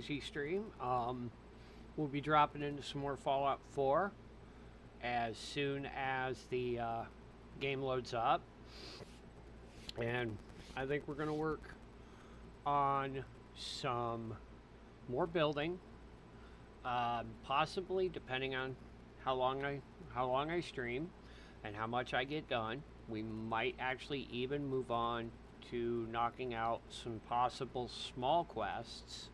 Wheezy stream. We'll be dropping into some more Fallout 4 as soon as the game loads up. And I think we're going to work on some more building, possibly depending on how long I stream and how much I get done. We might actually even move on to knocking out some possible small quests.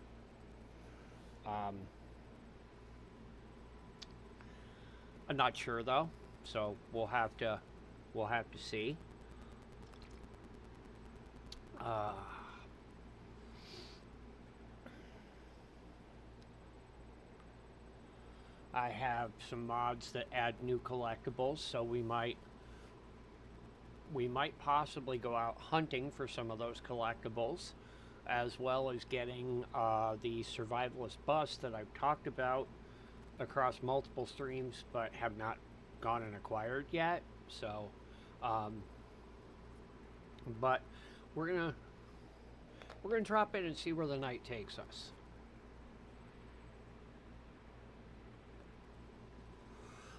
I'm not sure though, so we'll have to see. I have some mods that add new collectibles, so we might possibly go out hunting for some of those collectibles, as well as getting the survivalist bus that I've talked about across multiple streams but have not gone and acquired yet. So but we're gonna drop in and see where the night takes us.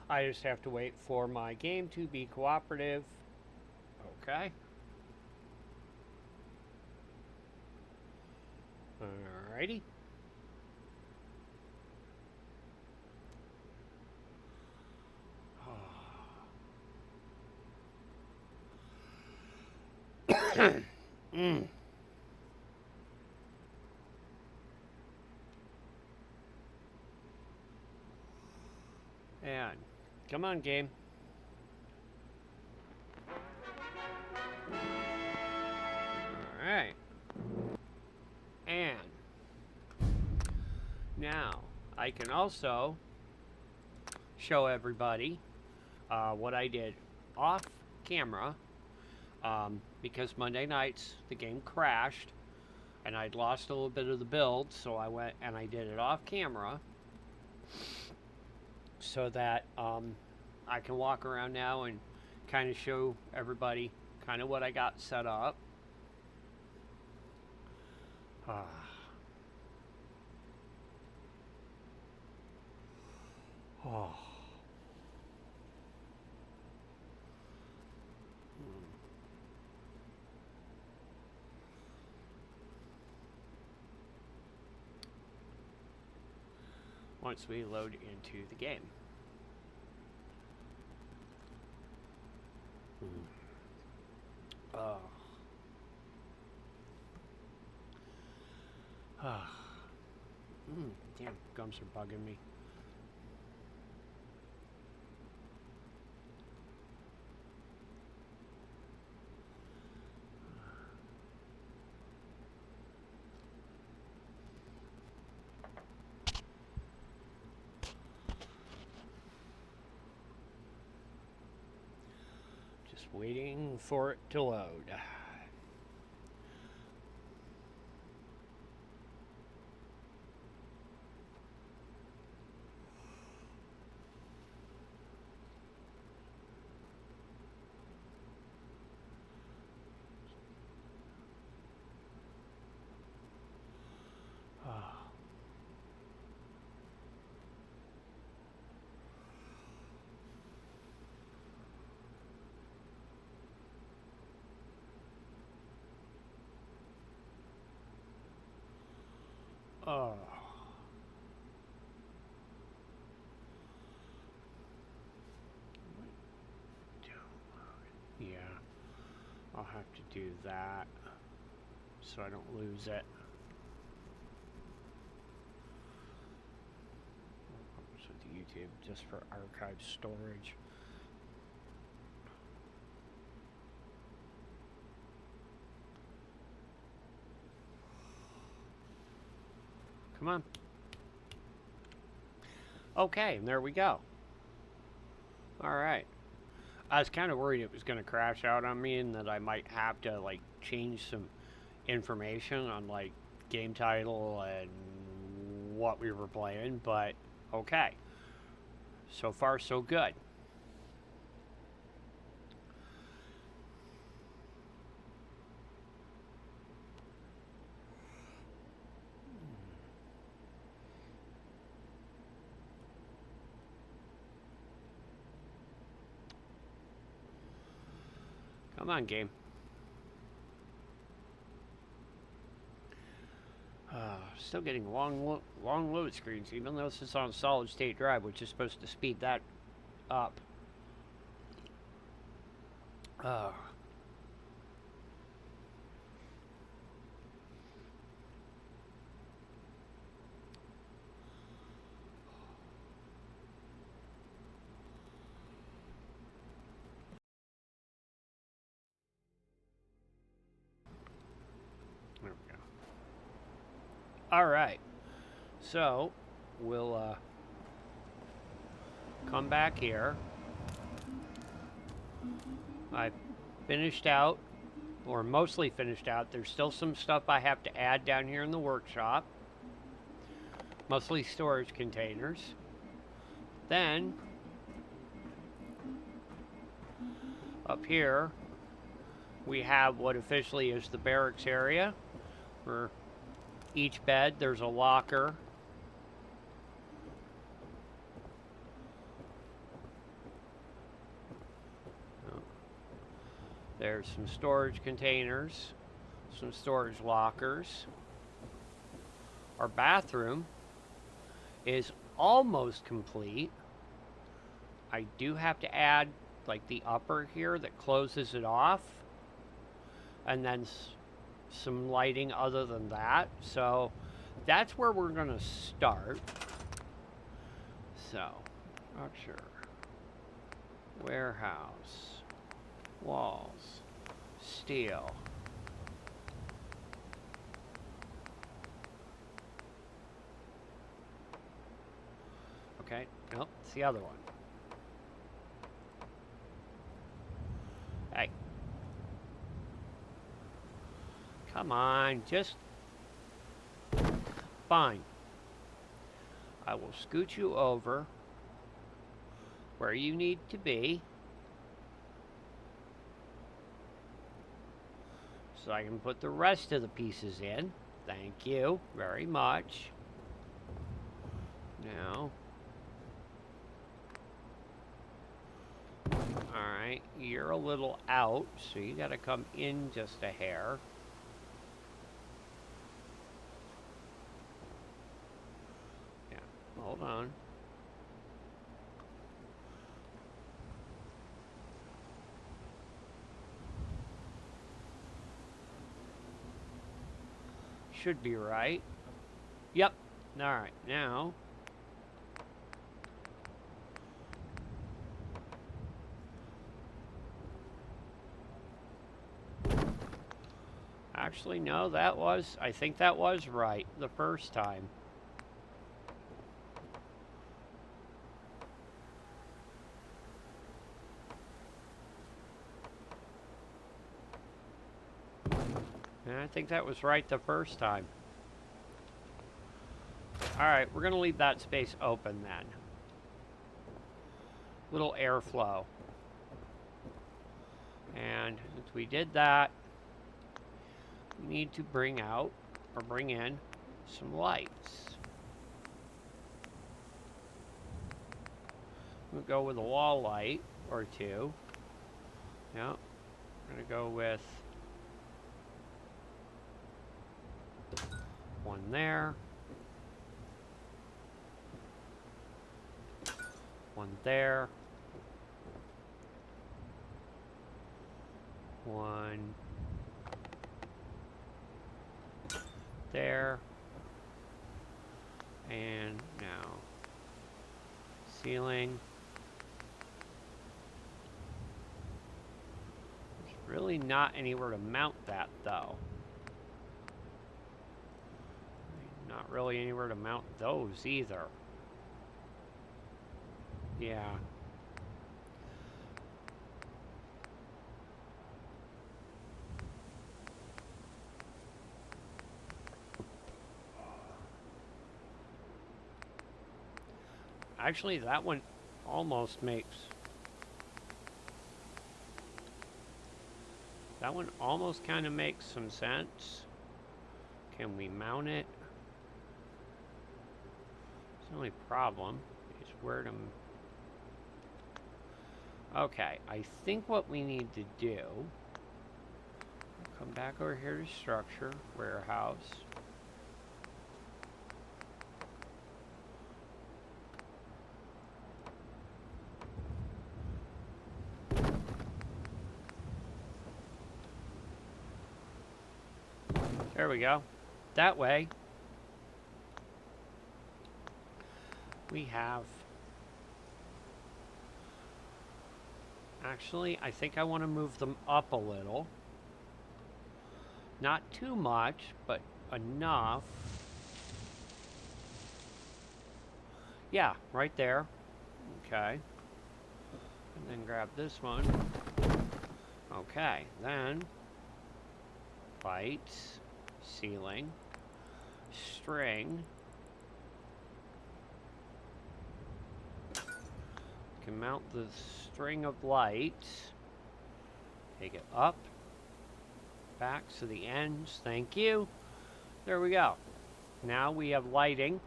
I just have to wait for my game to be cooperative. Okay. Alrighty. And come on, game. Alright. And now I can also show everybody what I did off camera, because Monday nights the game crashed and I'd lost a little bit of the build, so I went and I did it off camera so that I can walk around now and kind of show everybody kind of what I got set up. Oh. Once we load into the game. Damn, gums are bugging me. Just waiting for it to load. Oh. Yeah, I'll have to do that so I don't lose it. So the YouTube just for archive storage. Come on. Okay, and there we go. Alright. I was kind of worried it was going to crash out on me and that I might have to, like, change some information on, like, game title and what we were playing, but okay. So far, so good. Come on, game. Still getting long load screens, even though this is on solid state drive, which is supposed to speed that up. Uh, there we go. All right. So, we'll come back here. I finished out, or mostly finished out. There's still some stuff I have to add down here in the workshop. Mostly storage containers. Then, up here, we have what officially is the barracks area. For each bed, there's a locker. There's some storage containers, some storage lockers. Our bathroom is almost complete. I do have to add like the upper here that closes it off, and then some lighting other than that. So that's where we're going to start. So, structure, warehouse, walls, steel. Okay, nope, it's the other one. Hey. Come on, just... Fine. I will scoot you over where you need to be, so I can put the rest of the pieces in. Thank you very much. Now, alright, you're a little out, so you gotta come in just a hair. Yeah, hold on. Should be right. Yep. Alright, now. Actually, no, I think that was right the first time. And I think that was right the first time. Alright, we're going to leave that space open then. Little airflow. And since we did that, we need to bring in some lights. We'll go with a wall light or two. Yep. We're going to go with one there. One there. One there. And now ceiling. There's really not anywhere to mount that though. Not really anywhere to mount those either. Yeah. Actually, that one almost makes... That one almost kind of makes some sense. Can we mount it? The only problem is where to... Okay, I think what we need to do Come back over here to structure, warehouse. There we go. That way, we have... Actually, I think I want to move them up a little. Not too much, but enough. Yeah, right there. Okay. And then grab this one. Okay, then lights, ceiling, string. Can mount the string of lights. Take it up, back to the ends. Thank you. There we go. Now we have lighting.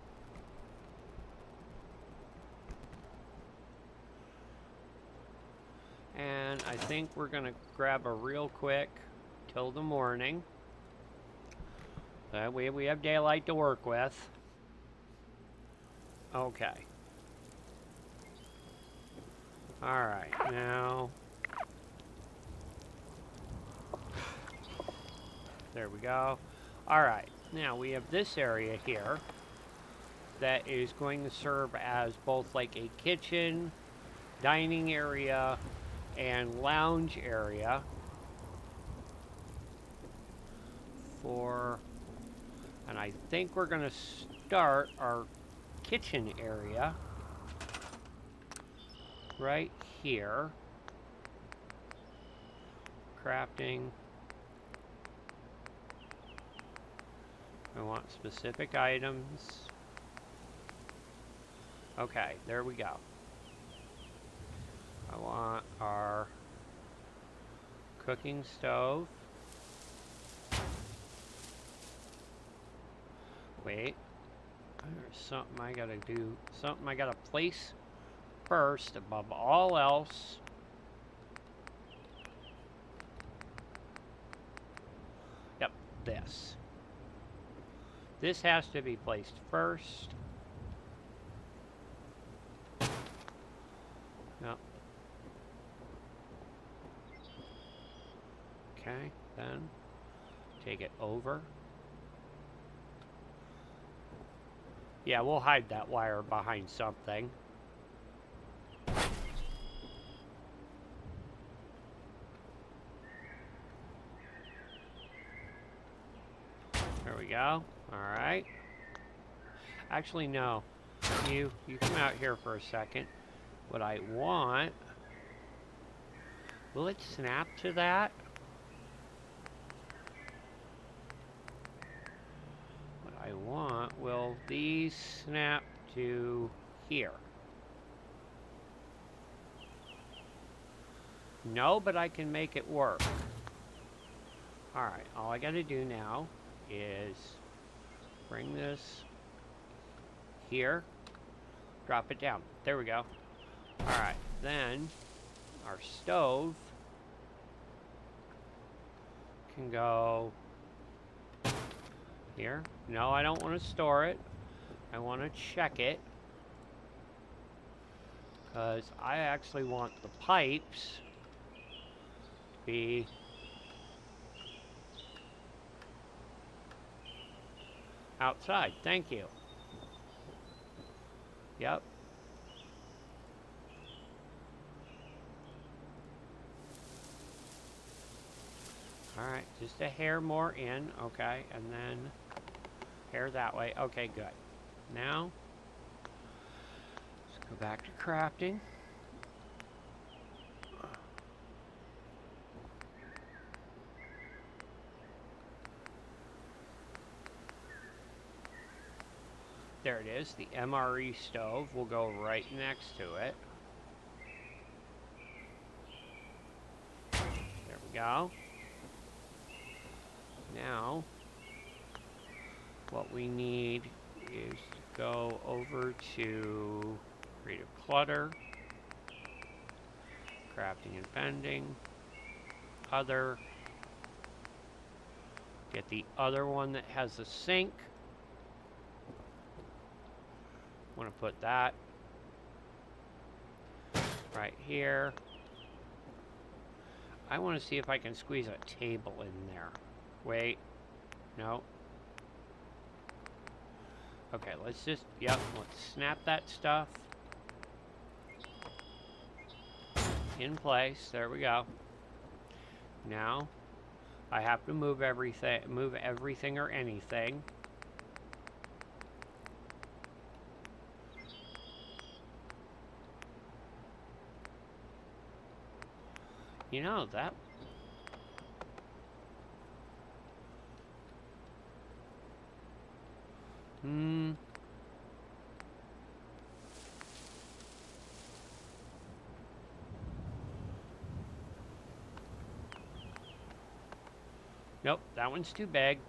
And I think we're going to grab a real quick till the morning. That way we have daylight to work with. Okay. Alright, now... There we go. Alright, now we have this area here that is going to serve as both like a kitchen, dining area, and lounge area for... And I think we're going to start our kitchen area right here. Crafting. I want specific items. Okay, there we go. I want our cooking stove. Wait. There's something I gotta do. Something I gotta place first above all else. Yep, this. This has to be placed first. Yep. Okay, then take it over. Yeah, we'll hide that wire behind something. There we go. Alright. Actually, no. You come out here for a second. What I want... Will it snap to that? What I want, will these snap to here? No, but I can make it work. Alright, all I gotta do now is bring this here, drop it down. There we go. Alright, then our stove can go here. No, I don't want to store it. I want to check it. Because I actually want the pipes to be outside. Thank you. Yep. Alright, just a hair more in, okay, and then hair that way. Okay, good. Now, let's go back to crafting. There it is, the MRE stove will go right next to it. There we go. Now, what we need is to go over to Creative Clutter, Crafting and Bending, Other, Get the other one that has the sink. Want to put that right here. I want to see if I can squeeze a table in there. Wait. No. Okay, let's just, yep, let's snap that stuff in place. There we go. Now, I have to move everything or anything. You know, that... Nope, that one's too big.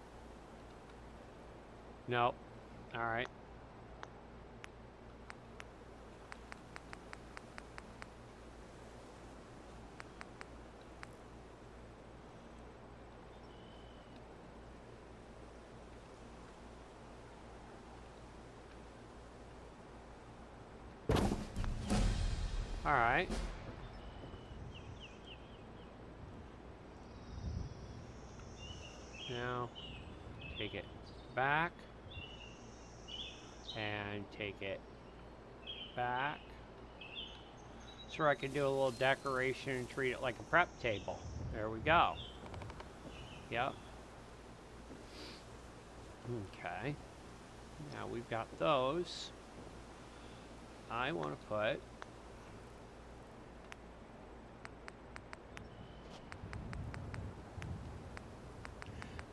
Nope. Alright. Alright. Now, take it back. And take it back. So I can do a little decoration and treat it like a prep table. There we go. Yep. Okay. Now we've got those. I want to put...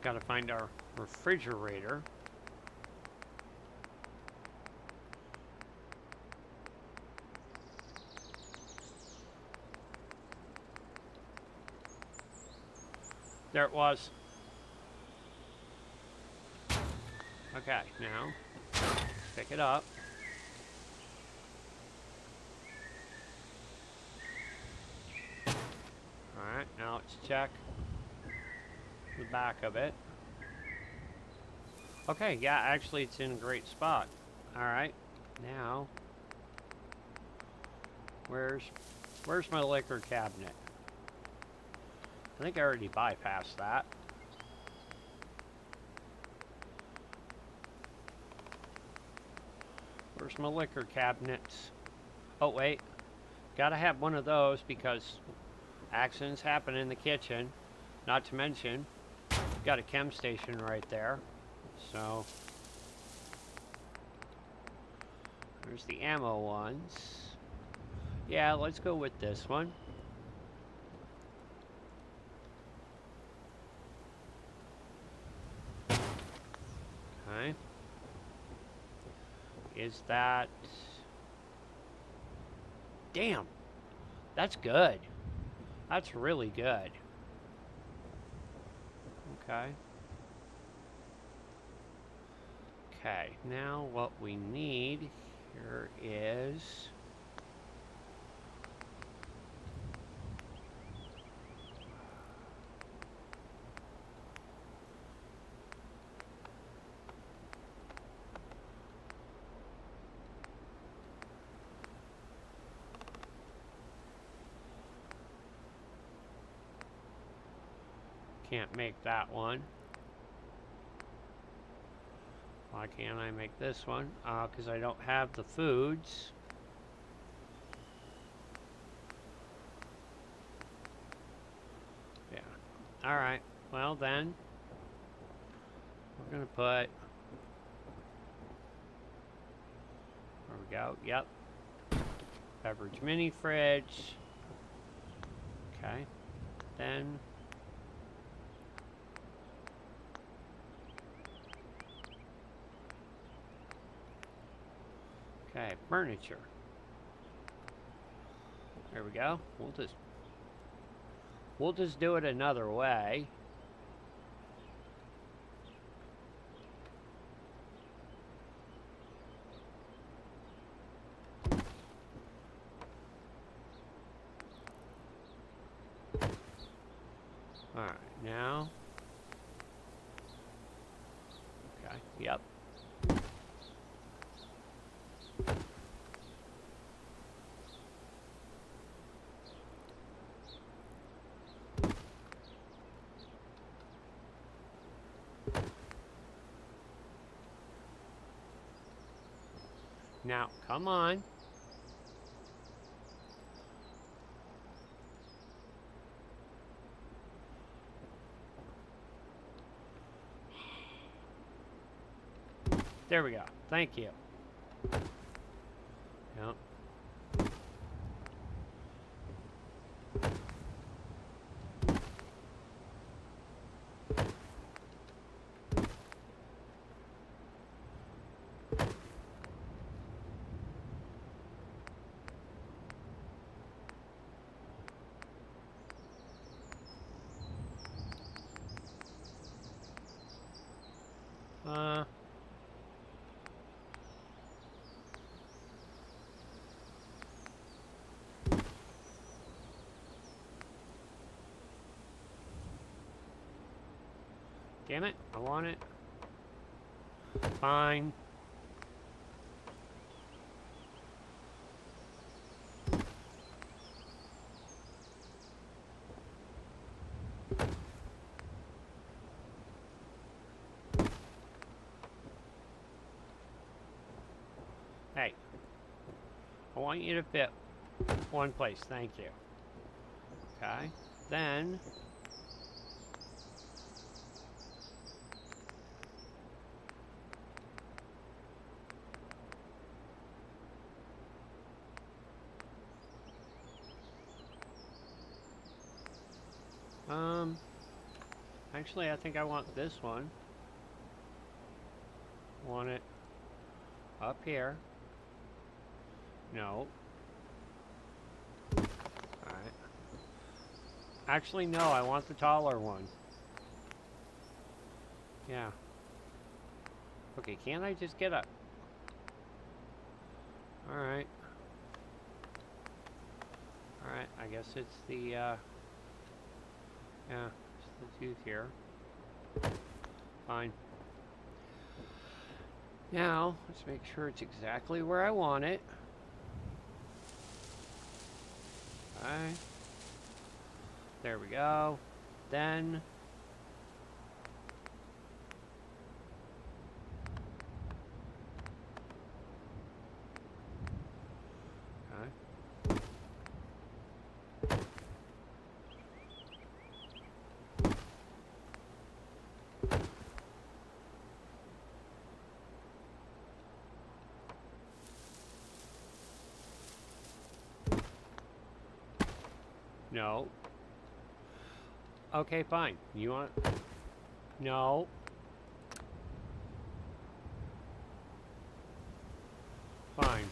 Got to find our refrigerator. There it was. Okay, now pick it up. Alright, now let's check the back of it. Okay, yeah, actually it's in a great spot. Alright, now where's my liquor cabinet? I think I already bypassed that. Where's my liquor cabinets? Oh, wait. Gotta have one of those because accidents happen in the kitchen. Not to mention, got a chem station right there. So, there's the ammo ones. Yeah, let's go with this one. Okay. Is that... Damn! That's good. That's really good. Okay. Okay, now what we need here is... Can't make that one. Why can't I make this one? Because I don't have the foods. Yeah. Alright. Well then, we're going to put... There we go. Yep. Beverage mini fridge. Okay. Then... Okay, furniture. There we go. We'll just do it another way. All right, now Yep. Now, come on. There we go. Thank you. Yep. Damn it, I want it. Fine. Hey, I want you to fit one place, thank you. Okay, then actually I think I want this one. Want it up here. No. Alright. Actually, no, I want the taller one. Yeah. Okay, can't I just get up? Alright. Alright, I guess it's the, yeah, it's the tooth here. Fine. Now, let's make sure it's exactly where I want it. Alright. There we go. Then no. Okay, fine. You want... No. Fine.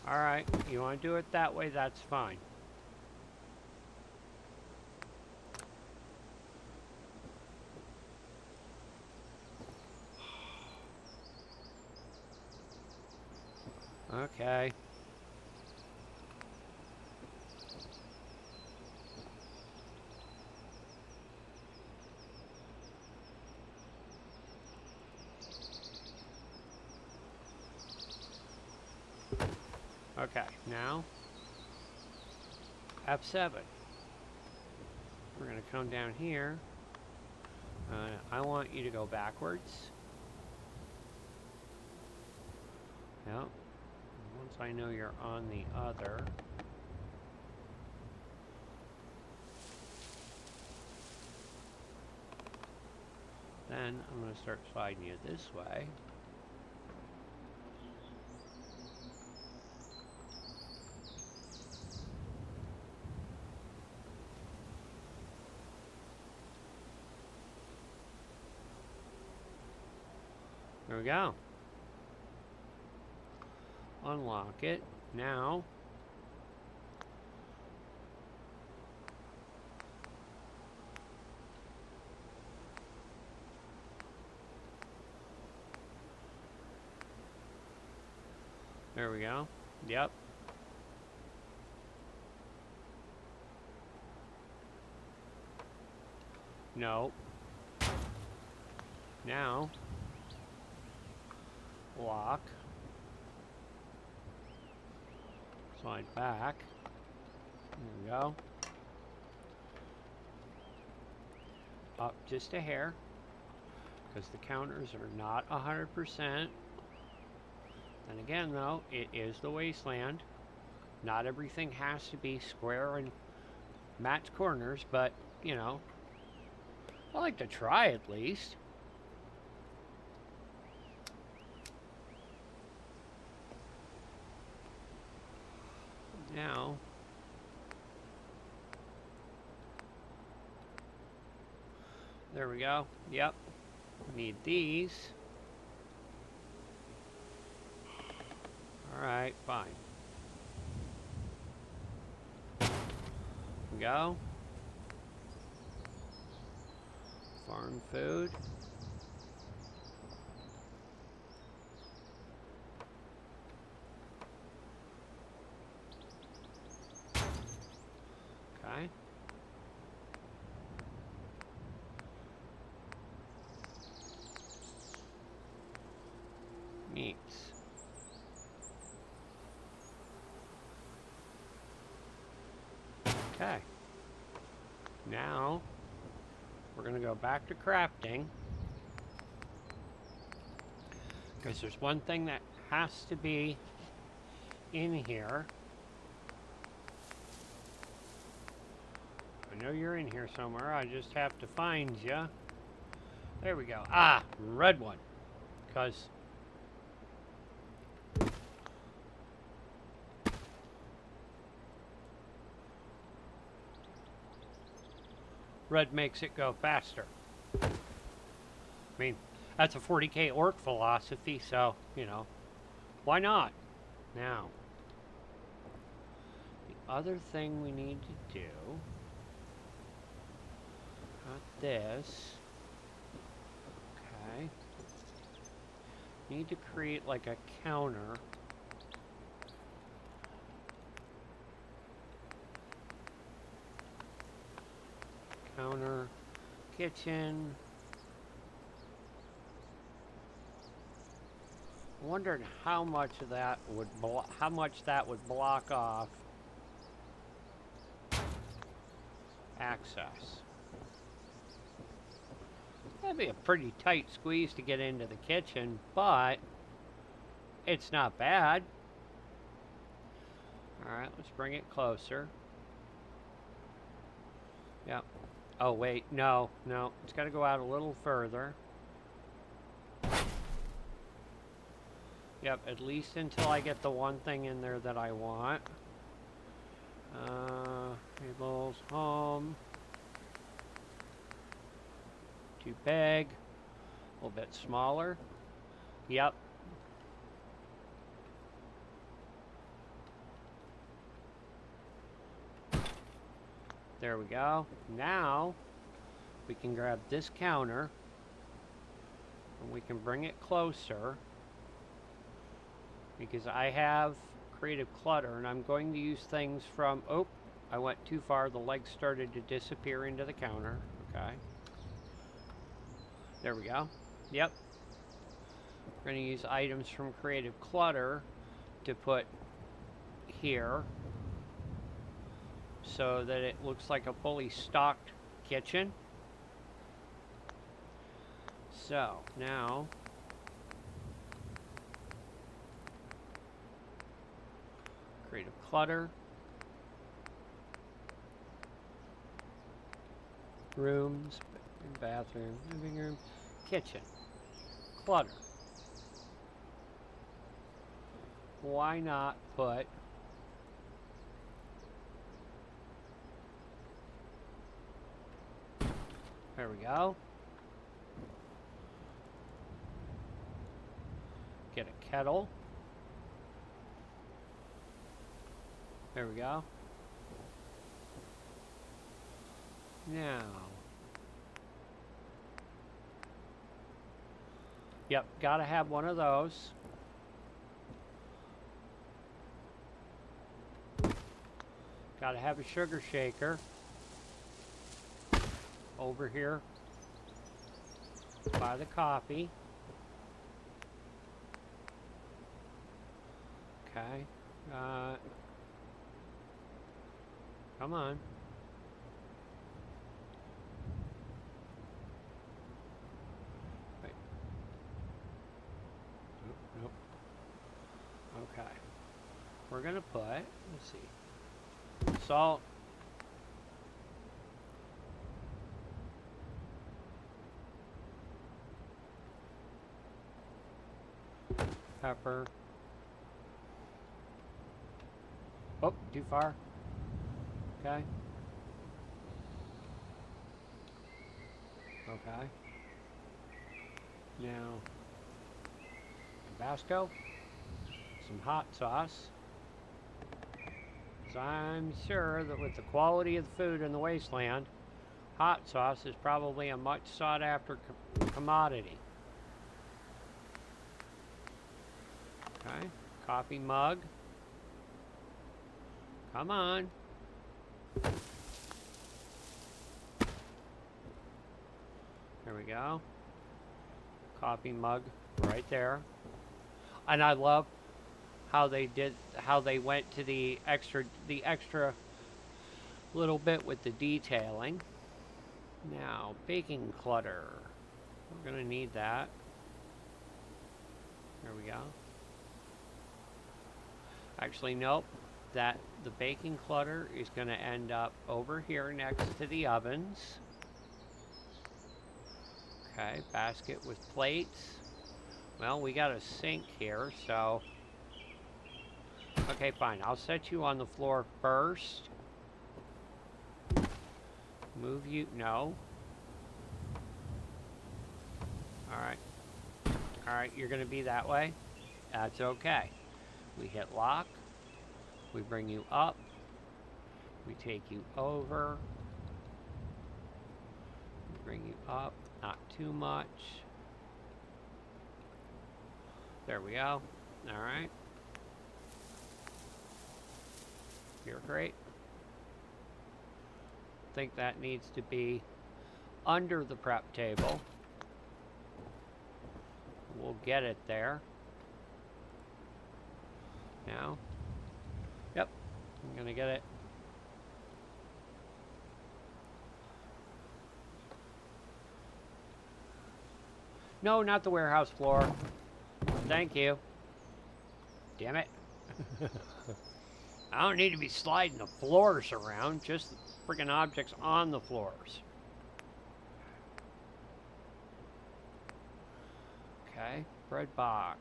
Alright, you want to do it that way, that's fine. Okay. Okay, now F7. We're going to come down here. I want you to go backwards. Yep. Once I know you're on the other. Then I'm going to start sliding you this way. There we go. Unlock it. Now, there we go. Yep. No. Now, lock. Slide back. There we go. Up just a hair, because the counters are not 100%. And again, though, it is the wasteland. Not everything has to be square and match corners, but, you know, I like to try at least. Now, there we go. Yep. Need these. Alright, fine. There we go. Farm food. Okay. Meats. Okay. Now, we're going to go back to crafting. Because there's one thing that has to be in here. I know you're in here somewhere. I just have to find you. There we go. Ah, red one. Because red makes it go faster. I mean, that's a 40k orc philosophy, so, you know, why not? Now, the other thing we need to do, got this. Okay. Need to create like a counter. Counter, kitchen. Wondered how much of that would block off access. That'd be a pretty tight squeeze to get into the kitchen, but it's not bad. Alright, let's bring it closer. Yep. Oh, wait, no, it's got to go out a little further. Yep, at least until I get the one thing in there that I want. Tables, home. Too big. A little bit smaller. Yep. There we go. Now, we can grab this counter. And we can bring it closer. Because I have creative clutter, and I'm going to use things from... Oh, I went too far. The legs started to disappear into the counter. Okay. There we go. Yep. We're going to use items from creative clutter to put here so that it looks like a fully stocked kitchen. So, now... creative clutter. Rooms, bathroom, living room, kitchen. Clutter. Why not put there we go. Get a kettle. There we go. Now. Yep, gotta have one of those. Gotta have a sugar shaker. Over here. Buy the coffee. Okay. Come on. Wait. Nope, nope. Okay. We're gonna put, let's see, salt. Pepper. Oh, too far. Okay. Okay. Now, Tabasco, some hot sauce. So I'm sure that with the quality of the food in the wasteland, hot sauce is probably a much sought after commodity. Okay. Coffee mug. Come on. There we go. Coffee mug right there. And I love how they went to the extra little bit with the detailing. Now, baking clutter. We're gonna need that. There we go. Actually, nope. The baking clutter is gonna end up over here next to the ovens. Okay, basket with plates. Well, we got a sink here, so... Okay, fine. I'll set you on the floor first. Move you... No. Alright. Alright, you're going to be that way. That's okay. We hit lock. We bring you up. We take you over. We bring you up. Not too much. There we go. Alright. You're great. I think that needs to be under the prep table. We'll get it there. Now. Yep. I'm gonna get it. No, not the warehouse floor. Thank you. Damn it. I don't need to be sliding the floors around, just the freaking objects on the floors. Okay, bread box.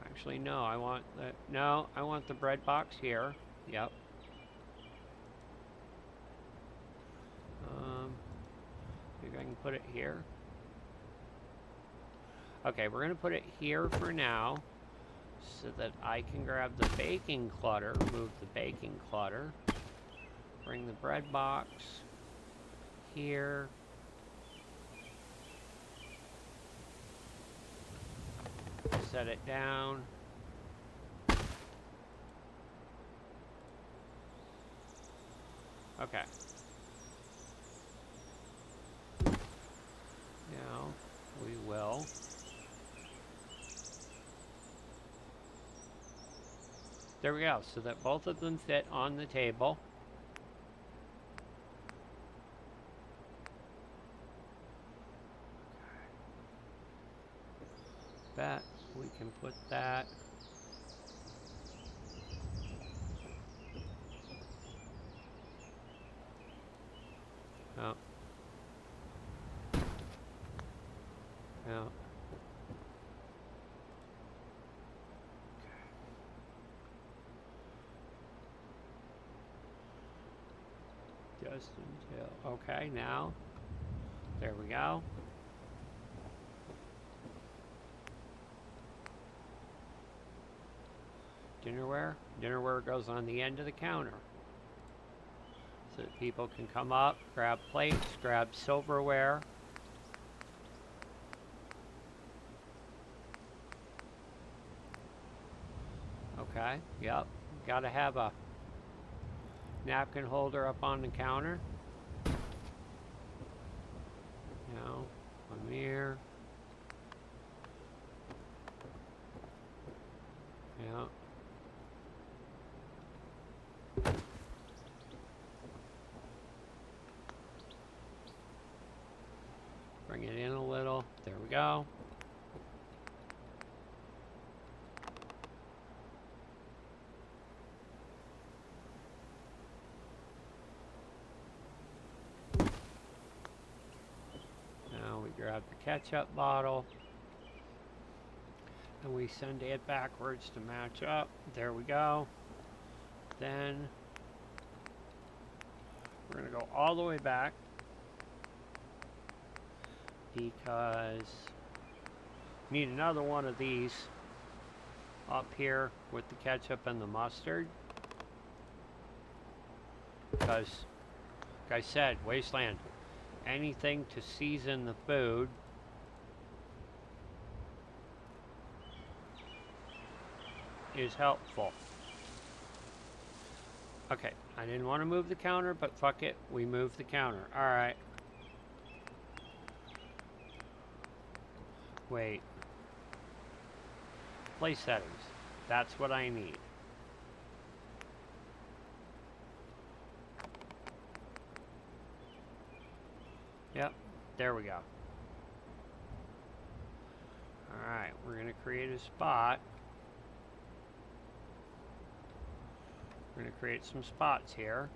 Actually, no, I want the bread box here. Yep. Maybe I can put it here. Okay, we're gonna put it here for now, so that I can grab the baking clutter, move the baking clutter, bring the bread box here. Set it down. Okay. Now we will there we go, so that both of them fit on the table. That we can put that. Oh. Yeah. Just until, okay, now, there we go. Dinnerware. Dinnerware goes on the end of the counter. So that people can come up, grab plates, grab silverware. Okay, yep. Gotta have a napkin holder up on the counter. go. Now we grab the ketchup bottle and we send it backwards to match up. There we go. Then we're going to go all the way back because we need another one of these up here with the ketchup and the mustard. Because, like I said, Wasteland, anything to season the food is helpful. Okay, I didn't want to move the counter, but fuck it, we moved the counter. Alright. Wait. Place settings. That's what I need. Yep, there we go. Alright, we're going to create a spot. We're going to create some spots here.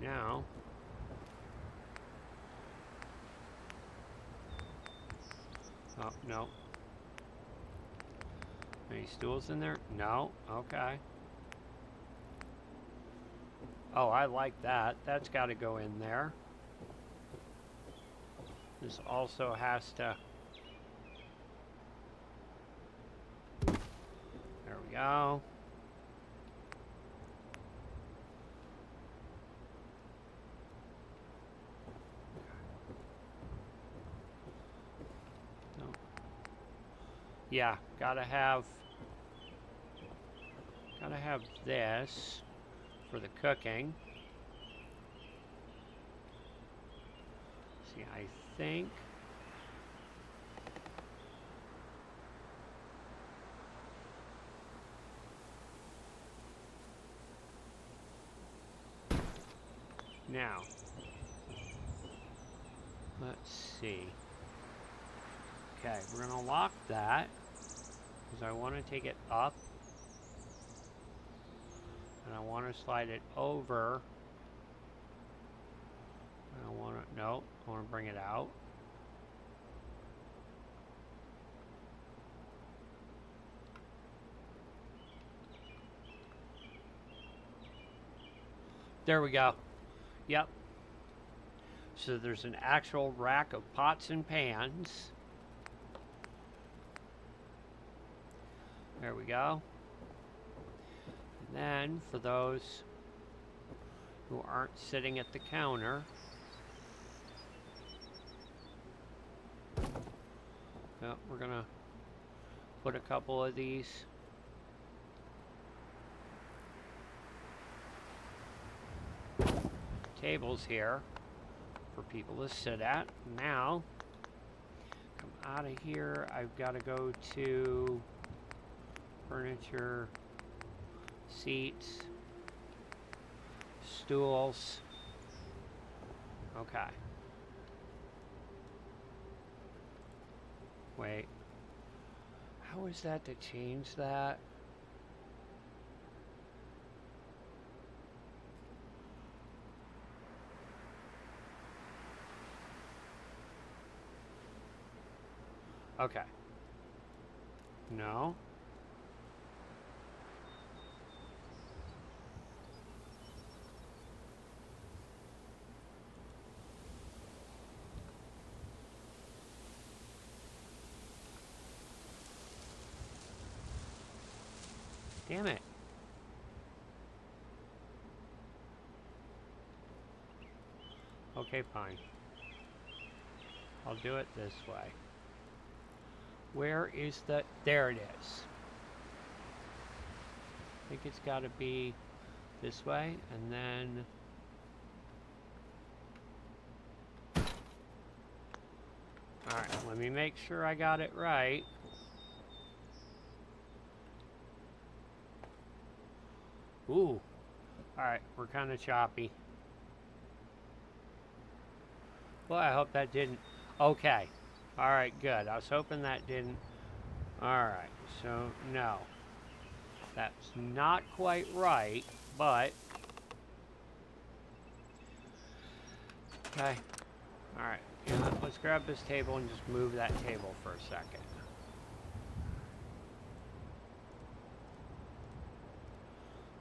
Now, oh, no. Any stools in there? No. Okay. Oh, I like that. That's got to go in there. This also has to... There we go. No. Yeah, gotta have this for the cooking. See, I think now, let's see. Okay, we're gonna lock that because I want to take it up and I want to slide it over. I want to, no, I want to bring it out. There we go. Yep. So there's an actual rack of pots and pans. There we go. And then for those who aren't sitting at the counter, yep, we're gonna put a couple of these tables here for people to sit at. Now, come out of here. I've got to go to furniture, seats, stools. Okay. Wait. How is that to change that? Okay. No. Damn it. Okay, fine. I'll do it this way. Where is the... There it is. I think it's got to be this way, and then... Alright, let me make sure I got it right. Ooh. Alright, we're kind of choppy. Well, I hope that didn't... Okay. Alright, good. I was hoping that didn't... Alright, so no. That's not quite right, but... Okay. Alright, let's grab this table and just move that table for a second.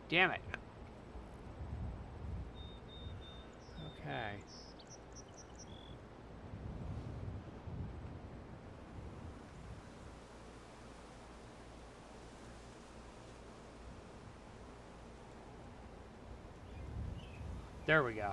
Damn it. Okay. There we go.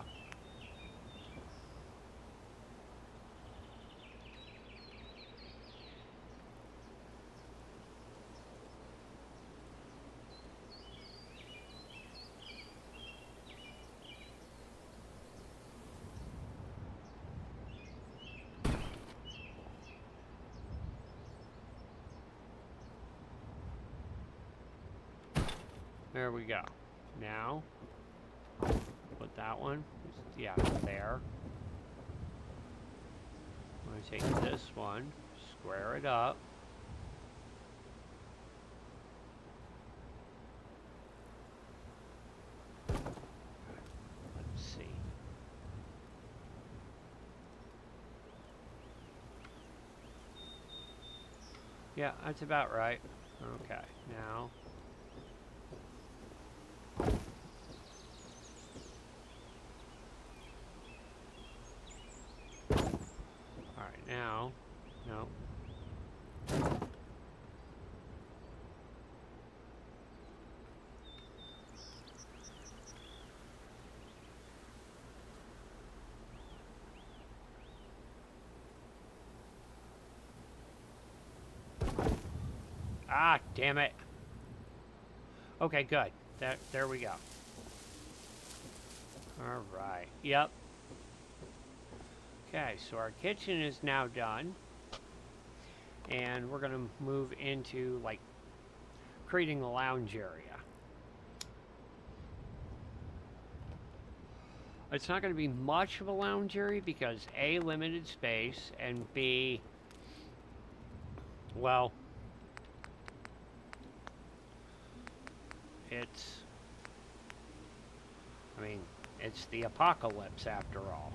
There we go. Now, put that one, yeah, there. I'm going to take this one, square it up. Let's see. Yeah, that's about right. Okay, now. Alright, now. No. Ah, damn it. Okay, good. There we go. Alright, yep. Okay, so our kitchen is now done. And we're going to move into, like, creating the lounge area. It's not going to be much of a lounge area because A, limited space, and B, well, it's the apocalypse after all.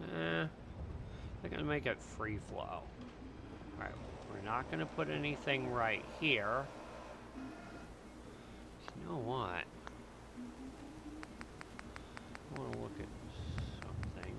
They're going to make it free flow. Alright, we're not going to put anything right here. You know what? I want to look at something.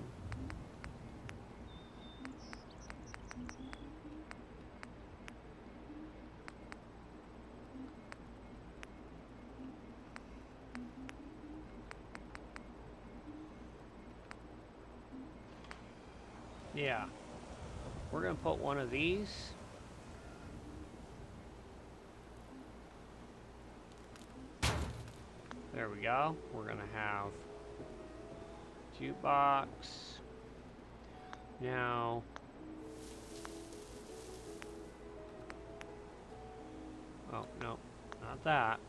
Yeah. We're going to put one of these. There we go. We're going to have jukebox. Now, oh, no, not that.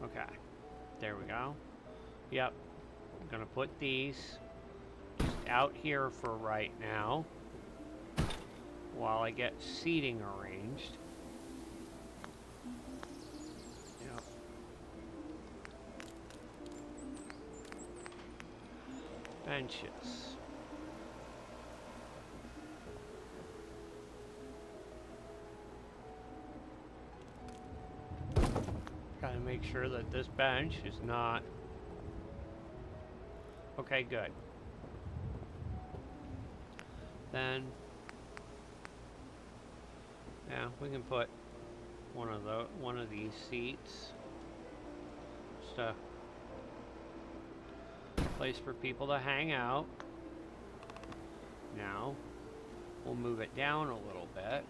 Okay, there we go. Yep, I'm gonna put these just out here for right now while I get seating arranged. Yep. Benches. Gotta make sure that this bench is not... Okay, good. Then Yeah, we can put one of these seats. Just a place for people to hang out. Now, we'll move it down a little bit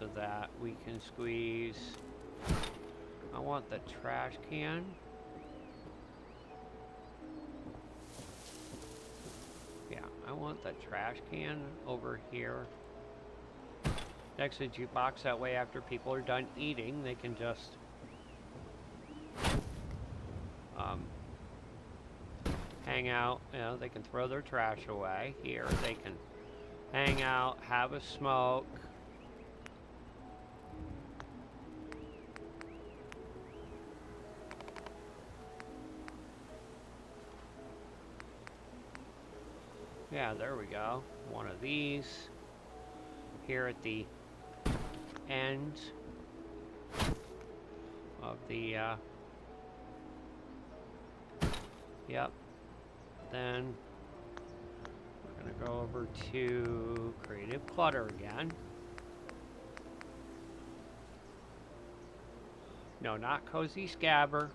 so that we can squeeze. I want the trash can. Yeah, I want the trash can over here next to the jukebox. That way, after people are done eating, they can just hang out. You know, they can throw their trash away. Here, they can hang out, have a smoke. Yeah, there we go. One of these here at the end of the, yep. Then we're going to go over to Creative Clutter again. No, not Cozy Scabber.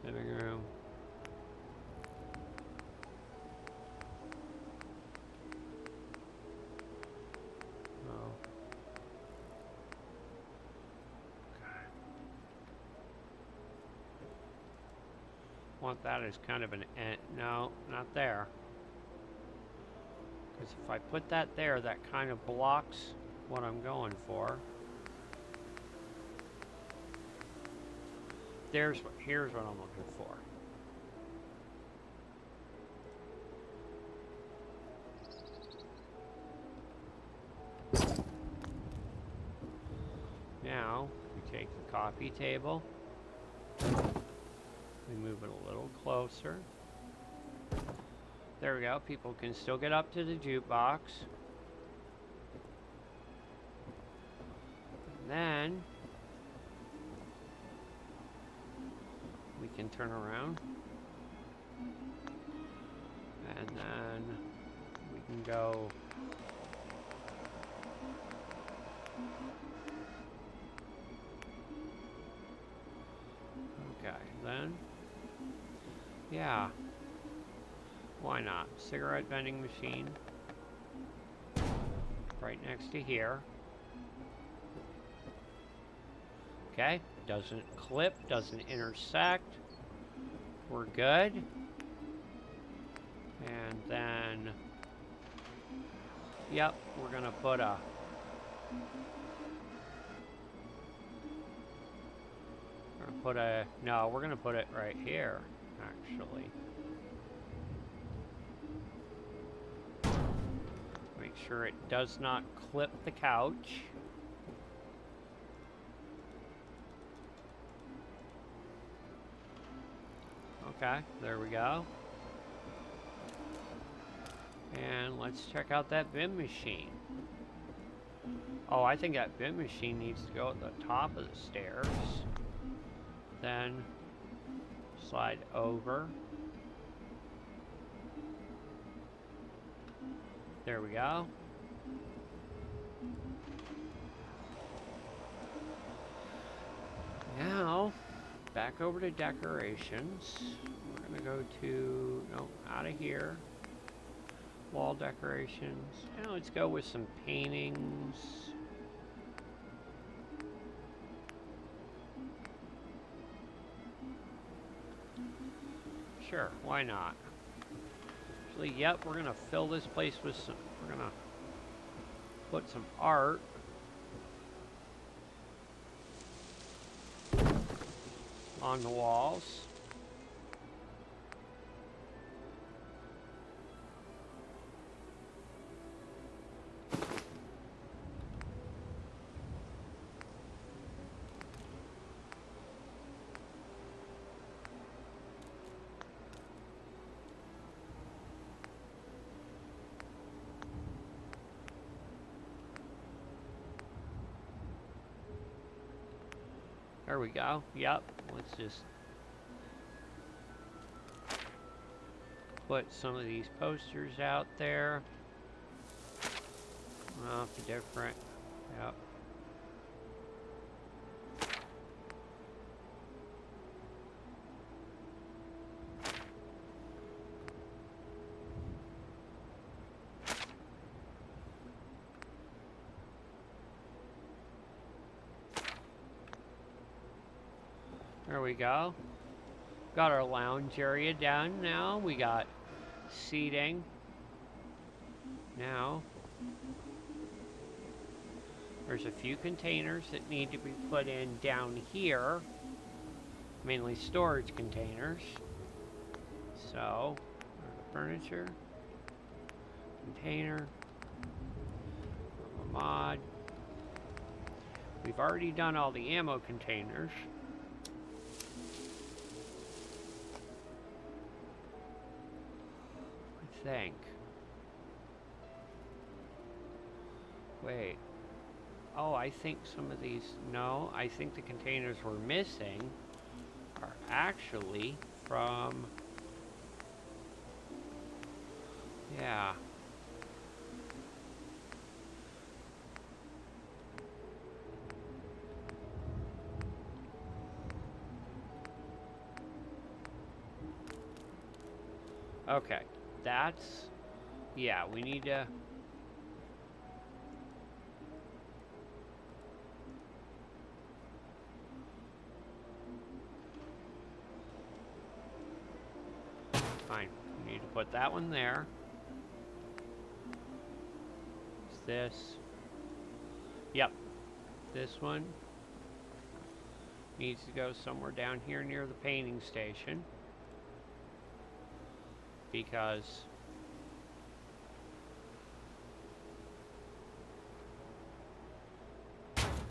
Living room. Oh. Okay. Want that as kind of an end. No, not there. Because if I put that there, that kind of blocks what I'm going for. Here's what I'm looking for. Now, we take the coffee table. We move it a little closer. There we go. People can still get up to the jukebox. And then we can turn around. And then we can go okay, then yeah. Why not? Cigarette vending machine. Right next to here. Okay. Doesn't clip, doesn't intersect. We're good. And then, yep, we're going to put a no, we're going to put it right here, actually. Make sure it does not clip the couch. Okay, there we go. And let's check out that bin machine. Oh, I think that bin machine needs to go at the top of the stairs. Then slide over. There we go. Now, back over to decorations. We're going to go to, no, out of here. Wall decorations. Now let's go with some paintings. Sure, why not? Actually, yep, we're going to fill this place with some, we're going to put some art. On the walls. There we go. Yep. Let's just put some of these posters out there. The different, yep. There we go. Got our lounge area down now. We got seating. Now, there's a few containers that need to be put in down here. Mainly storage containers. So, furniture. Container. Mod. We've already done all the ammo containers. I think. Wait. Oh, I think some of these... No, I think the containers we're missing are actually from... Yeah. Okay. That's... Yeah, we need to... Fine. We need to put that one there. Is this? Yep. This one needs to go somewhere down here near the painting station. Because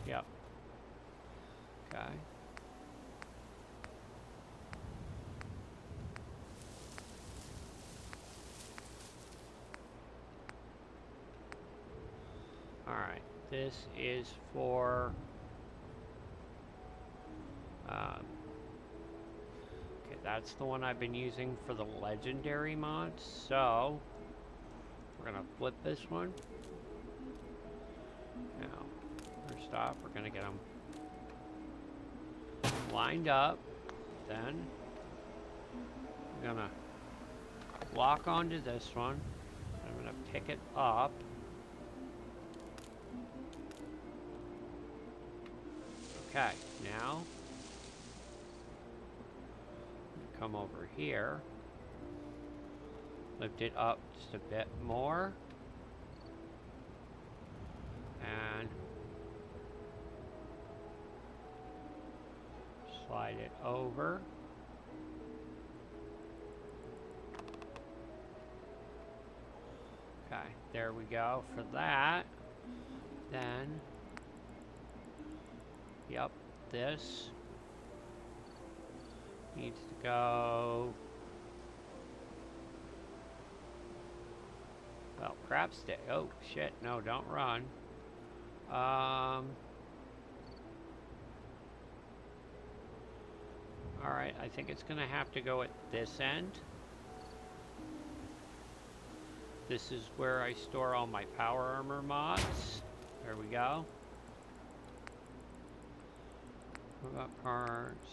yep. Okay. Alright, this is for okay, that's the one I've been using for the legendary mods, so we're gonna flip this one. Now, first off, we're gonna get them lined up, then I'm gonna lock onto this one. I'm gonna pick it up. Okay, now come over here, lift it up just a bit more, and slide it over. Okay, there we go for that. Then yep, this needs to go. Well, crap stick. Oh shit! No, don't run. All right, I think it's gonna have to go at this end. This is where I store all my power armor mods. There we go. What about parts?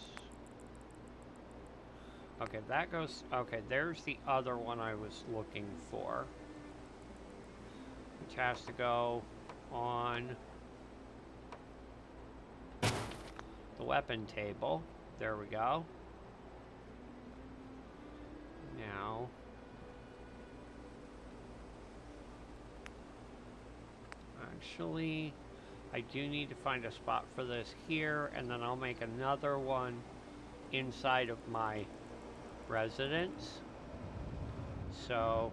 Okay, that goes... Okay, there's the other one I was looking for. Which has to go on the weapon table. There we go. Now... Actually... I do need to find a spot for this here, and then I'll make another one inside of my residence. So,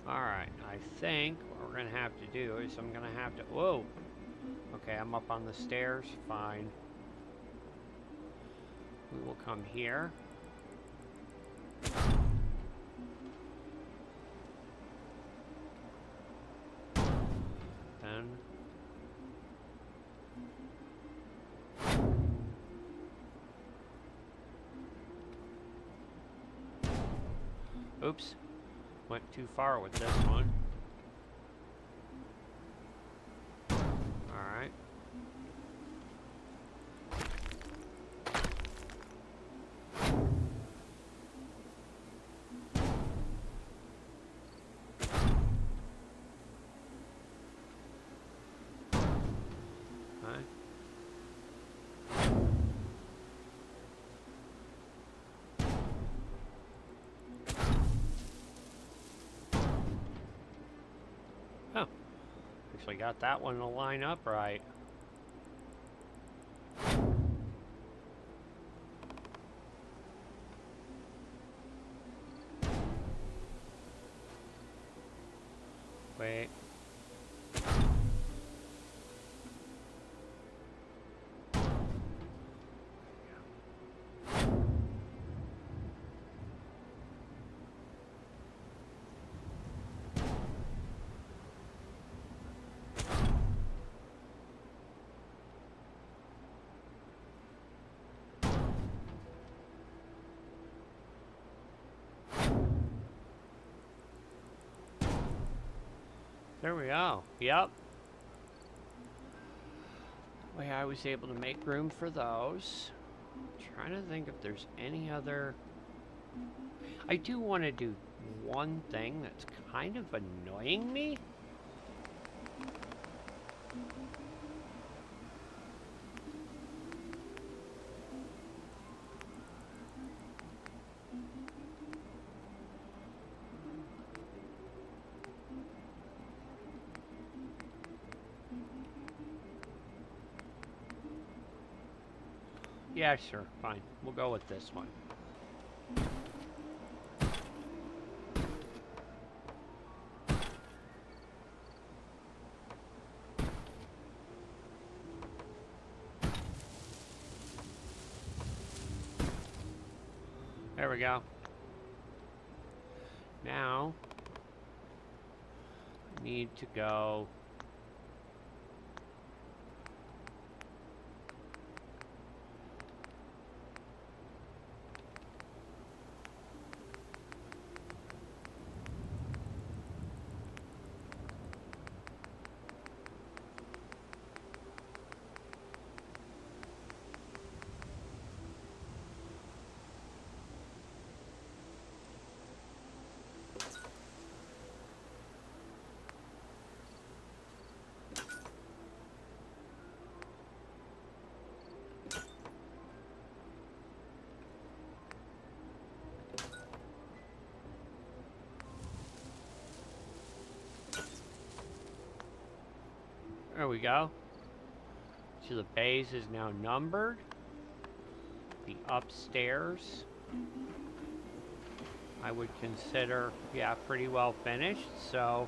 alright, I think what we're gonna have to do is I'm gonna have to, whoa! Okay, I'm up on the stairs, fine. We will come here. Oops. Went too far with this one. Alright. Oh, actually got that one to line up right. Wait. There we go. Yep. Way I was able to make room for those. Trying to think if there's any other. I do want to do one thing that's kind of annoying me. Yeah, sure, fine. We'll go with this one. There we go. Now, I need to go. There we go. So the base is now numbered. The upstairs, I would consider, yeah, pretty well finished. So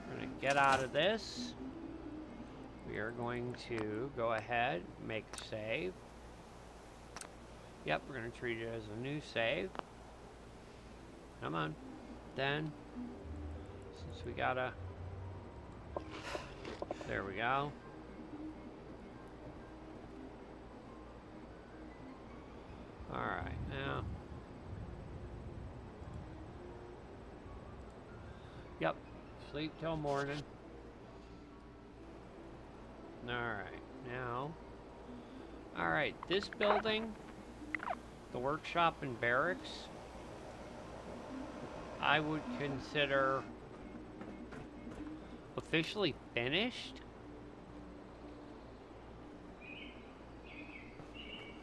we're going to get out of this. We are going to go ahead, make a save. Yep, we're going to treat it as a new save. Come on. Then, since we gotta... There we go. Alright, now... Yep, sleep till morning. Alright, now... Alright, this building, the workshop and barracks, I would consider officially finished.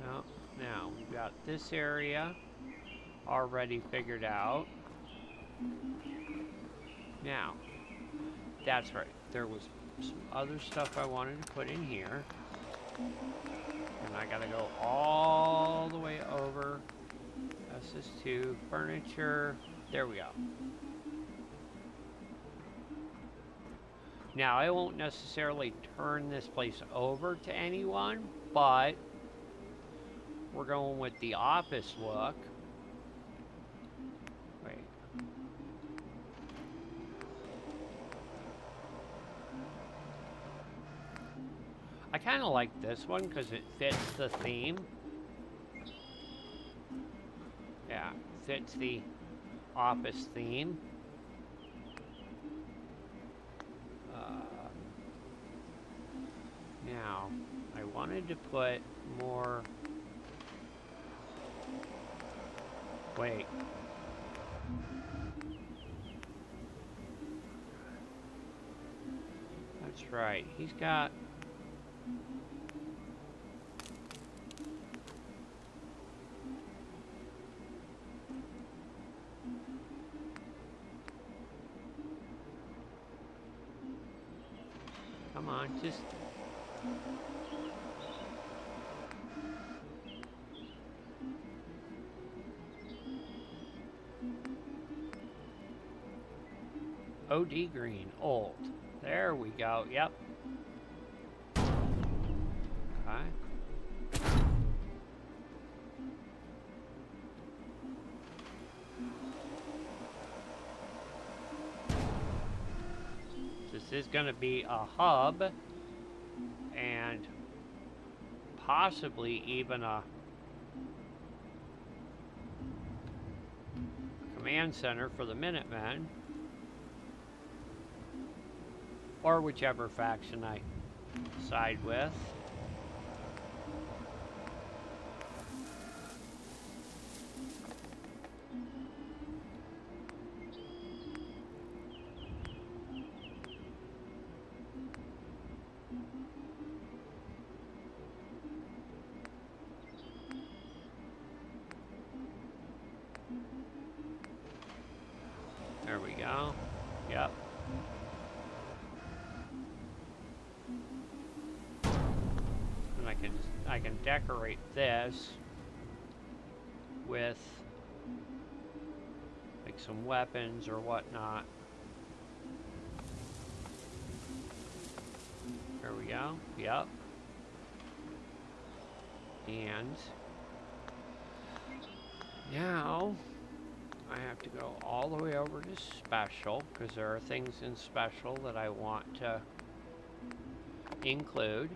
Well, now we've got this area already figured out. Now, that's right. There was some other stuff I wanted to put in here. And I gotta go all the way over. SS2, furniture. There we go. Now, I won't necessarily turn this place over to anyone, but we're going with the office look. Wait. I kind of like this one because it fits the theme. Yeah, fits the office theme. Now, I wanted to put more... Wait. That's right. He's got... Come on, just... OD green, old. There we go, yep. Okay. This is going to be a hub and possibly even a command center for the Minutemen, or whichever faction I side with. There we go. Yep. And I can decorate this with like some weapons or whatnot. There we go. Yep. And now I have to go all the way over to special because there are things in special that I want to include.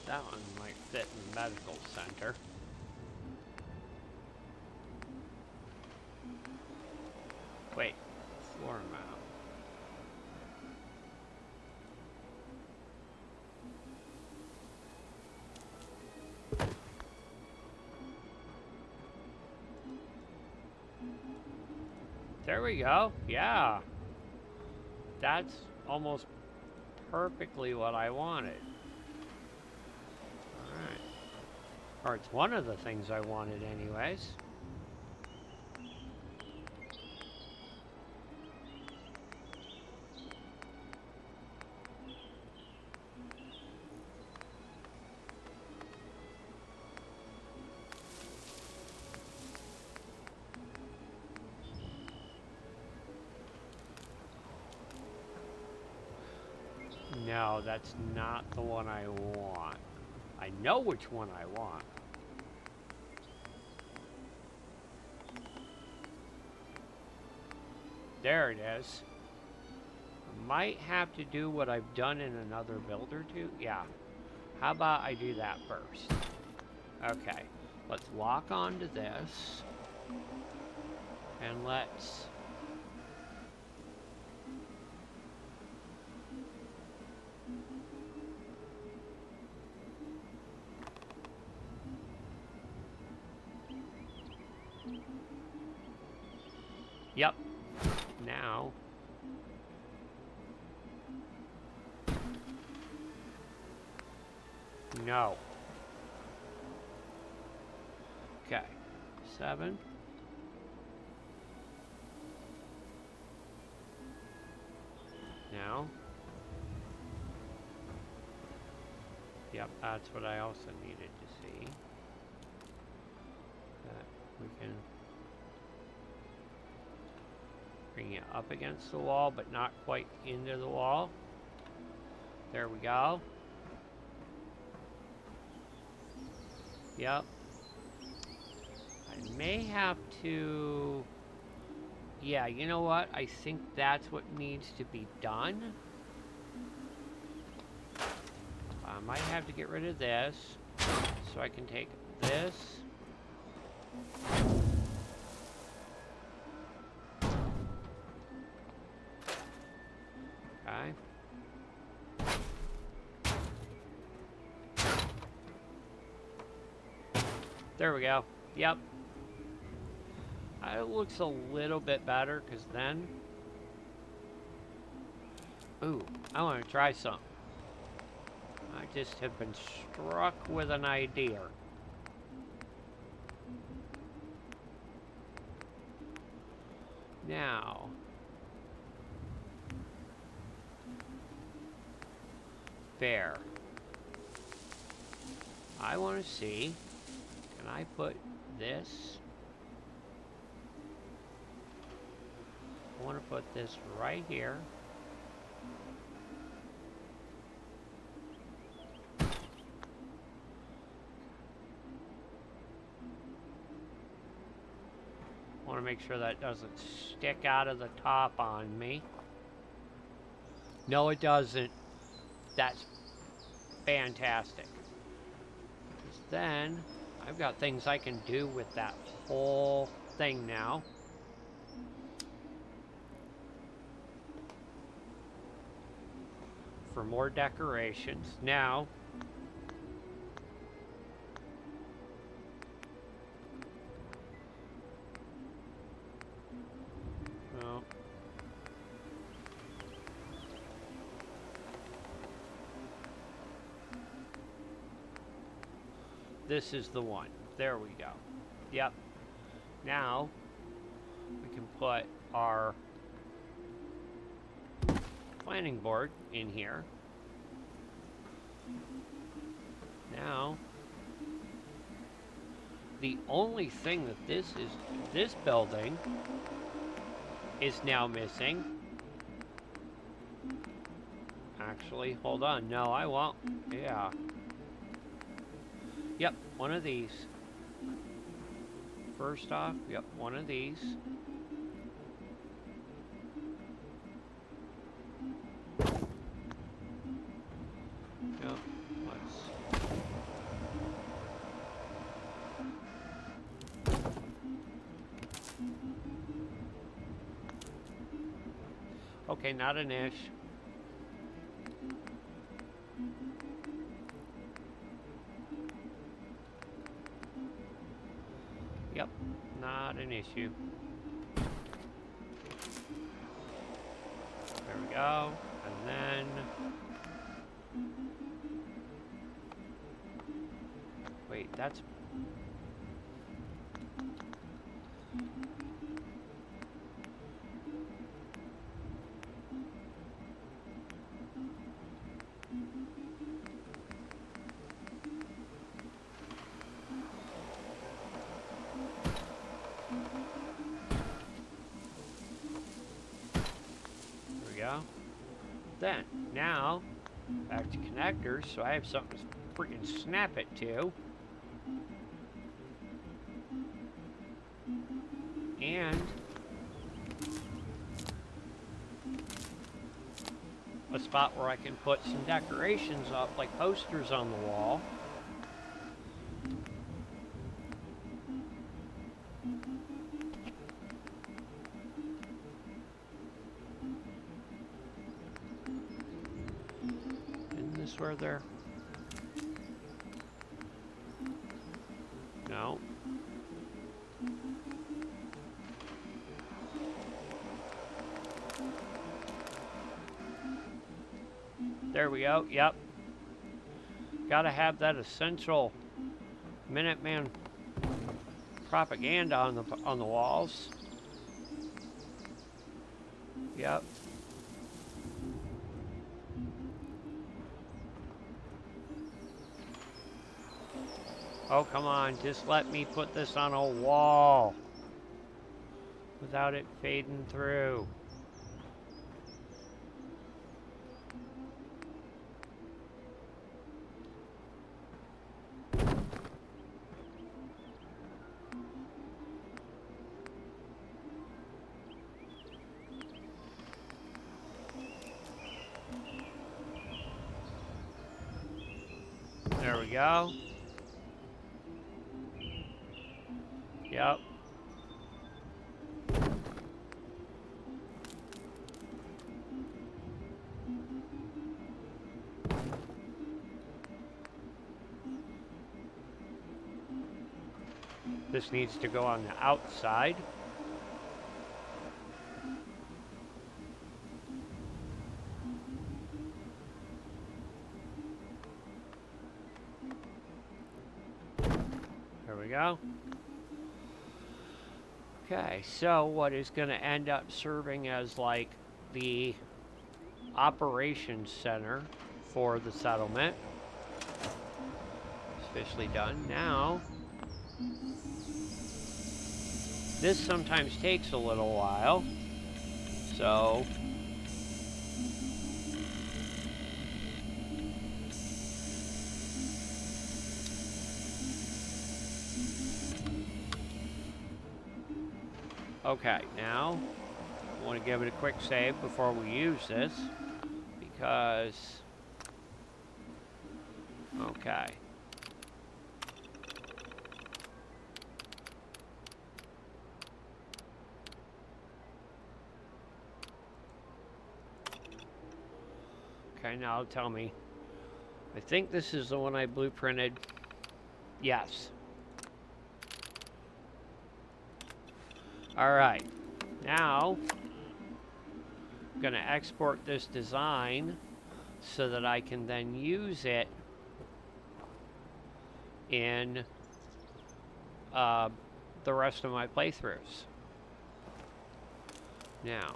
That one might fit in the medical center. Wait, floor mount. There we go. Yeah. That's almost perfectly what I wanted. Alright. Or it's one of the things I wanted anyways. No, that's not the one I want. I know which one I want. There it is. Might have to do what I've done in another build or two. Yeah. How about I do that first? Okay. Let's lock onto this. And let's... Yep. Now. No. Okay. 7. Now. Yep, that's what I also needed to see. That we can Bring it up against the wall, but not quite into the wall. There we go. Yep. I may have to... Yeah, you know what? I think that's what needs to be done. I might have to get rid of this, so I can take this. Okay. There we go. Yep. It looks a little bit better, because then... Ooh, I want to try something. I just have been struck with an idea. Now... Fair. I want to see... Can I put this... I want to put this right here. I want to make sure that doesn't stick out of the top on me. No, it doesn't. That's fantastic. Because then I've got things I can do with that whole thing now. For more decorations. Now, well, this is the one. There we go. Yep. Now, we can put our planning board in here. Now, the only thing that this building is now missing. Actually, hold on. No, I won't. Yeah. Yep, one of these. First off, yep, one of these. Okay, not an ish. Yep, not an issue. There we go. And then... Wait, that's... Then, now, back to connectors, so I have something to freaking snap it to. And a spot where I can put some decorations up, like posters on the wall. Where they're... No. There we go. Yep. Gotta have that essential Minuteman propaganda on the walls. Yep. Oh, come on. Just let me put this on a wall. without it fading through. There we go. Yep. This needs to go on the outside. There we go. Okay, so what is going to end up serving as like the operations center for the settlement is officially done. Now, this sometimes takes a little while, so okay, now I want to give it a quick save before we use this because okay. Okay, now tell me. I think this is the one I blueprinted. Yes. Alright. Now, I'm going to export this design so that I can then use it in the rest of my playthroughs. Now,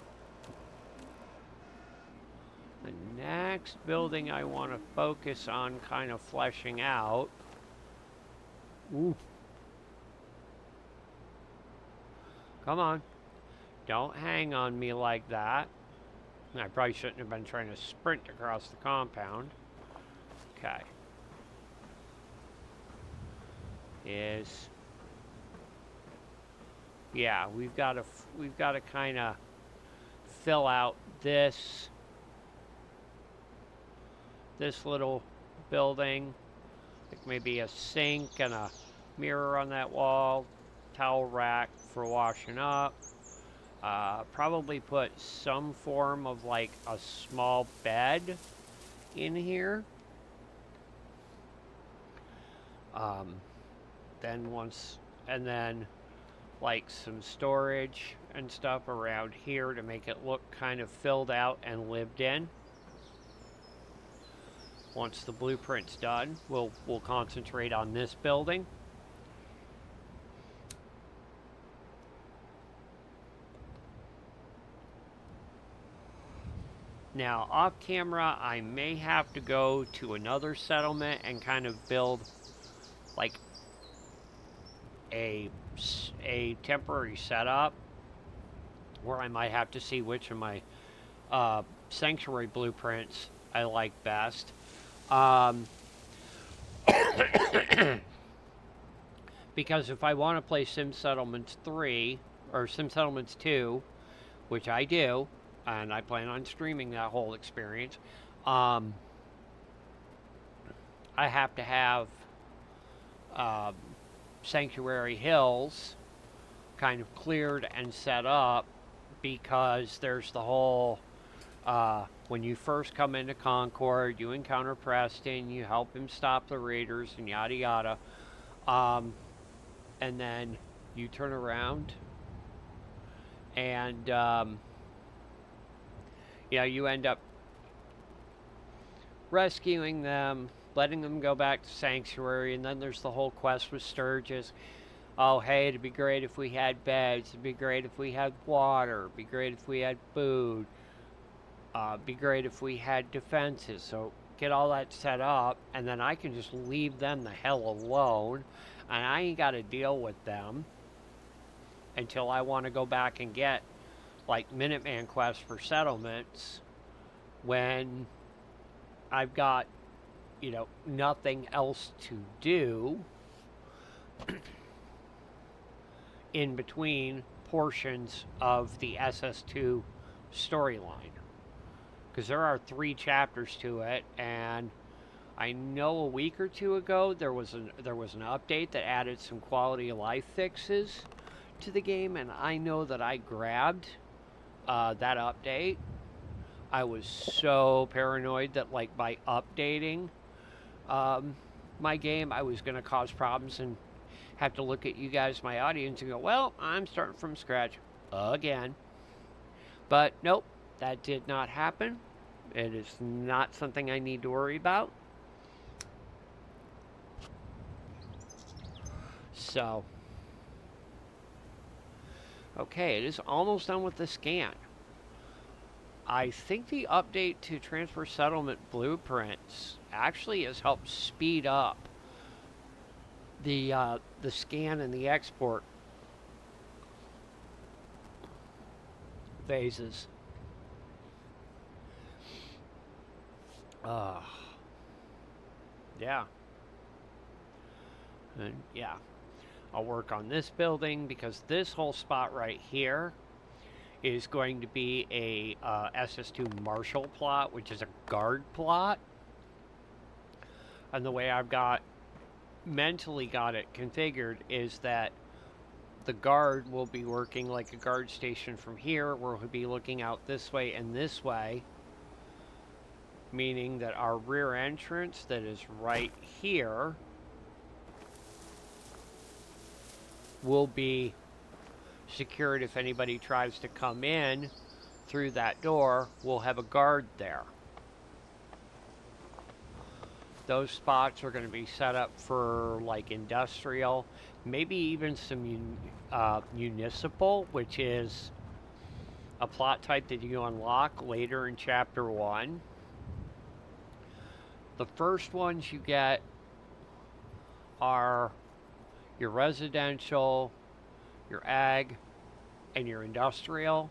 the next building I want to focus on kind of fleshing out. Ooh. Come on. Don't hang on me like that. I probably shouldn't have been trying to sprint across the compound. Okay. Yeah, we've got to kind of fill out this little building, like maybe a sink and a mirror on that wall, towel rack for washing up. Probably put some form of like a small bed in here. Then like some storage and stuff around here to make it look kind of filled out and lived in. Once the blueprint's done, we'll concentrate on this building. Now, off camera, I may have to go to another settlement and kind of build like a temporary setup where I might have to see which of my sanctuary blueprints I like best. Because if I want to play Sim Settlements 3 or Sim Settlements 2, which I do, and I plan on streaming that whole experience, I have to have Sanctuary Hills kind of cleared and set up because there's the whole when you first come into Concord, you encounter Preston, you help him stop the raiders and yada yada, and then you turn around and you end up rescuing them, letting them go back to Sanctuary, and then there's the whole quest with Sturgis. Oh, hey, it'd be great if we had beds. It'd be great if we had water. It'd be great if we had food. It'd be great if we had defenses. So get all that set up, and then I can just leave them the hell alone, and I ain't got to deal with them. until I want to go back and get like Minuteman quests for settlements when I've got, nothing else to do in between portions of the SS2 storyline. Because there are 3 chapters to it, and I know a week or two ago there was an update that added some quality of life fixes to the game, and I know that I grabbed that update. I was so paranoid that like by updating my game, I was going to cause problems and have to look at you guys, my audience, and go, well, I'm starting from scratch again. But nope, that did not happen. It is not something I need to worry about. So, okay, it is almost done with the scan. I think the update to Transfer Settlement Blueprints actually has helped speed up the scan and the export phases. Yeah. And yeah, I'll work on this building because this whole spot right here is going to be a SS2 Marshall plot, which is a guard plot. And the way I've mentally got it configured is that the guard will be working like a guard station from here, where he'll be looking out this way and this way, meaning that our rear entrance that is right here will be secured. If anybody tries to come in through that door, we'll have a guard there. Those spots are going to be set up for like industrial, maybe even some municipal, which is a plot type that you unlock later in Chapter 1. The first ones you get are your residential, your ag, and your industrial.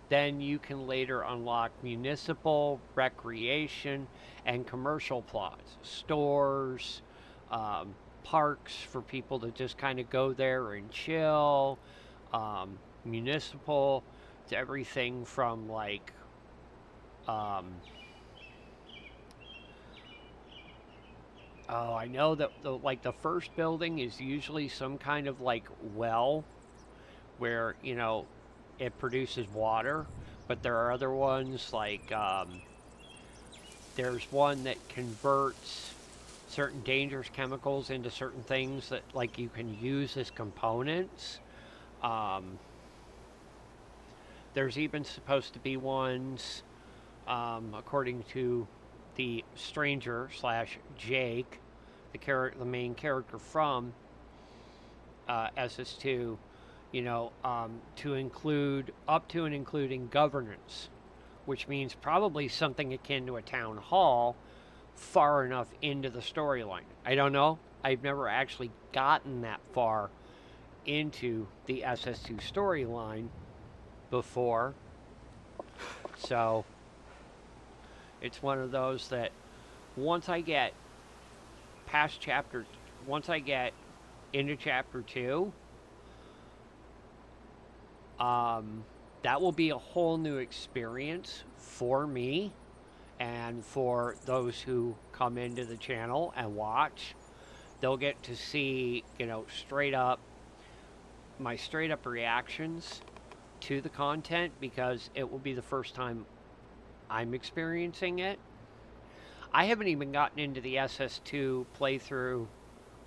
Then you can later unlock municipal, recreation, and commercial plots. Stores, parks for people to just kind of go there and chill. Municipal to everything from like I know that the first building is usually some kind of like well where, it produces water, but there are other ones like there's one that converts certain dangerous chemicals into certain things that like you can use as components. There's even supposed to be ones, according to the stranger slash Jake, the main character from SS2, to include up to and including governance, which means probably something akin to a town hall far enough into the storyline. I don't know. I've never actually gotten that far into the SS2 storyline before. So it's one of those that once I get into chapter 2, that will be a whole new experience for me and for those who come into the channel and watch. They'll get to see, my straight up reactions to the content, because it will be the first time I'm experiencing it. I haven't even gotten into the SS2 playthrough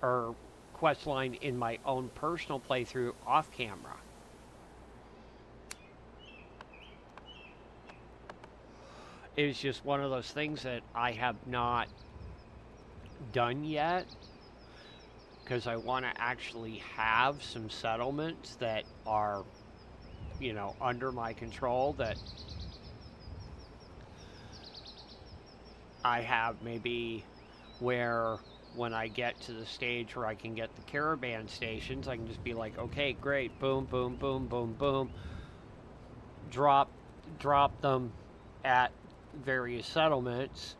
or quest line in my own personal playthrough off camera. It was just one of those things that I have not done yet, because I want to actually have some settlements that are, under my control, that I have maybe where when I get to the stage where I can get the caravan stations, I can just be like, okay, great, boom, boom, boom, boom, boom, drop, drop them at various settlements,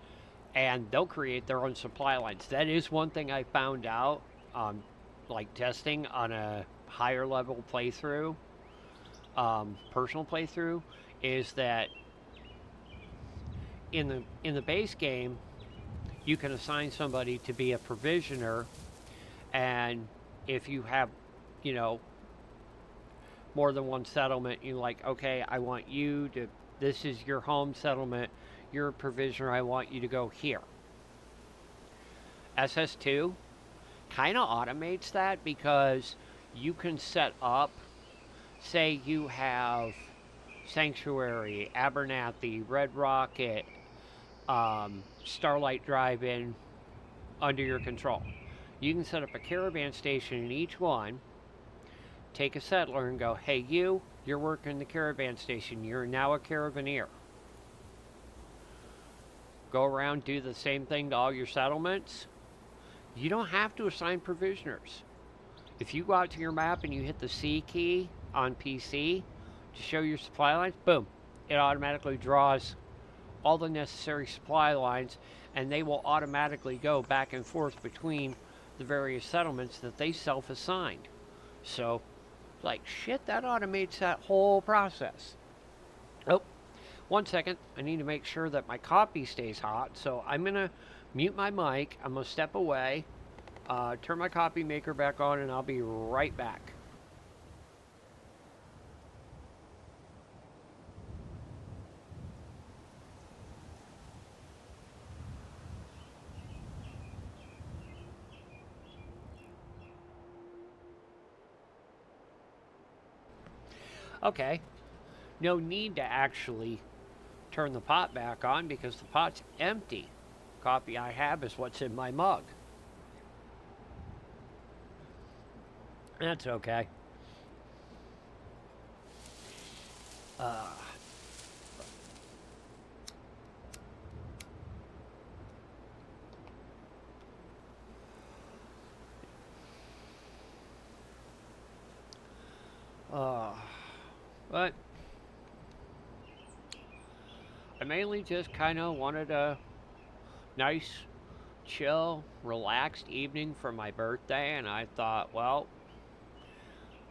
and they'll create their own supply lines. That is one thing I found out, like testing on a higher level playthrough, personal playthrough, is that in the base game, you can assign somebody to be a provisioner, and if you have, you know, more than one settlement, you're like, okay, I want you to. This is your home settlement. You're a provisioner. I want you to go here. SS2 kind of automates that because you can set up, say you have Sanctuary, Abernathy, Red Rocket, Starlight Drive-In under your control. You can set up a caravan station in each one, take a settler and go, hey, you're working the caravan station. You're now a caravaneer. Go around, do the same thing to all your settlements. You don't have to assign provisioners. If you go out to your map and you hit the C key on PC to show your supply lines, boom, it automatically draws all the necessary supply lines, and they will automatically go back and forth between the various settlements that they self-assigned. So, like, shit, that automates that whole process. Oh, 1 second. I need to make sure that my coffee stays hot, so I'm going to mute my mic. I'm going to step away, turn my coffee maker back on, and I'll be right back. Okay, no need to actually turn the pot back on because the pot's empty. Coffee I have is what's in my mug. That's okay. Uh, but I mainly just kind of wanted a nice, chill, relaxed evening for my birthday, and I thought, well,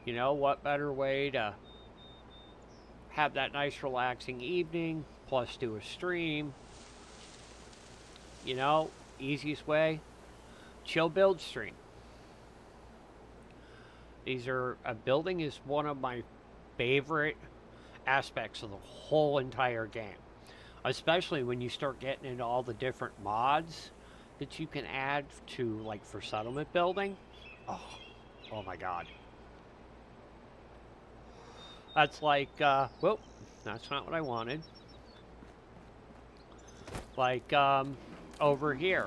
you know, what better way to have that nice, relaxing evening, plus do a stream, you know, easiest way, chill build stream. Building is one of my favorite aspects of the whole entire game, especially when you start getting into all the different mods that you can add to, like, for settlement building. Oh, oh my god. That's like, whoop, that's not what I wanted. Like, over here.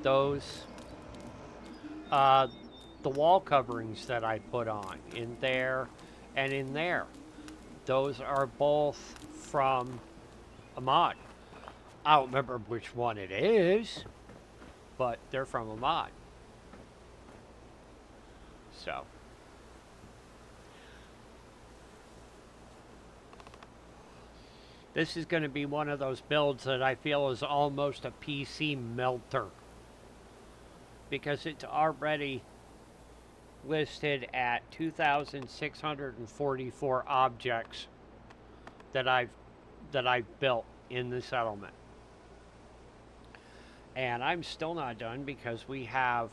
Those, the wall coverings that I put on in there and in there. Those are both from a mod. I don't remember which one it is, but they're from a mod. So. This is going to be one of those builds that I feel is almost a PC melter. Because it's already listed at 2,644 objects that I've built in the settlement. And I'm still not done because we have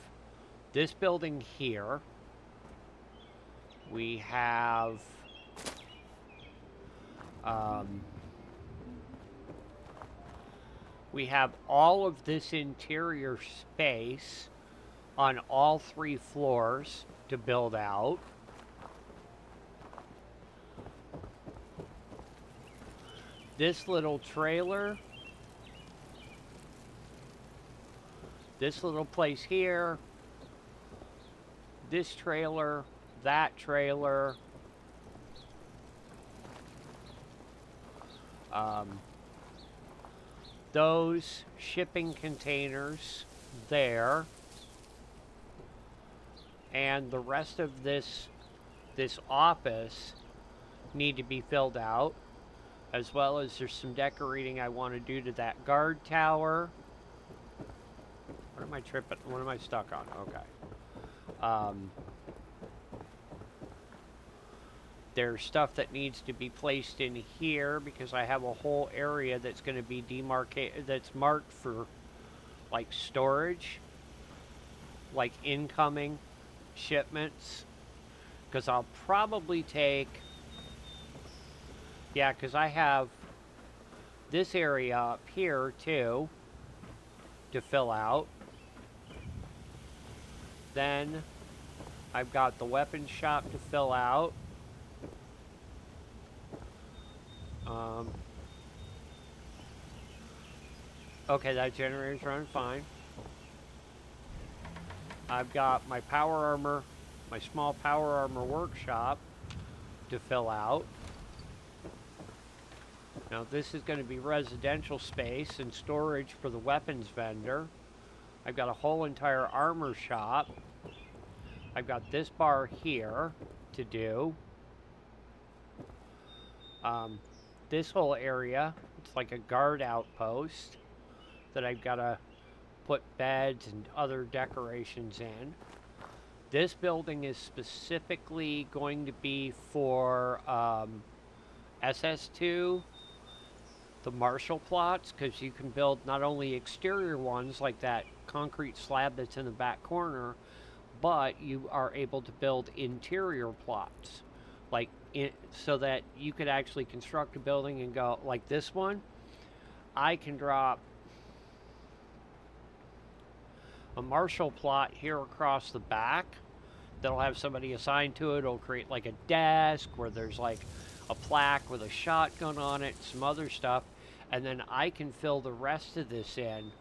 this building here. We have all of this interior space on all 3 floors to build out. This little trailer. This little place here. This trailer. That trailer. Those shipping containers there. And the rest of this office need to be filled out, as well as there's some decorating I want to do to that guard tower. What am I tripping? What am I stuck on? Okay. There's stuff that needs to be placed in here because I have a whole area that's going to be demarcated, that's marked for like storage, like incoming shipments. Because I'll probably take, yeah, because I have this area up here too to fill out. Then I've got the weapons shop to fill out. Okay, that generator's running fine. I've got my power armor, my small power armor workshop to fill out. Now this is going to be residential space and storage for the weapons vendor. I've got a whole entire armor shop. I've got this bar here to do. This whole area, it's like a guard outpost that I've got to put beds and other decorations in. This building is specifically going to be for SS2, the Marshall plots, because you can build not only exterior ones like that concrete slab that's in the back corner, but you are able to build interior plots, like so that you could actually construct a building and go like this one. I can drop a Marshall plot here across the back that'll have somebody assigned to it. It'll create like a desk where there's like a plaque with a shotgun on it, some other stuff, and then I can fill the rest of this in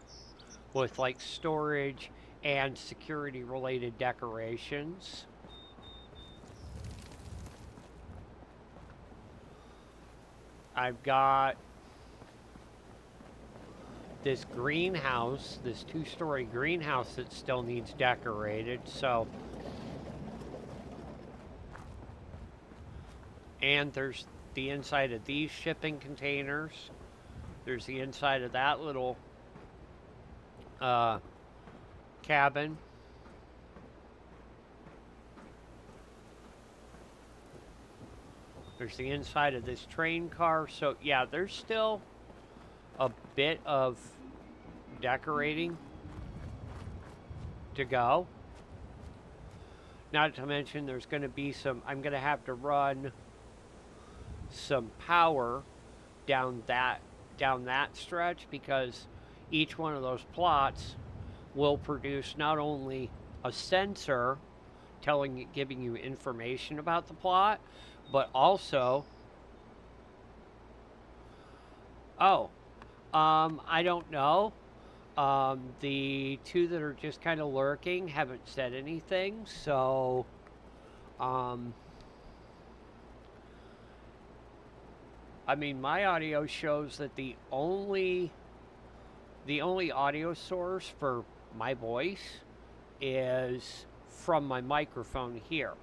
with like storage and security related decorations. I've got this greenhouse, this 2-story greenhouse that still needs decorated, so. And there's the inside of these shipping containers. There's the inside of that little cabin. There's the inside of this train car. So, yeah, there's still a bit of decorating to go. Not to mention there's going to be some, I'm going to have to run some power down that stretch, because each one of those plots will produce not only a sensor giving you information about the plot, but also I don't know. The two that are just kind of lurking haven't said anything, so I mean, my audio shows that the only audio source for my voice is from my microphone here.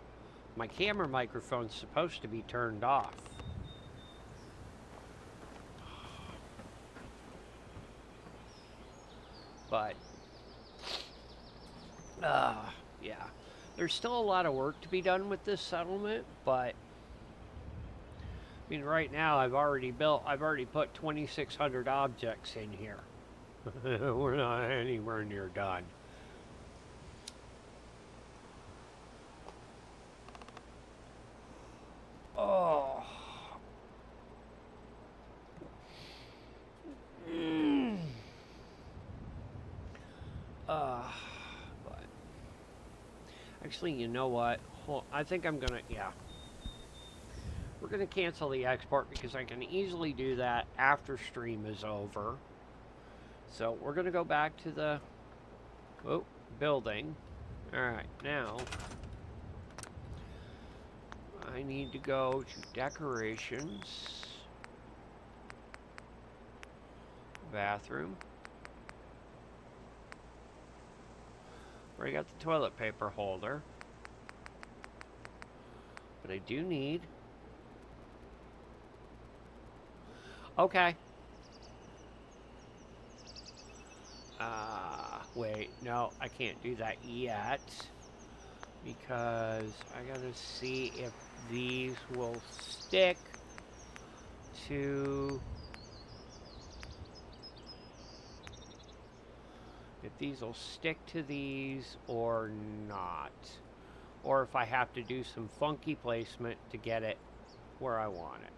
My camera microphone's supposed to be turned off. But, yeah. There's still a lot of work to be done with this settlement, but, I mean, right now I've already put 2,600 objects in here. We're not anywhere near done. Oh. But actually, you know what? I think I'm gonna, yeah. We're gonna cancel the export because I can easily do that after stream is over. So we're gonna go back to the building. Alright, now I need to go to decorations, bathroom, Already got the toilet paper holder. But I do need... Okay. Wait, no, I can't do that yet. Because I gotta see if these will stick to... If these will stick to these or not. Or if I have to do some funky placement to get it where I want it.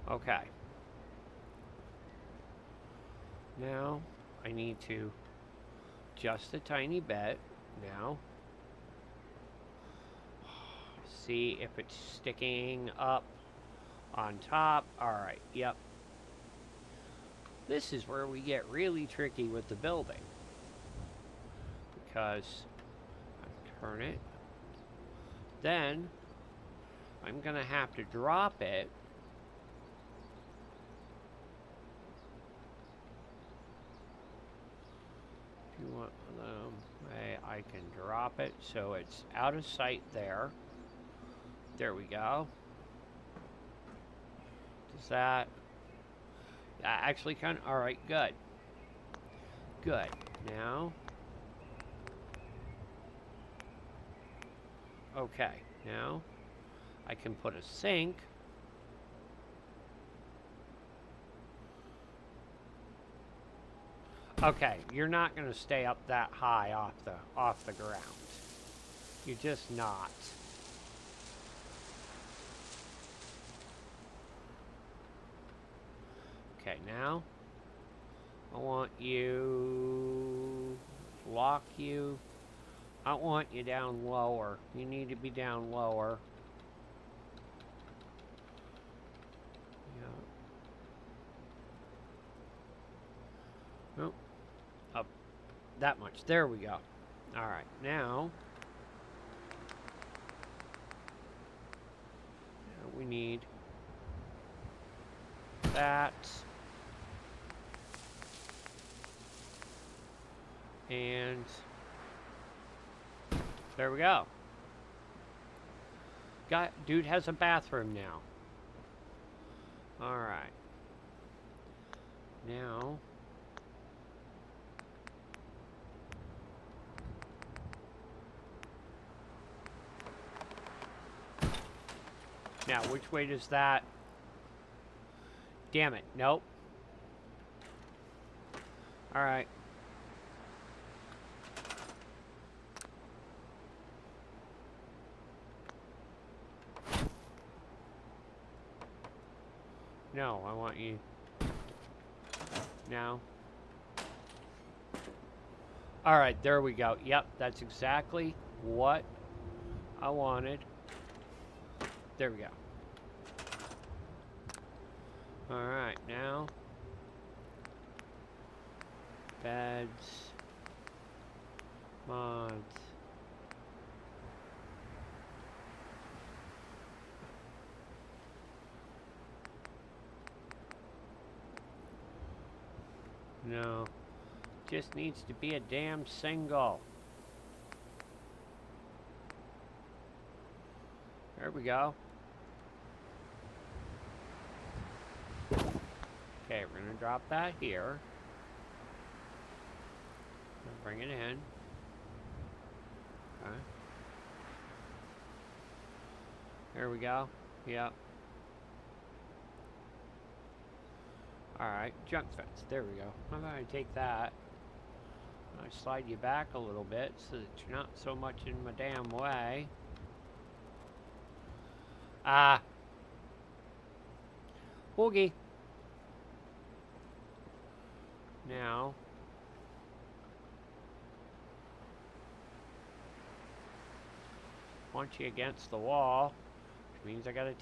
Okay. Now, I need to just a tiny bit. Now, see if it's sticking up on top. Alright, yep. This is where we get really tricky with the building. Because I turn it. Then, I'm going to have to drop it. If you want I can drop it so it's out of sight there. There we go. Does that actually kind of... Alright, good. Good. Now... Okay, now I can put a sink. Okay, you're not going to stay up that high off the ground. You're just not. Okay, now I want you lock you. I want you down lower. You need to be down lower. Yeah. Nope. Up that much. There we go. All right. Now we need that. And there we go. Dude has a bathroom now. All right. Now which way does that? Damn it. Nope. All right. No, I want you now. All right, there we go. Yep, that's exactly what I wanted. There we go. All right, now beds, mods. No, just needs to be a damn single. There we go. Okay, we're gonna drop that here. Bring it in. Okay. There we go. Yep. Alright, junk fence. There we go. I'm going to take that. I slide you back a little bit so that you're not so much in my damn way. Boogie. Now. Want you against the wall, which means I got to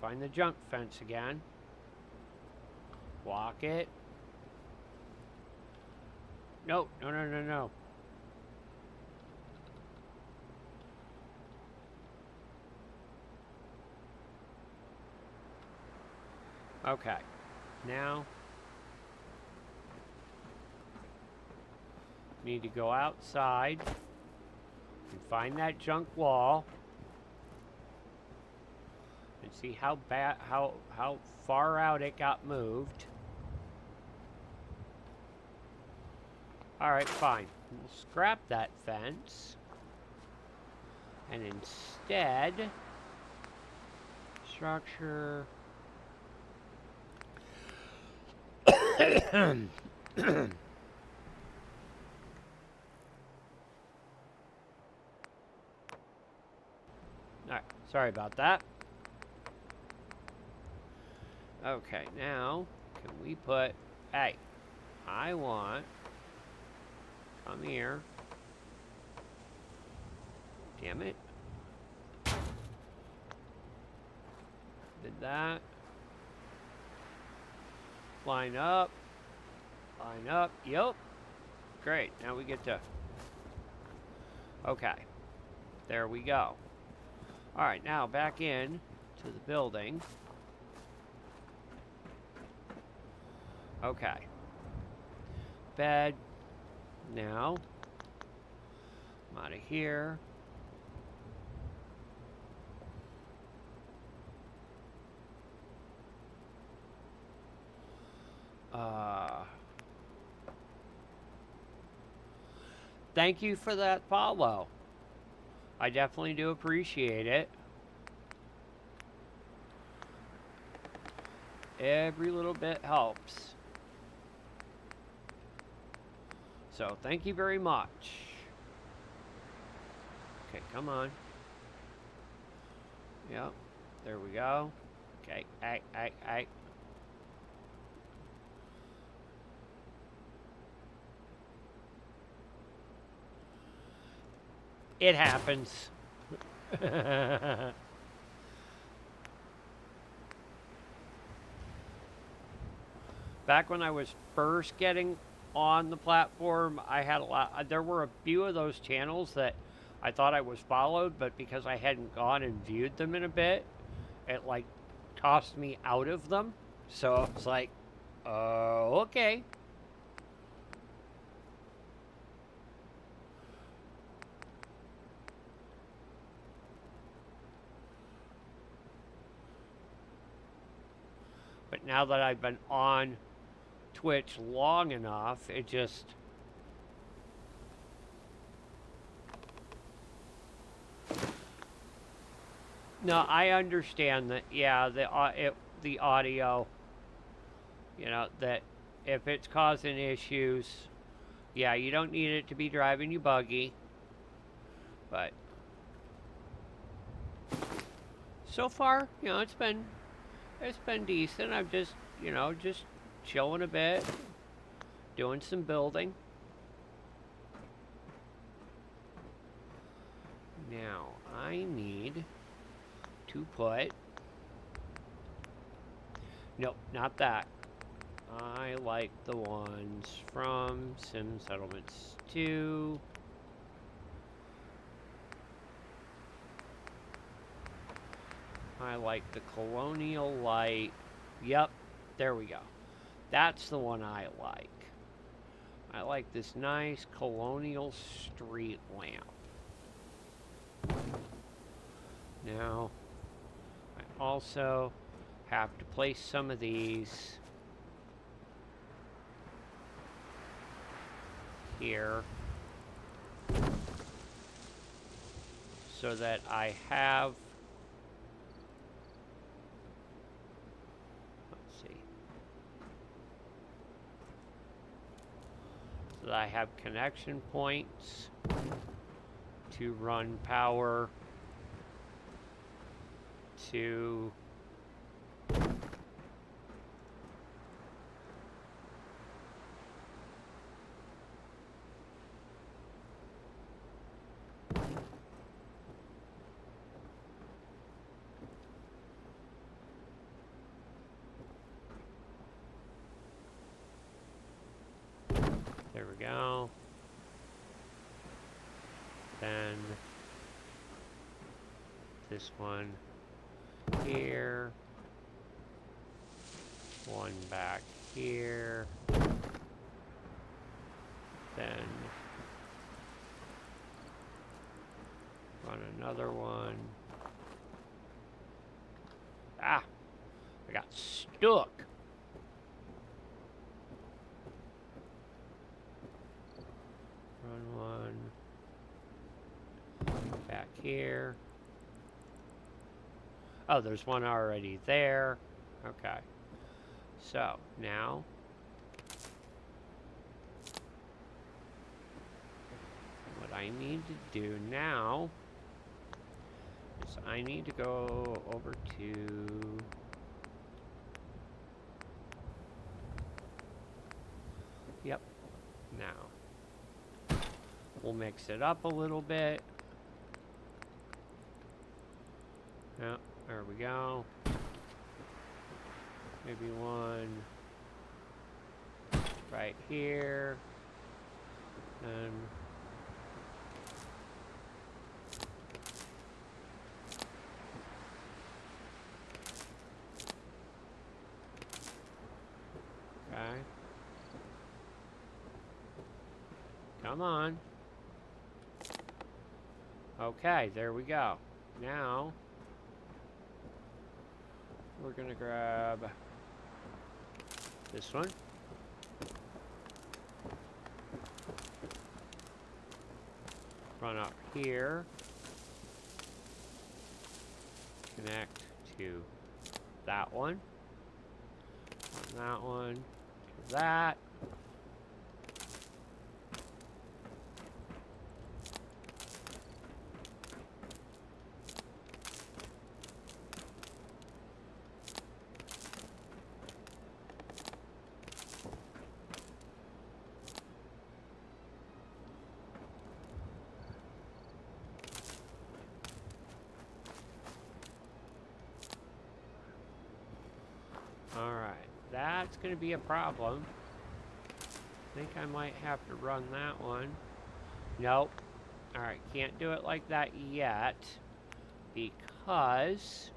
find the junk fence again. Block it. No, no, no, no, no. Okay. Now, need to go outside and find that junk wall and see how far out it got moved. All right, fine. We'll scrap that fence. And instead, structure. Alright, sorry about that. Okay, now, can we put, hey, I want, come here. Damn it. Did that. Line up. Line up. Yep. Great. Now we get to... Okay. There we go. Alright, now back in to the building. Okay. Bed. Now. I'm out of here. Thank you for that follow. I definitely do appreciate it. Every little bit helps. So, thank you very much. Okay, come on. Yep. There we go. Okay. Hey. It happens. Back when I was first getting on the platform, I had a lot. There were a few of those channels that I thought I was followed, but because I hadn't gone and viewed them in a bit, it like tossed me out of them. So it's like, okay. But now that I've been on Twitch long enough, it just... No, I understand that, yeah, the audio, you know, that if it's causing issues, yeah, you don't need it to be driving you buggy, but so far, you know, it's been decent. I'm just, you know, just chilling a bit, doing some building. Now, I need to put... Nope, not that. I like the ones from Sim Settlements 2. I like the Colonial Light. Yep, there we go. That's the one I like. I like this nice Colonial street lamp. Now, I also have to place some of these here so that I have, let's see, so that I have connection points to run power to there we go. Then this one here. One back here. Then run another one. Ah! I got stuck. Run one. Back here. Oh, there's one already there. Okay. So, now what I need to do now is I need to go over to yep. Now we'll mix it up a little bit. Yep, there we go. Maybe one right here. And okay. Come on. Okay, there we go. Now we're gonna grab this one. Run up here. Connect to that one. Run that one to that. Alright, that's going to be a problem. I think I might have to run that one. Nope. Alright, can't do it like that yet. Because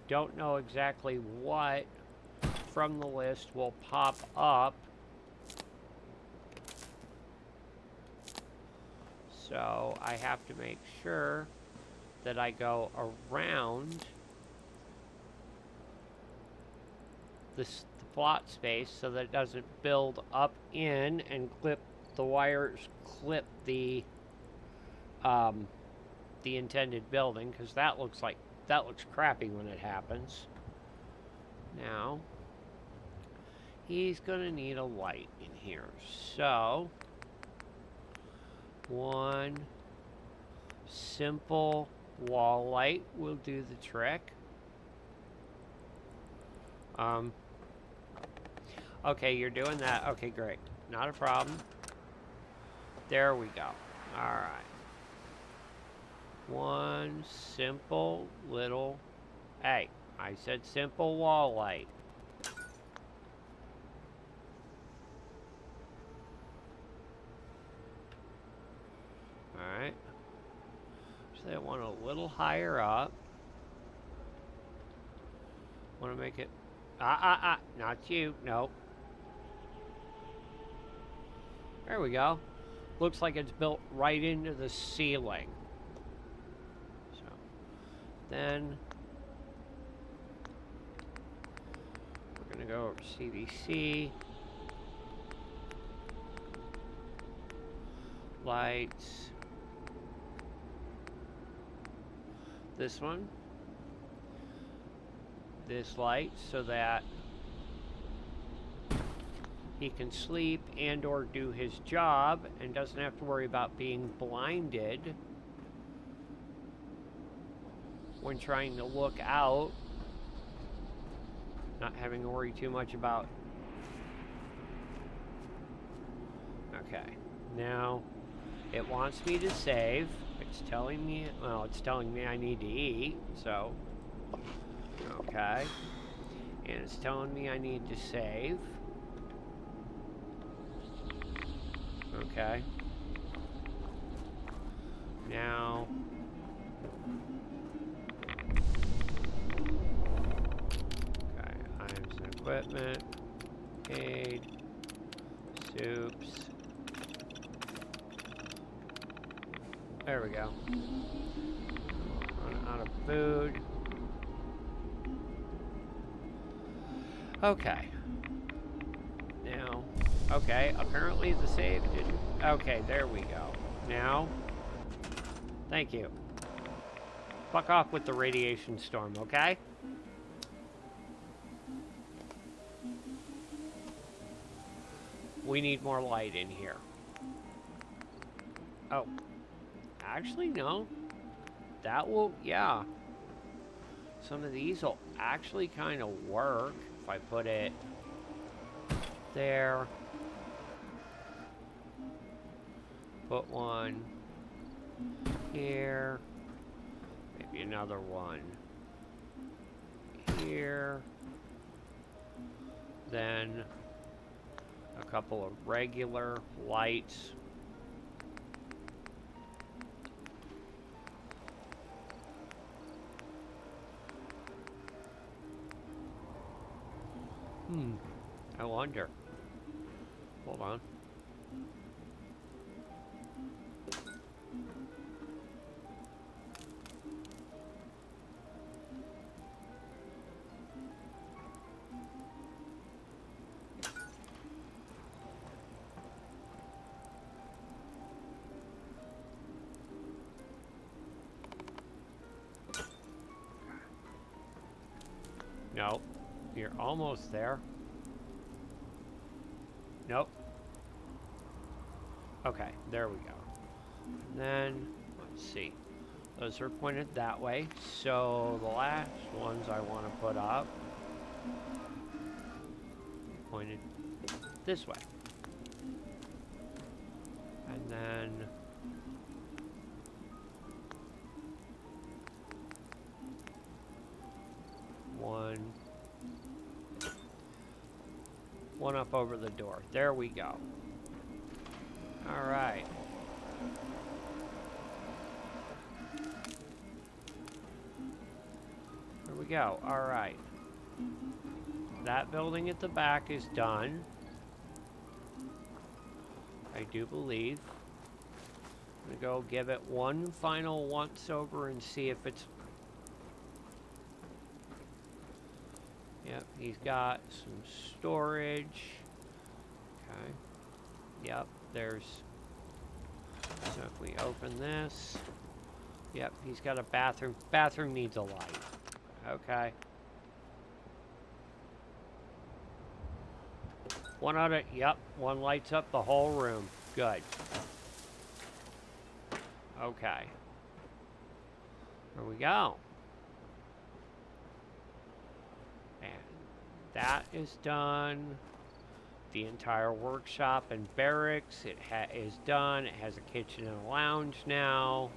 don't know exactly what from the list will pop up. So I have to make sure that I go around the plot space so that it doesn't build up in and clip the wires, clip the intended building, because that looks crappy when it happens. Now he's gonna need a light in here, so one simple wall light will do the trick. Okay, you're doing that. Okay, great. Not a problem. There we go. Alright. One simple little... Hey, I said simple wall light. Alright. So I want a little higher up. Want to make it... not you. Nope. There we go. Looks like it's built right into the ceiling. So, then we're going to go over to CVC. Lights. This one. This light so that he can sleep and or do his job and doesn't have to worry about being blinded when trying to look out. Not having to worry too much about... Okay. Now, it wants me to save. It's telling me... Well, it's telling me I need to eat, so... Okay. And it's telling me I need to save. Okay. equipment, aid, soups. There we go. Run out of food. Okay. Now, okay, apparently the save didn't. Okay, there we go. Now, thank you. Fuck off with the radiation storm, okay? We need more light in here. Oh. Actually, no. That will, yeah. Some of these will actually kind of work if I put it there. Put one here. Maybe another one here. Then a couple of regular lights. I wonder. Hold on. No, you're almost there. Nope. Okay, there we go. And then, let's see. Those are pointed that way. So the last ones I want to put up pointed this way. And then one up over the door. There we go. All right. There we go. All right. That building at the back is done. I do believe. I'm gonna go give it one final once over and see if it's... Yep, he's got some storage. Okay. Yep, there's... So if we open this... Yep, he's got a bathroom. Bathroom needs a light. Okay. One out of... Yep, one lights up the whole room. Good. Okay. There we go. And that is done. The entire workshop and barracks is done. It has a kitchen and a lounge now.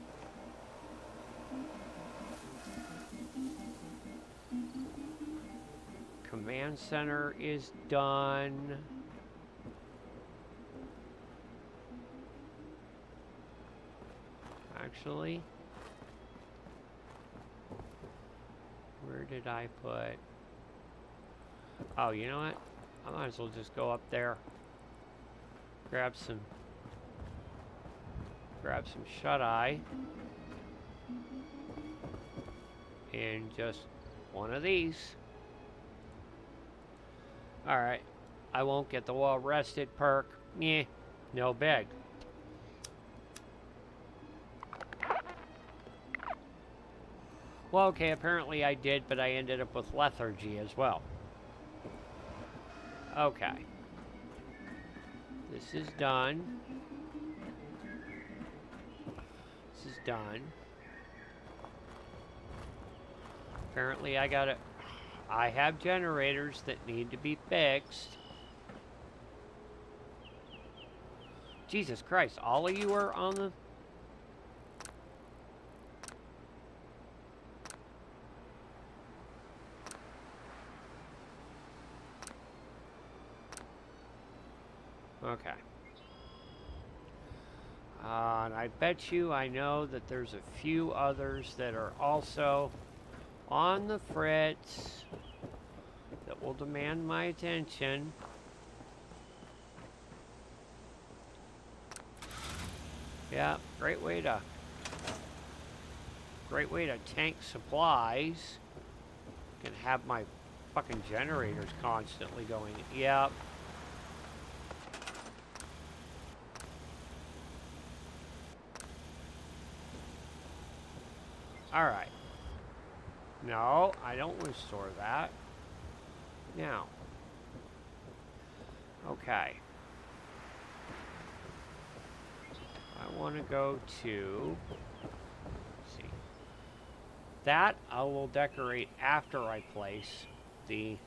Command center is done. Actually, where did I put... Oh, you know what? I might as well just go up there, grab some shut-eye, and just one of these. Alright, I won't get the well-rested perk. Meh, no big. Well, okay, apparently I did, but I ended up with lethargy as well. Okay. This is done. This is done. Apparently I have generators that need to be fixed. Jesus Christ, all of you are on the... Okay. And I bet you I know that there's a few others that are also on the fritz that will demand my attention. Yeah, great way to tank supplies. Can have my fucking generators constantly going. Yep. Alright. No, I don't want to store that. Now. Okay. I want to go to... Let's see. That I will decorate after I place the...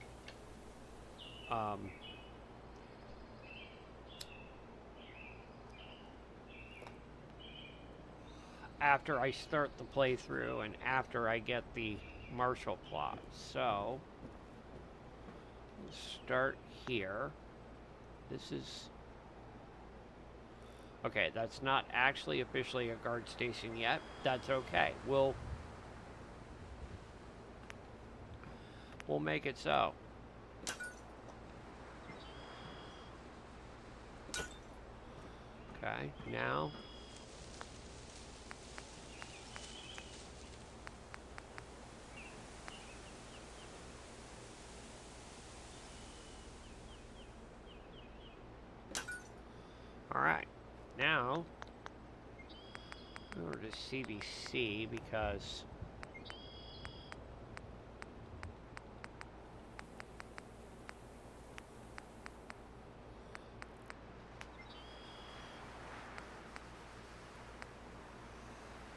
after I start the playthrough and after I get the Marshall plot. So, let's start here. This is... Okay, that's not actually officially a guard station yet. That's okay. We'll make it so. Okay, now... Alright, now... Over to CBC because...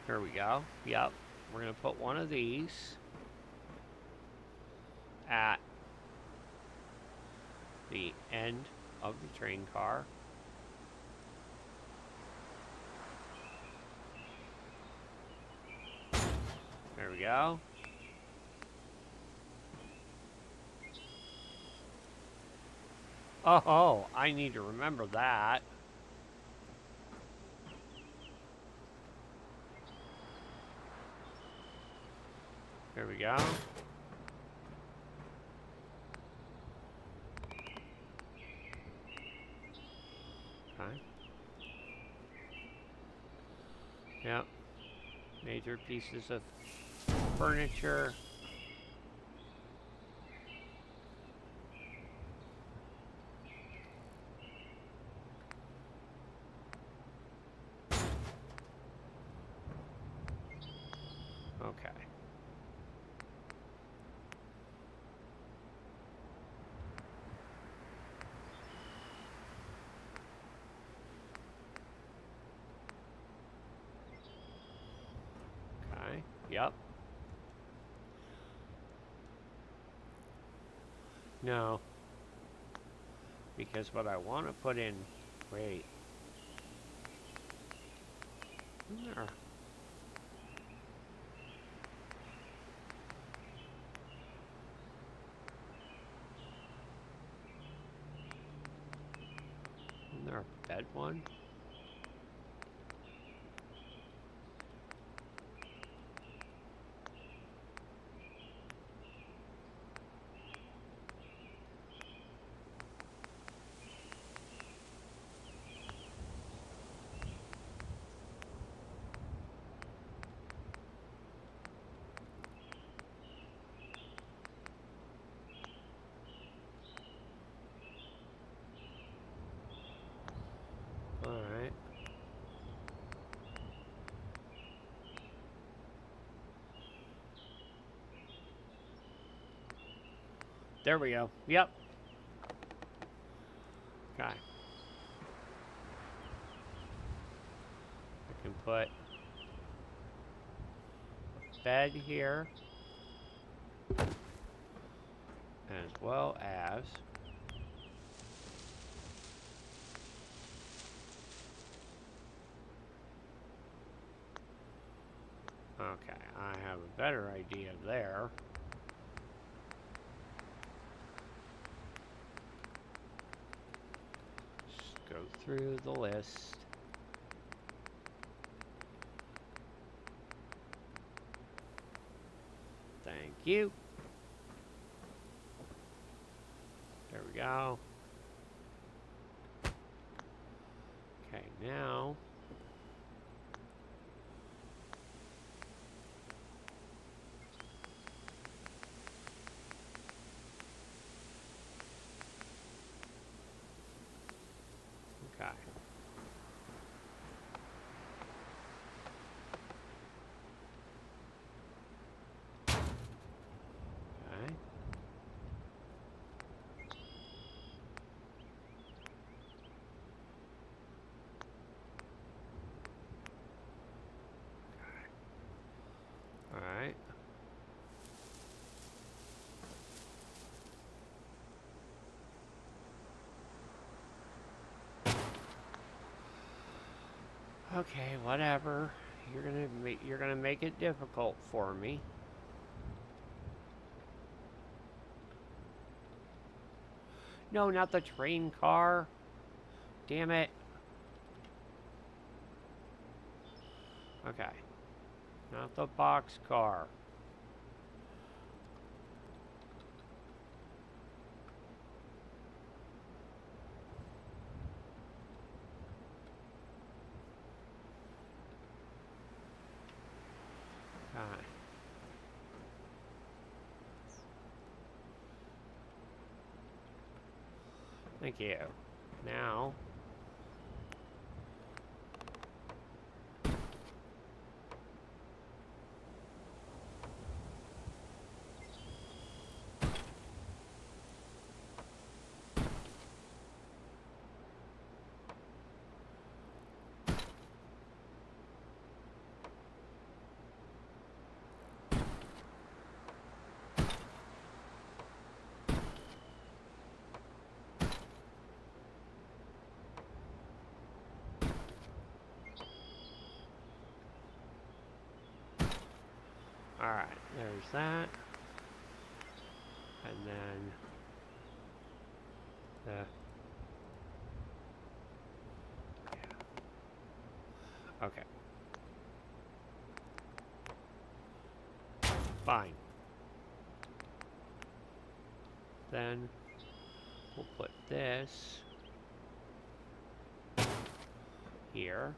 Here we go. Yep. We're going to put one of these at the end of the train car. There we go. Oh, I need to remember that. There we go. Okay. Yep. Major pieces of furniture. Okay. Okay. Yep. No. Because what I want to put in... Wait. There. Isn't there a bed one? Alright. There we go. Yep. Okay. I can put a bed here. As well as... Okay, I have a better idea there. Just go through the list. Thank you. we go. Okay, now. Okay. Okay. All right. Okay, whatever. You're gonna make it difficult for me. No, not the train car. Damn it. Okay. Not the box car. Okay. Thank you. Now. Alright, there's that. And then the okay. Fine. Then we'll put this here.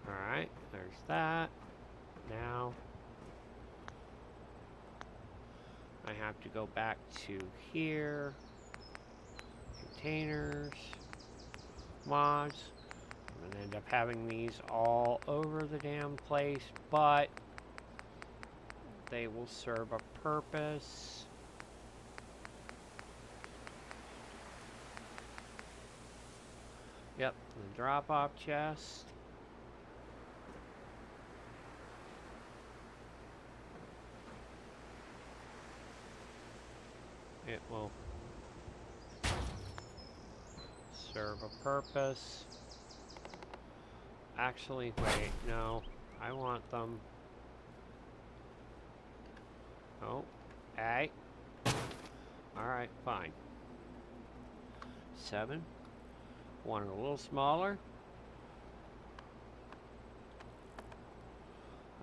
Alright, there's that. Now I have to go back to here. Containers. Mods. I'm gonna end up having these all over the damn place, but they will serve a purpose. Yep, the drop-off chest. It will serve a purpose. Actually, wait, no. I want them. Oh, hey. Alright, fine. 7. Want it a little smaller.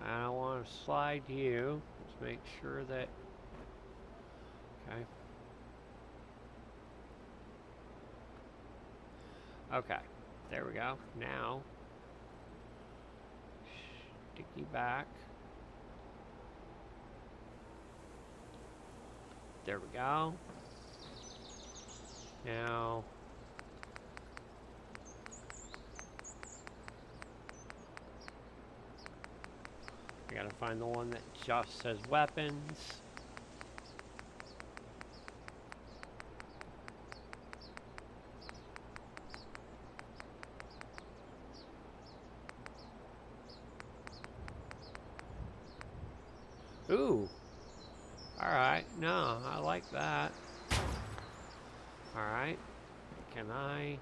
I don't want to slide you. Let's make sure that. Okay. Okay. There we go. Now, stick you back. There we go. Now, I gotta find the one that just says weapons. Ooh. Alright. No, I like that. Alright. Can I...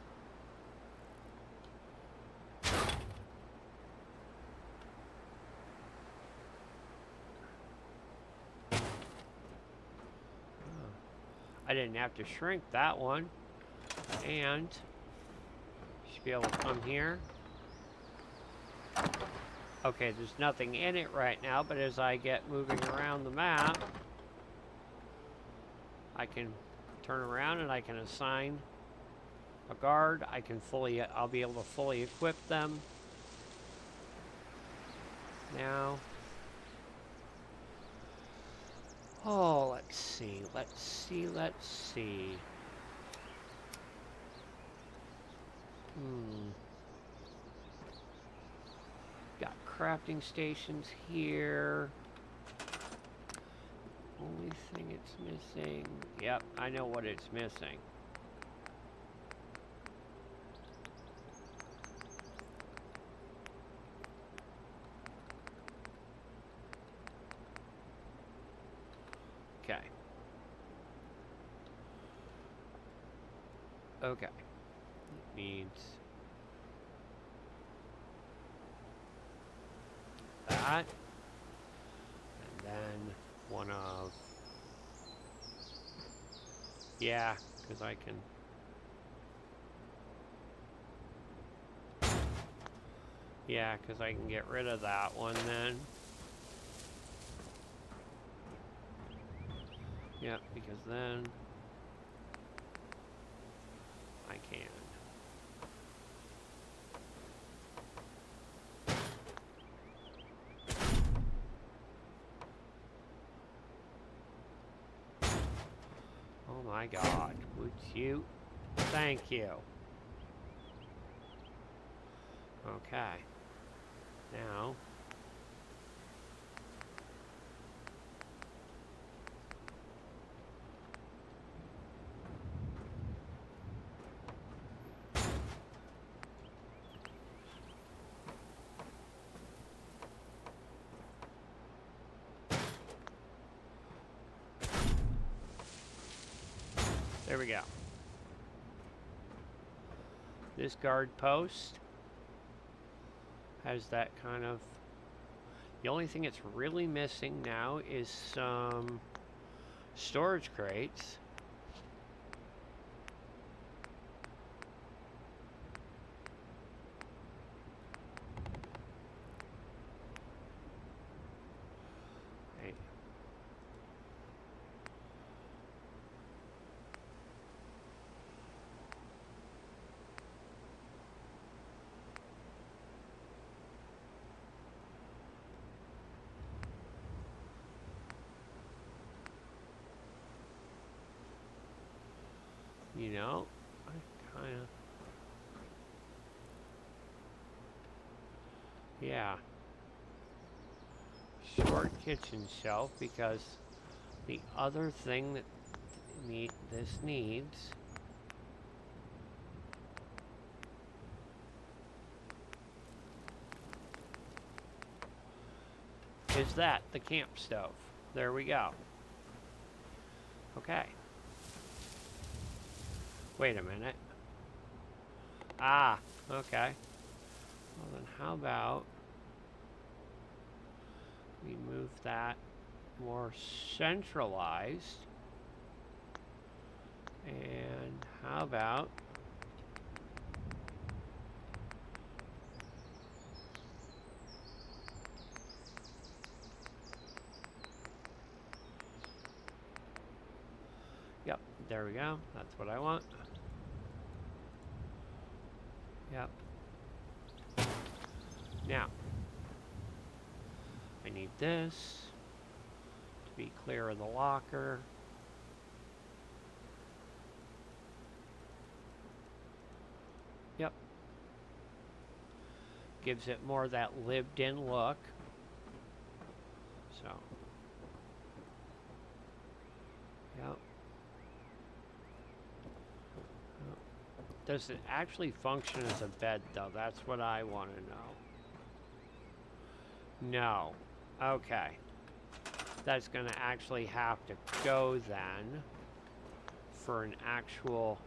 I didn't have to shrink that one. And should be able to come here. Okay, there's nothing in it right now, but as I get moving around the map, I can turn around and I can assign a guard. I'll be able to fully equip them. Now. Oh, let's see. Got crafting stations here. Only thing it's missing. Yep, I know what it's missing. Okay. Okay. It needs that. And then one of... Yeah, because I can... Yeah, because I can get rid of that one then. Yep, because then I can. Oh my God, would you? Thank you. Okay. Now. There we go. This guard post has that kind of... The only thing it's really missing now is some storage crates. Hey. You know, I kind of... Yeah. Short kitchen shelf, because the other thing that this needs is the camp stove. There we go. Okay. Wait a minute. Ah, okay. Well then how about we move that more centralized, and how about yep, there we go. That's what I want. Yep. Now, I need this to be clear of the locker. Yep. Gives it more that lived-in look. So. Yep. Does it actually function as a bed, though? That's what I want to know. No. Okay. that's going to actually have to go then for an actual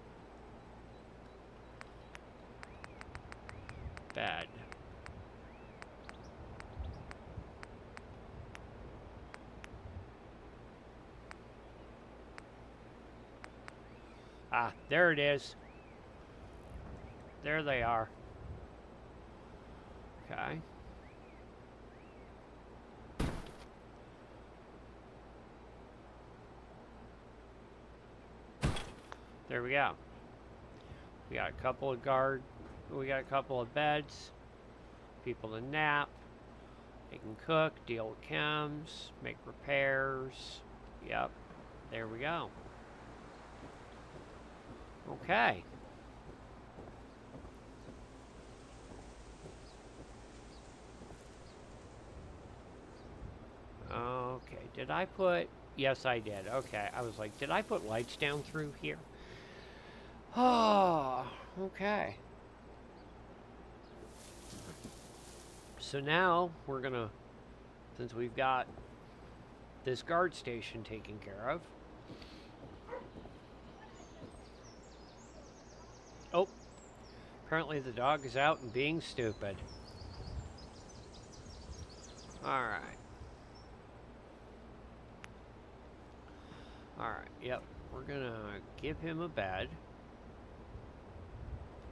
bed. Ah, there it is. There they are. Okay. There we go. We got a couple of beds, people to nap, they can cook, deal with chems, make repairs. Yep, there we go. Okay. Okay, did I put... Yes, I did. Okay, I was like, did I put lights down through here? Oh, okay. So now we're gonna, since we've got this guard station taken care of. Oh, apparently the dog is out and being stupid. Alright. Alright, yep. We're gonna give him a bed.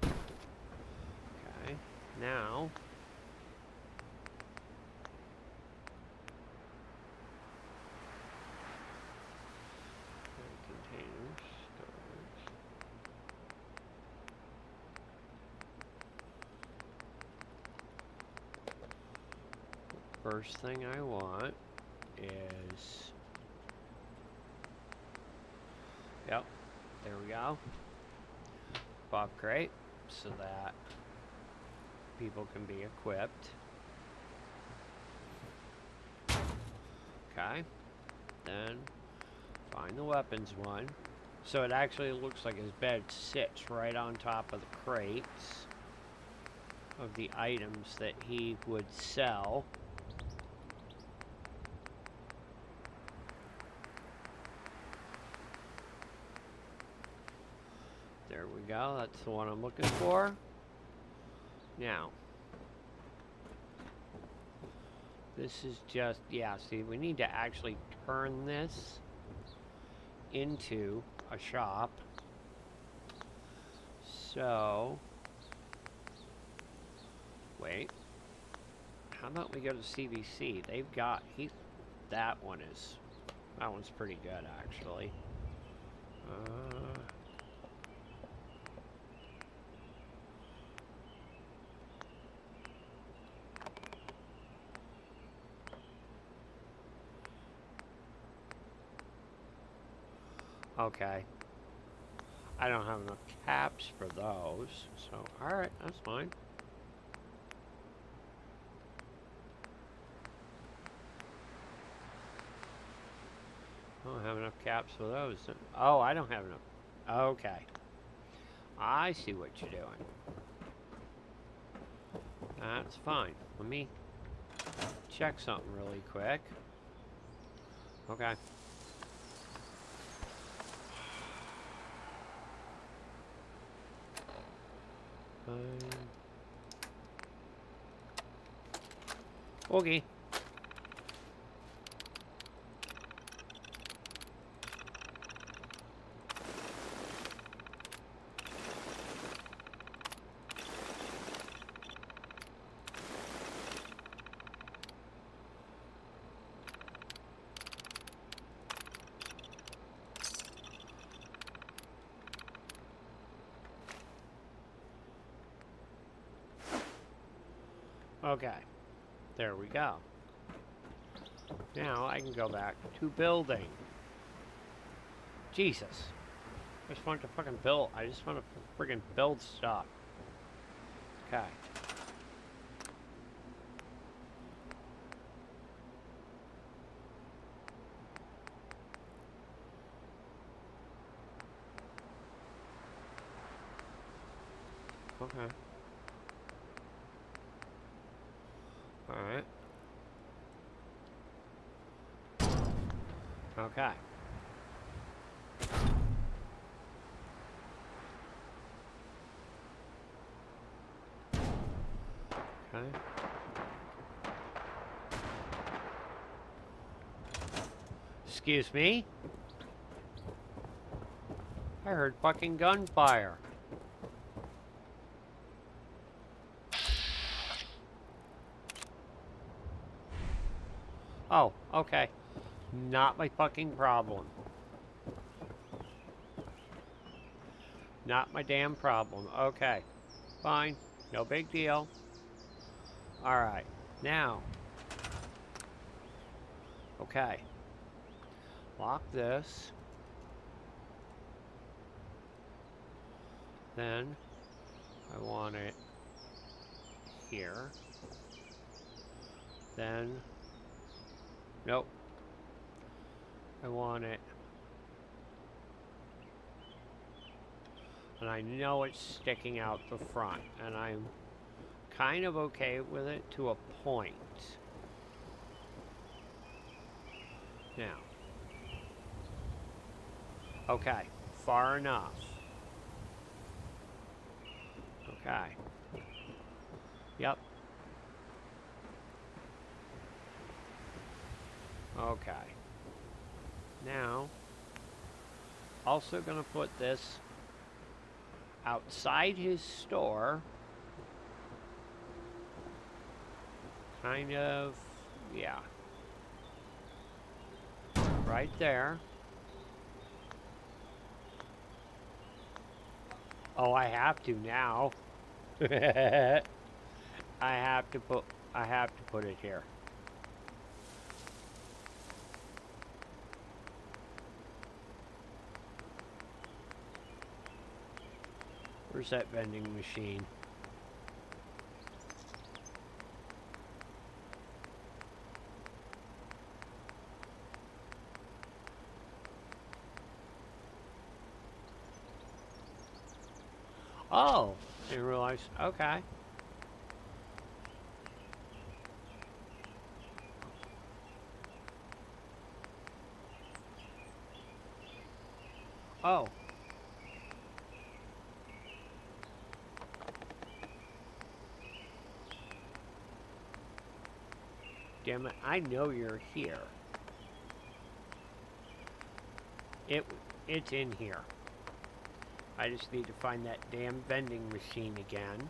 Okay, now... containers, first thing I want is... Yep, there we go. Bob crate, so that people can be equipped. Okay, then find the weapons one. So it actually looks like his bed sits right on top of the crates of the items that he would sell. There we go, that's the one I'm looking for. Now, this is just, yeah, see, we need to actually turn this into a shop. So, wait, how about we go to CVC? They've got, that one's pretty good, actually. Okay. I don't have enough caps for those, so alright, that's fine. I don't have enough caps for those. Oh, I don't have enough. Okay. I see what you're doing. That's fine. Let me check something really quick. Okay. Okay. Okay. There we go. Now I can go back to building. Jesus. I just want to fucking build. I just want to friggin' build stuff. Okay. Okay. Alright. Okay. Okay. Excuse me? I heard fucking gunfire. Oh, okay. Not my fucking problem. Not my damn problem. Okay. Fine. No big deal. Alright. Now. Okay. Lock this. Then I want it here. Then. Nope. I want it. And I know it's sticking out the front. And I'm kind of okay with it to a point. Now. Okay. Far enough. Okay. Yep. Okay. Now, also gonna put this outside his store. Kind of, yeah. Right there. Oh, I have to now. I have to put it here. Where's that vending machine? Oh, didn't realize. Okay. Oh. Damn it, I know you're here. It's in here. I just need to find that damn vending machine again.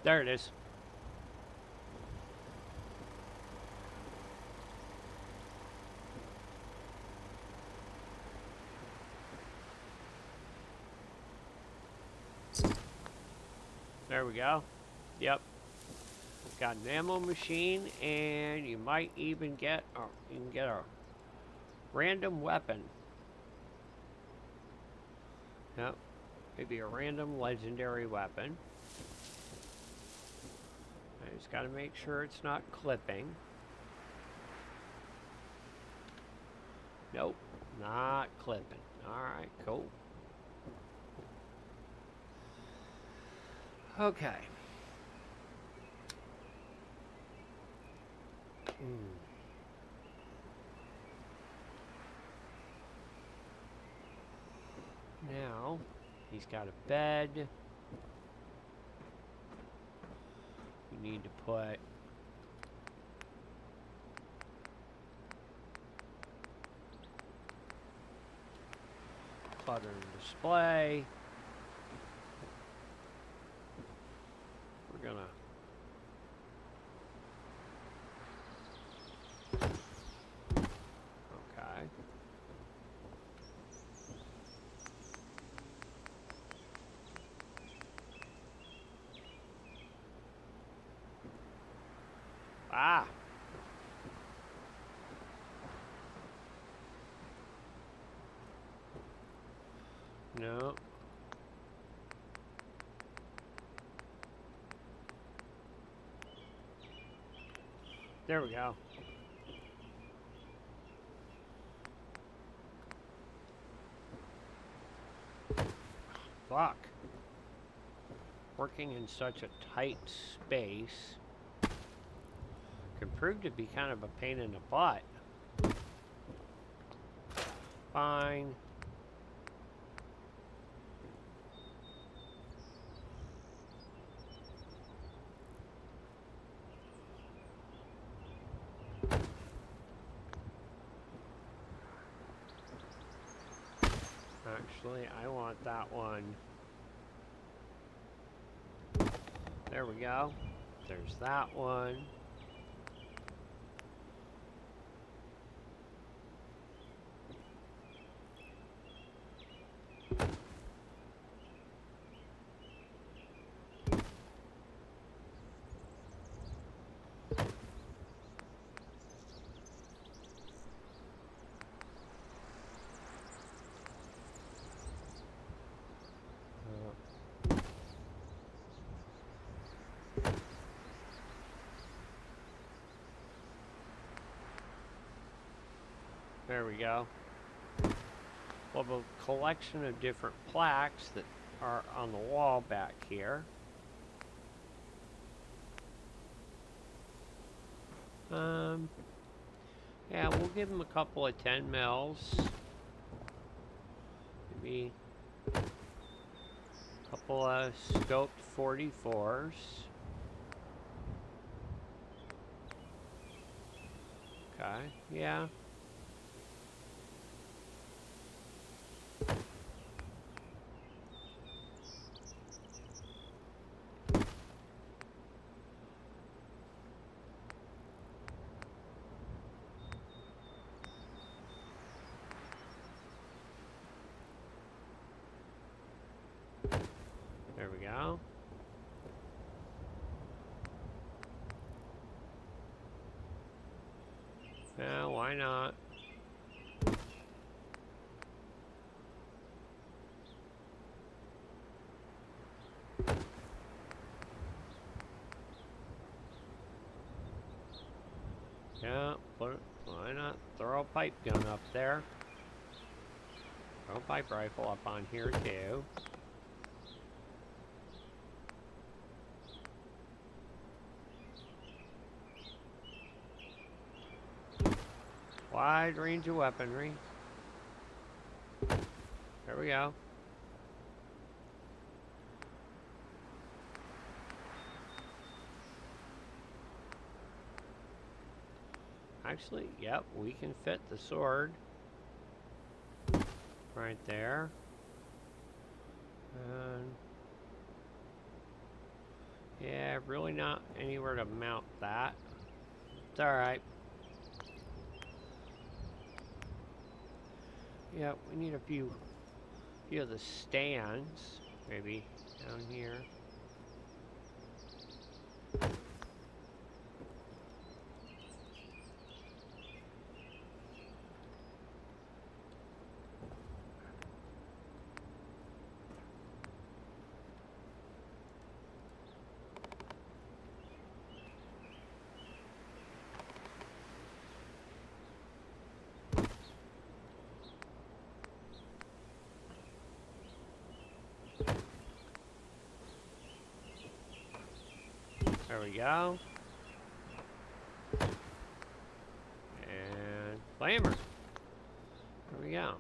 There it is. There we go. Yep. Got an ammo machine, and you might even get, you can get a random weapon. Yep. Maybe a random legendary weapon. I just gotta make sure it's not clipping. Nope. Not clipping. Alright, cool. Okay. Now, he's got a bed. We need to put clutter and display. We're gonna okay. Ah. No. There we go. Fuck. Working in such a tight space can prove to be kind of a pain in the butt. Fine. Actually, I want that one. There we go. There's that one. There we go. We'll have a collection of different plaques that are on the wall back here. Yeah, we'll give them a couple of 10 mils. Maybe a couple of scoped 44s. Okay, yeah. There we go. Yeah, why not? Yeah, why not throw a pipe gun up there? Throw a pipe rifle up on here too. Wide range of weaponry. There we go. Actually, yep, we can fit the sword right there. And yeah, really not anywhere to mount that. It's alright. Yeah, we need a few of the stands, maybe down here. There we go. And flamer. There we go.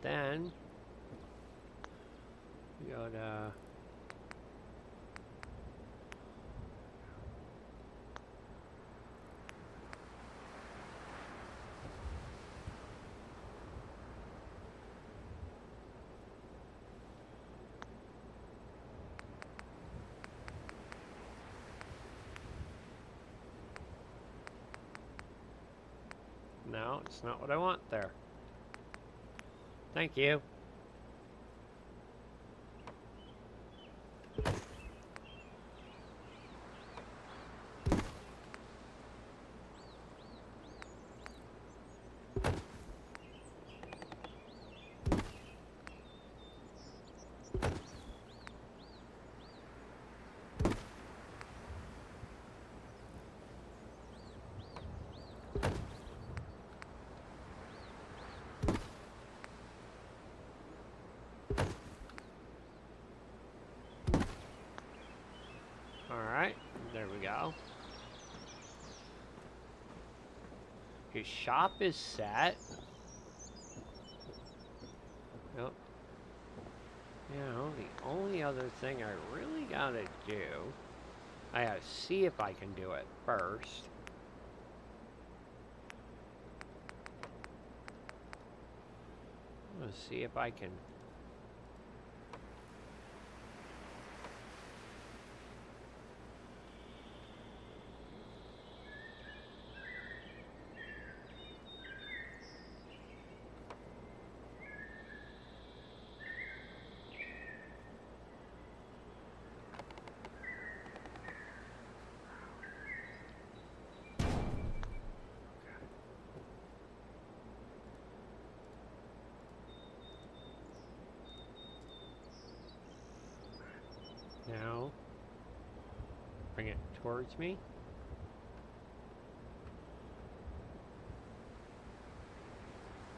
Then we go to no, it's not what I want there. Thank you. There we go. His shop is set. Yep. You know, the only other thing I really gotta do, I gotta see if I can do it first. I'm gonna see if I can. Now, bring it towards me.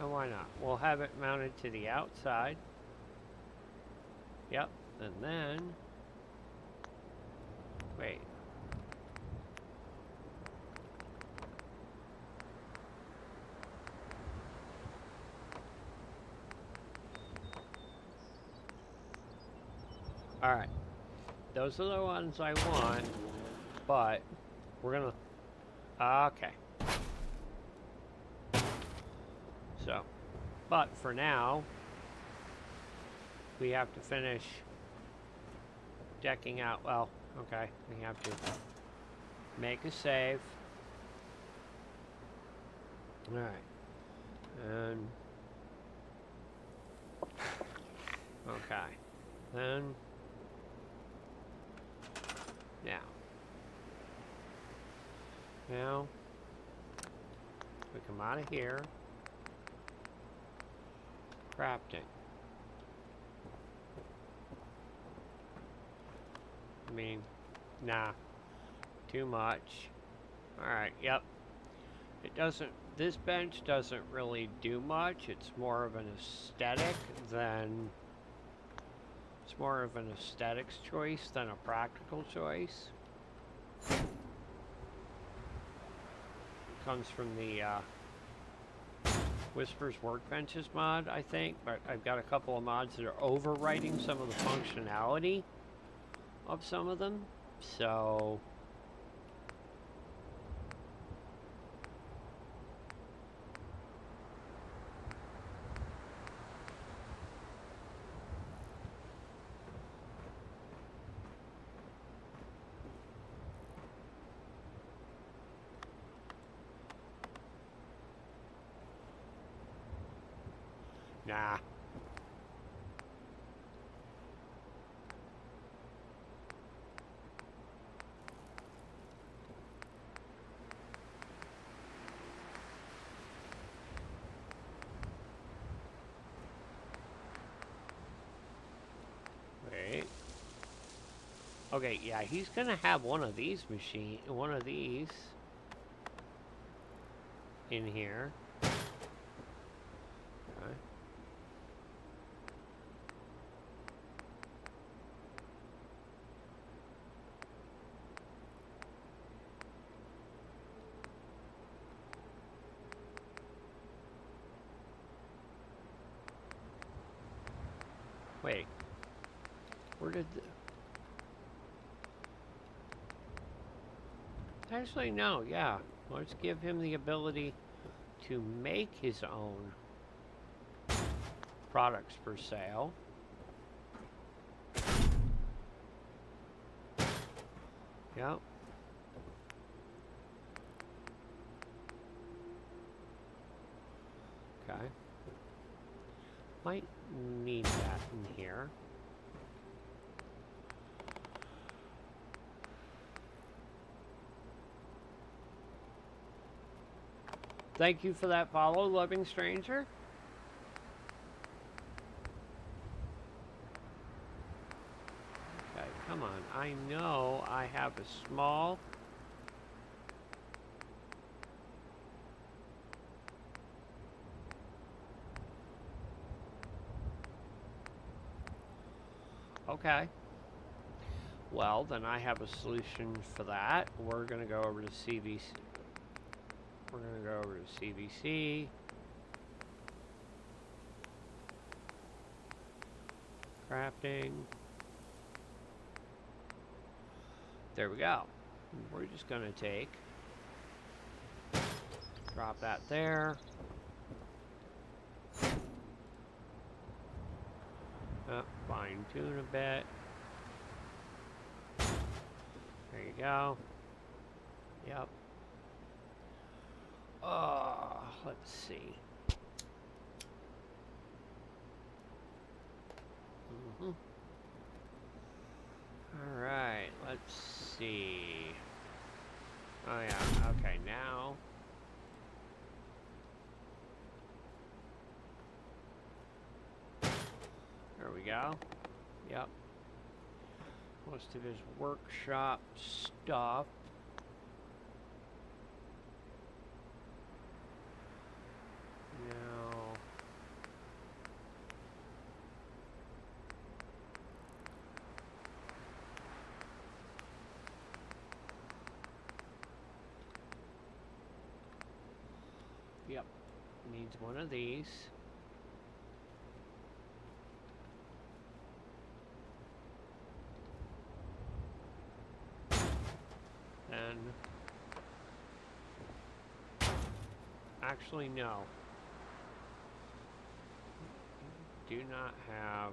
And why not? We'll have it mounted to the outside. Yep, and then, wait. All right. Those are the ones I want, but we're gonna, okay. So, but for now, we have to finish decking out, well, okay, we have to make a save. All right, and, okay, then, now, we come out of here, crafting. I mean, nah, too much. Alright, yep. It doesn't, this bench doesn't really do much. It's more of an aesthetic than, it's more of an aesthetics choice than a practical choice. Comes from the Whispers Workbenches mod, I think, but I've got a couple of mods that are overwriting some of the functionality of some of them, so nah. Wait. Okay, yeah, he's gonna have one of these in here. Okay. Wait. Where did the... Actually, no, yeah. Let's give him the ability to make his own products for sale. Yep. Okay. Might need that in here. Thank you for that follow, loving stranger. Okay, come on. I know I have a small... Okay. Well, then I have a solution for that. We're going to go over to CVC. We're going to go over to CVC. Crafting. There we go. We're just going to drop that there. Fine tune a bit. There you go. Yep. Let's see. Alright, let's see. Oh yeah, okay, now. There we go. Yep. Most of his workshop stuff. Now. Yep. Needs one of these. And actually no. Do not have.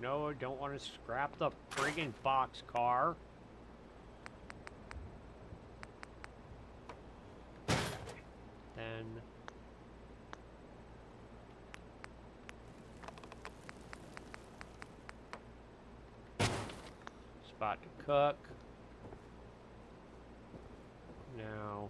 No, I don't want to scrap the friggin' box car. Okay. Then spot to cook. Now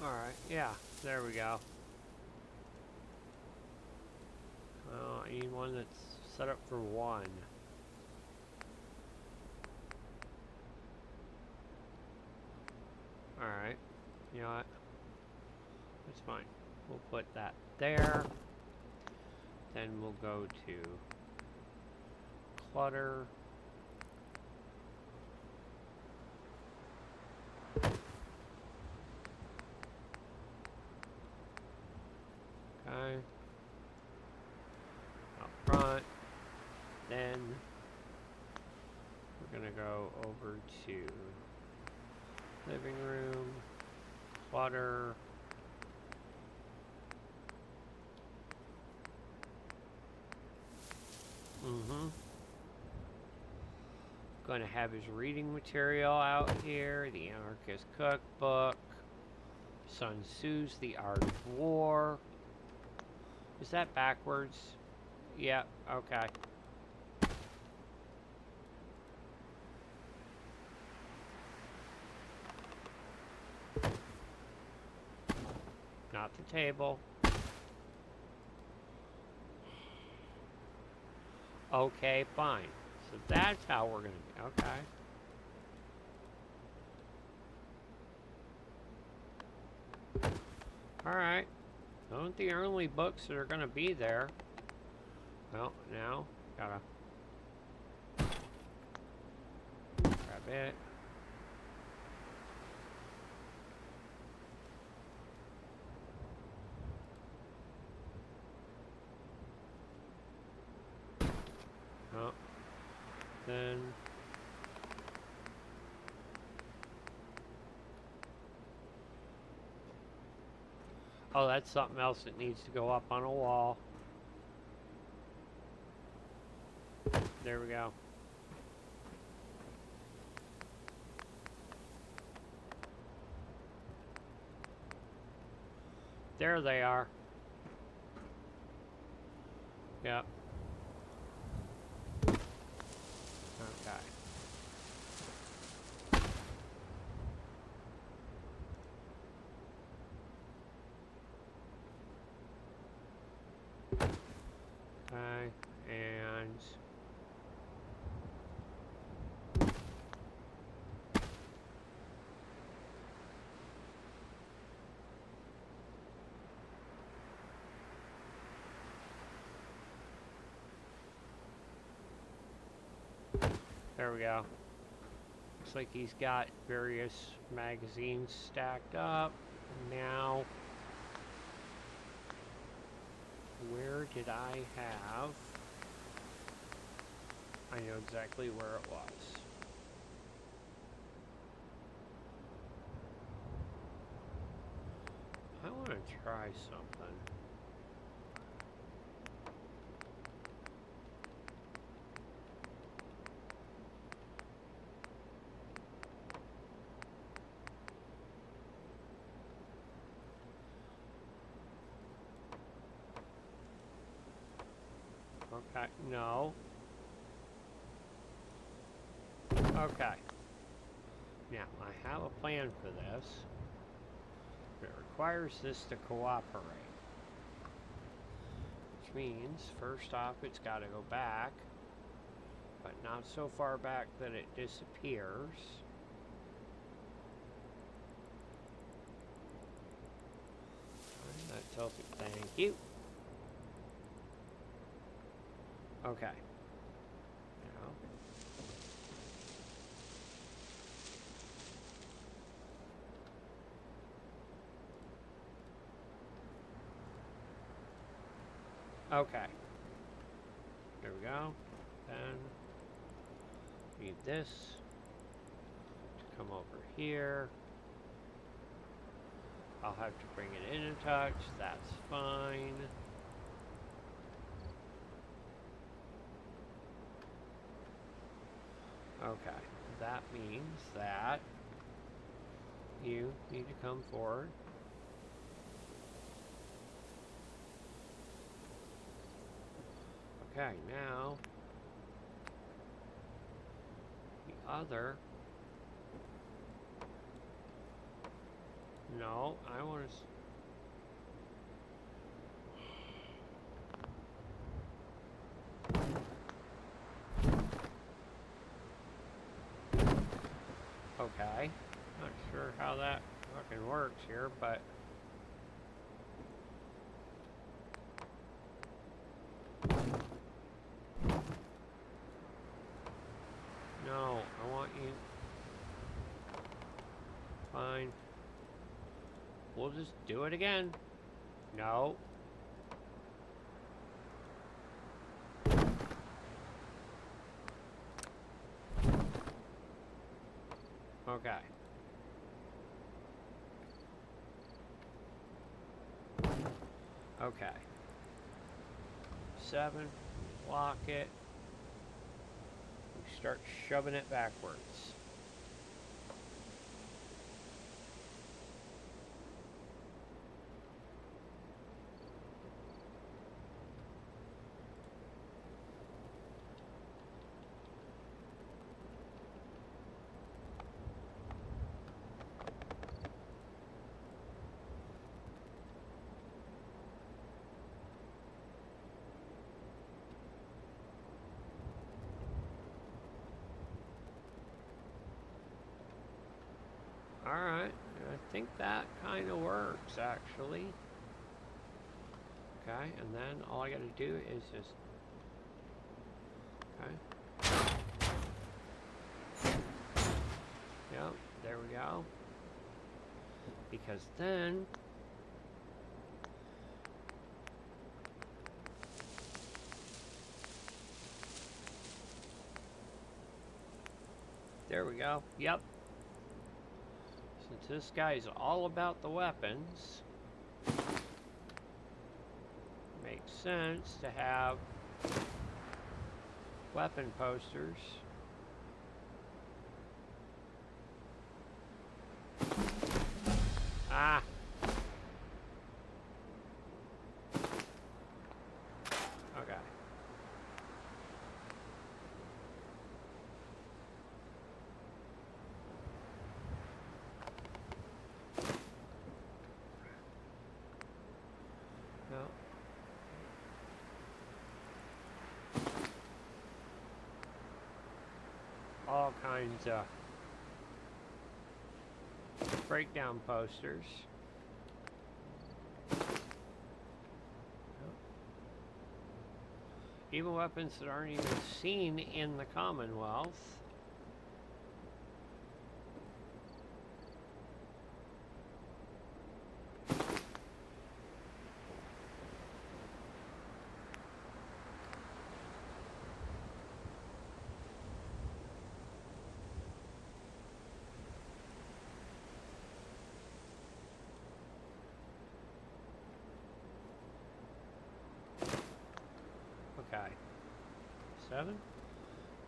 alright, yeah, there we go. Well, I need one that's set up for one. Alright, you know what? That's fine. We'll put that there. Then we'll go to clutter. Okay. Up front. Then we're gonna go over to living room, clutter. Going to have his reading material out here. The Anarchist Cookbook. Sun Tzu's The Art of War. Is that backwards? Yeah, okay. Not the table. Okay, fine. So that's how we're gonna be. Okay. Alright. Those aren't the only books that are gonna be there. Well, now, gotta grab it. Oh. Then oh, that's something else that needs to go up on a wall. There we go. There they are. Yep. Okay. There we go. Looks like he's got various magazines stacked up. Now, where did I have? I know exactly where it was. I want to try something. Okay, no. Okay. Now, I have a plan for this. But it requires this to cooperate. Which means, first off, it's got to go back. But not so far back that it disappears. That tells me, thank you. Okay. Okay. There we go. Then need this to come over here. I'll have to bring it in a touch. That's fine. Okay. That means that you need to come forward. Okay, now the other. No, I want to. Okay, not sure how that fucking works here, but. No, I want you. Fine. We'll just do it again. No. Okay. Okay. 7. Lock it. We start shoving it backwards. Alright, I think that kind of works, actually. Okay, and then all I gotta do is just... Okay. Yep, there we go. Because then... There we go, yep. Since this guy is all about the weapons, makes sense to have weapon posters. Ah! Okay. No. All kinds of breakdown posters. Even weapons that aren't even seen in the Commonwealth. 7.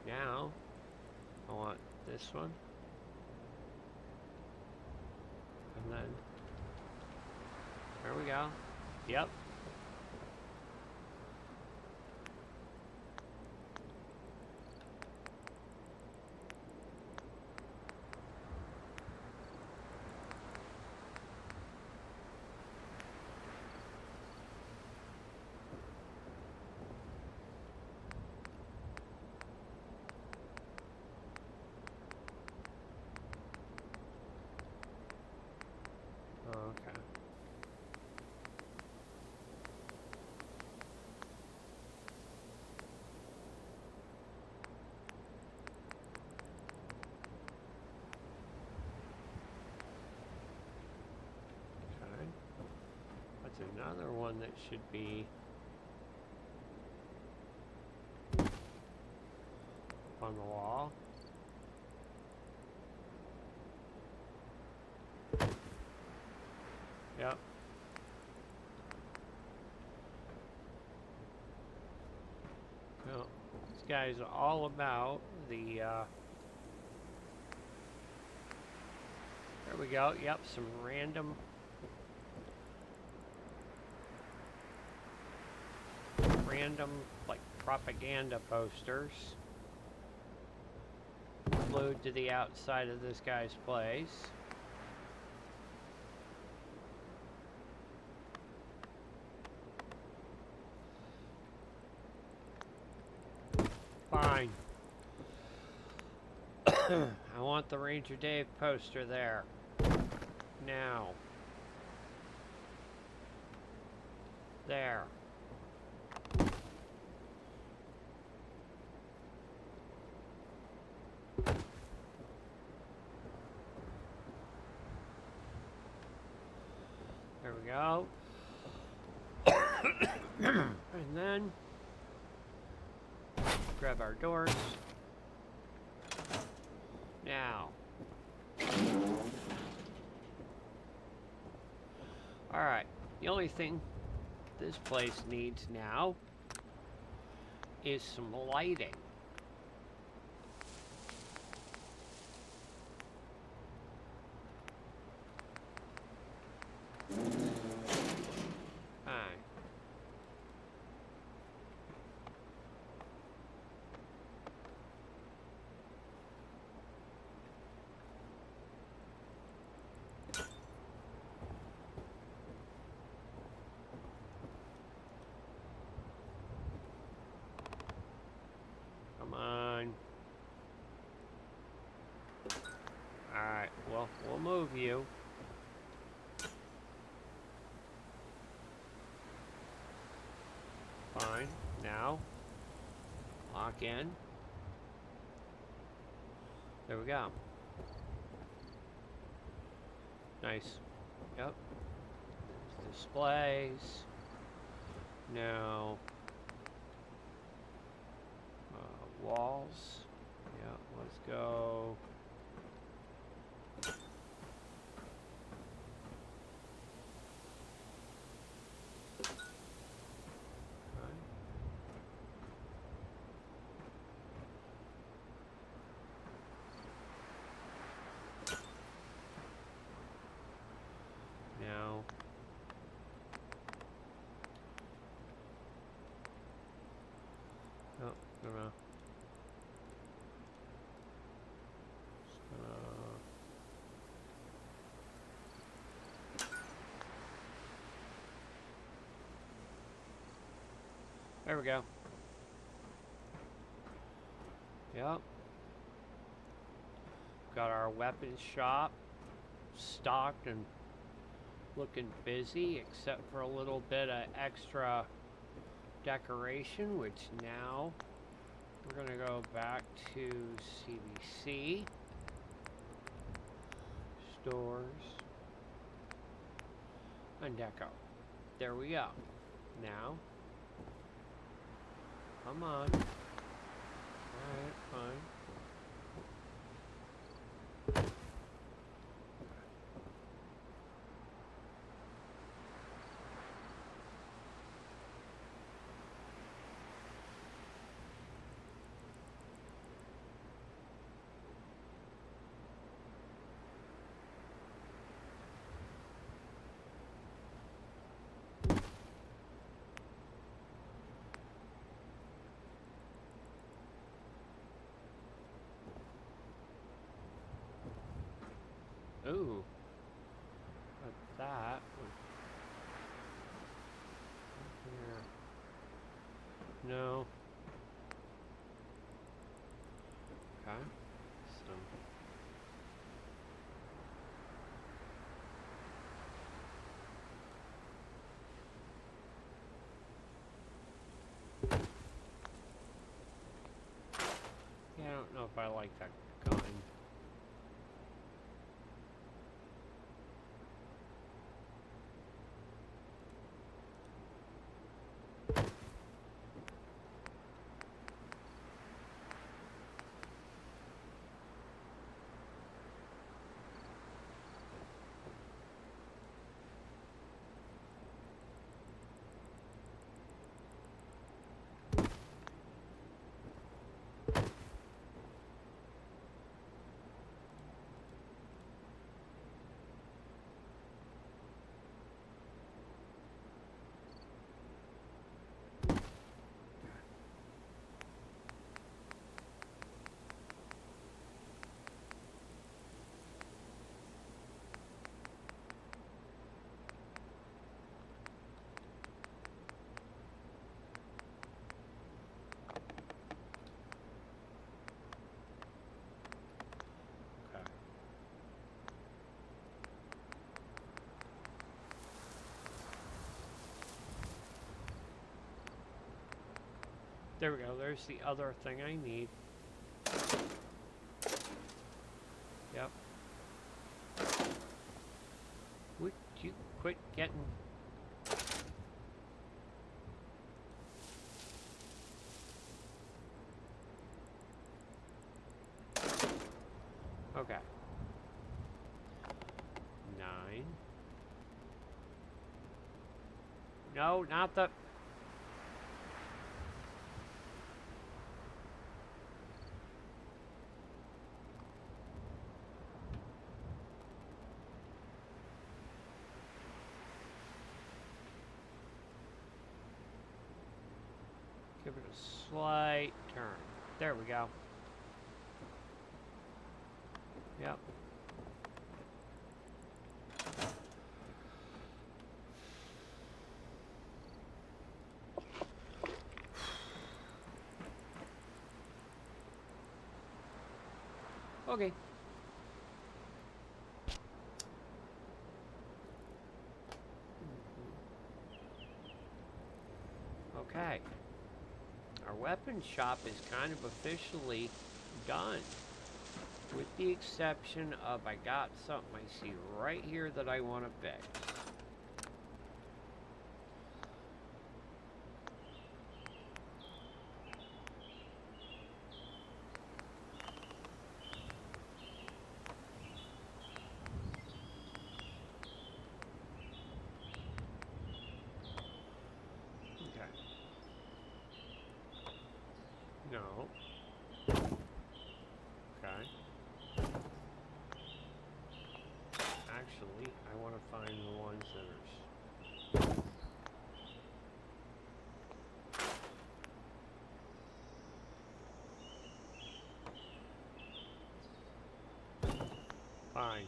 Now, I want this one. And then, there we go. Yep. Okay. Okay. That's another one that should be on the wall. Yep. Well, this guy's all about the, there we go. Yep, some random like propaganda posters glued to the outside of this guy's place. Fine. I want the Ranger Dave poster there. Now. There. There we go. And then grab our doors. Now. Alright. The only thing this place needs now is some lighting. Come on. Alright, well, we'll move you. Fine. Now, lock in. There we go. Nice. Yep. Displays. Now, walls. Yeah, let's go. Now, oh, no. There we go. Yep. Got our weapons shop stocked and looking busy, except for a little bit of extra decoration, which now we're going to go back to CBC. Stores. And deco. There we go. Now, come on. Alright, fine. Ooh. But that would... Here. No. Okay. So... Yeah, I don't know if I like that gun. Okay. There we go. There's the other thing I need. Yep. Would you quit getting... Okay. 9. No, not the... Give it a slight turn. There we go. Yep. Okay. Okay. Our weapon shop is kind of officially done. With the exception of I got something I see right here that I want to fix. Okay. No. Okay. Actually, I want to find the ones that are... Fine.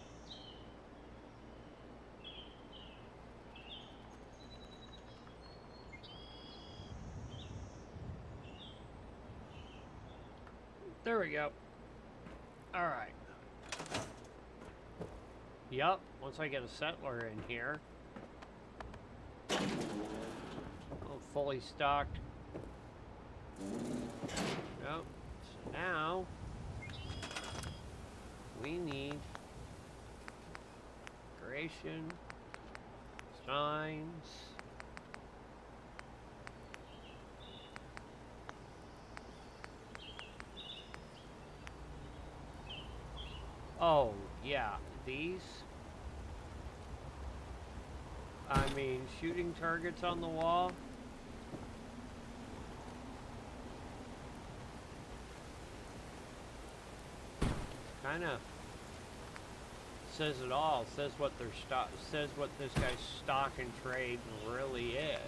There we go. Alright. Yup, once I get a settler in here. Oh, fully stocked. Yep. So now we need decoration, signs. Oh, yeah, these. I mean, shooting targets on the wall. Kind of says it all. Says what their stock. Says what this guy's stock and trade really is.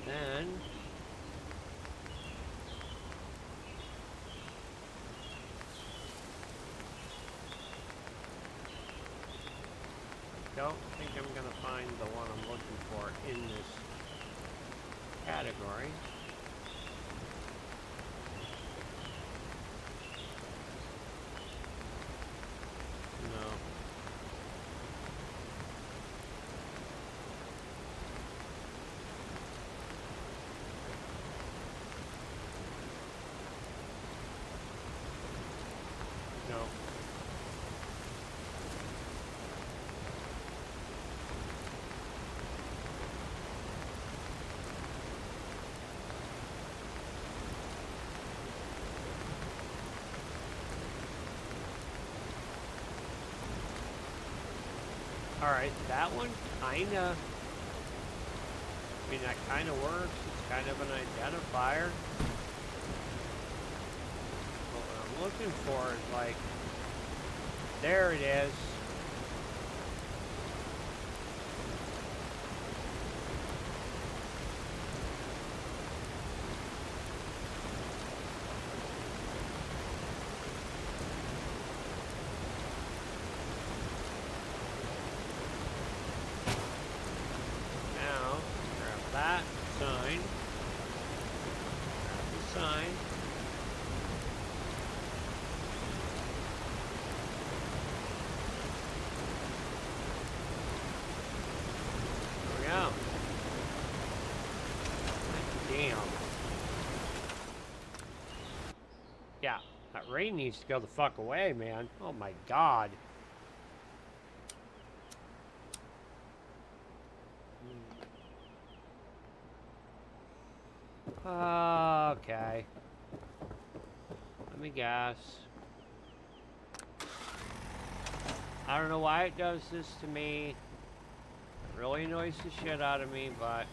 Then don't think I'm gonna find the one I'm looking for in this category. No. No. Alright, that one kinda, I mean, that kinda works. It's kind of an identifier. But what I'm looking for is like, there it is. Now, grab that sign. Grab the sign. There we go. Damn. Yeah, that rain needs to go the fuck away, man. Oh my god. Okay. Let me guess. I don't know why it does this to me. It really annoys the shit out of me, but...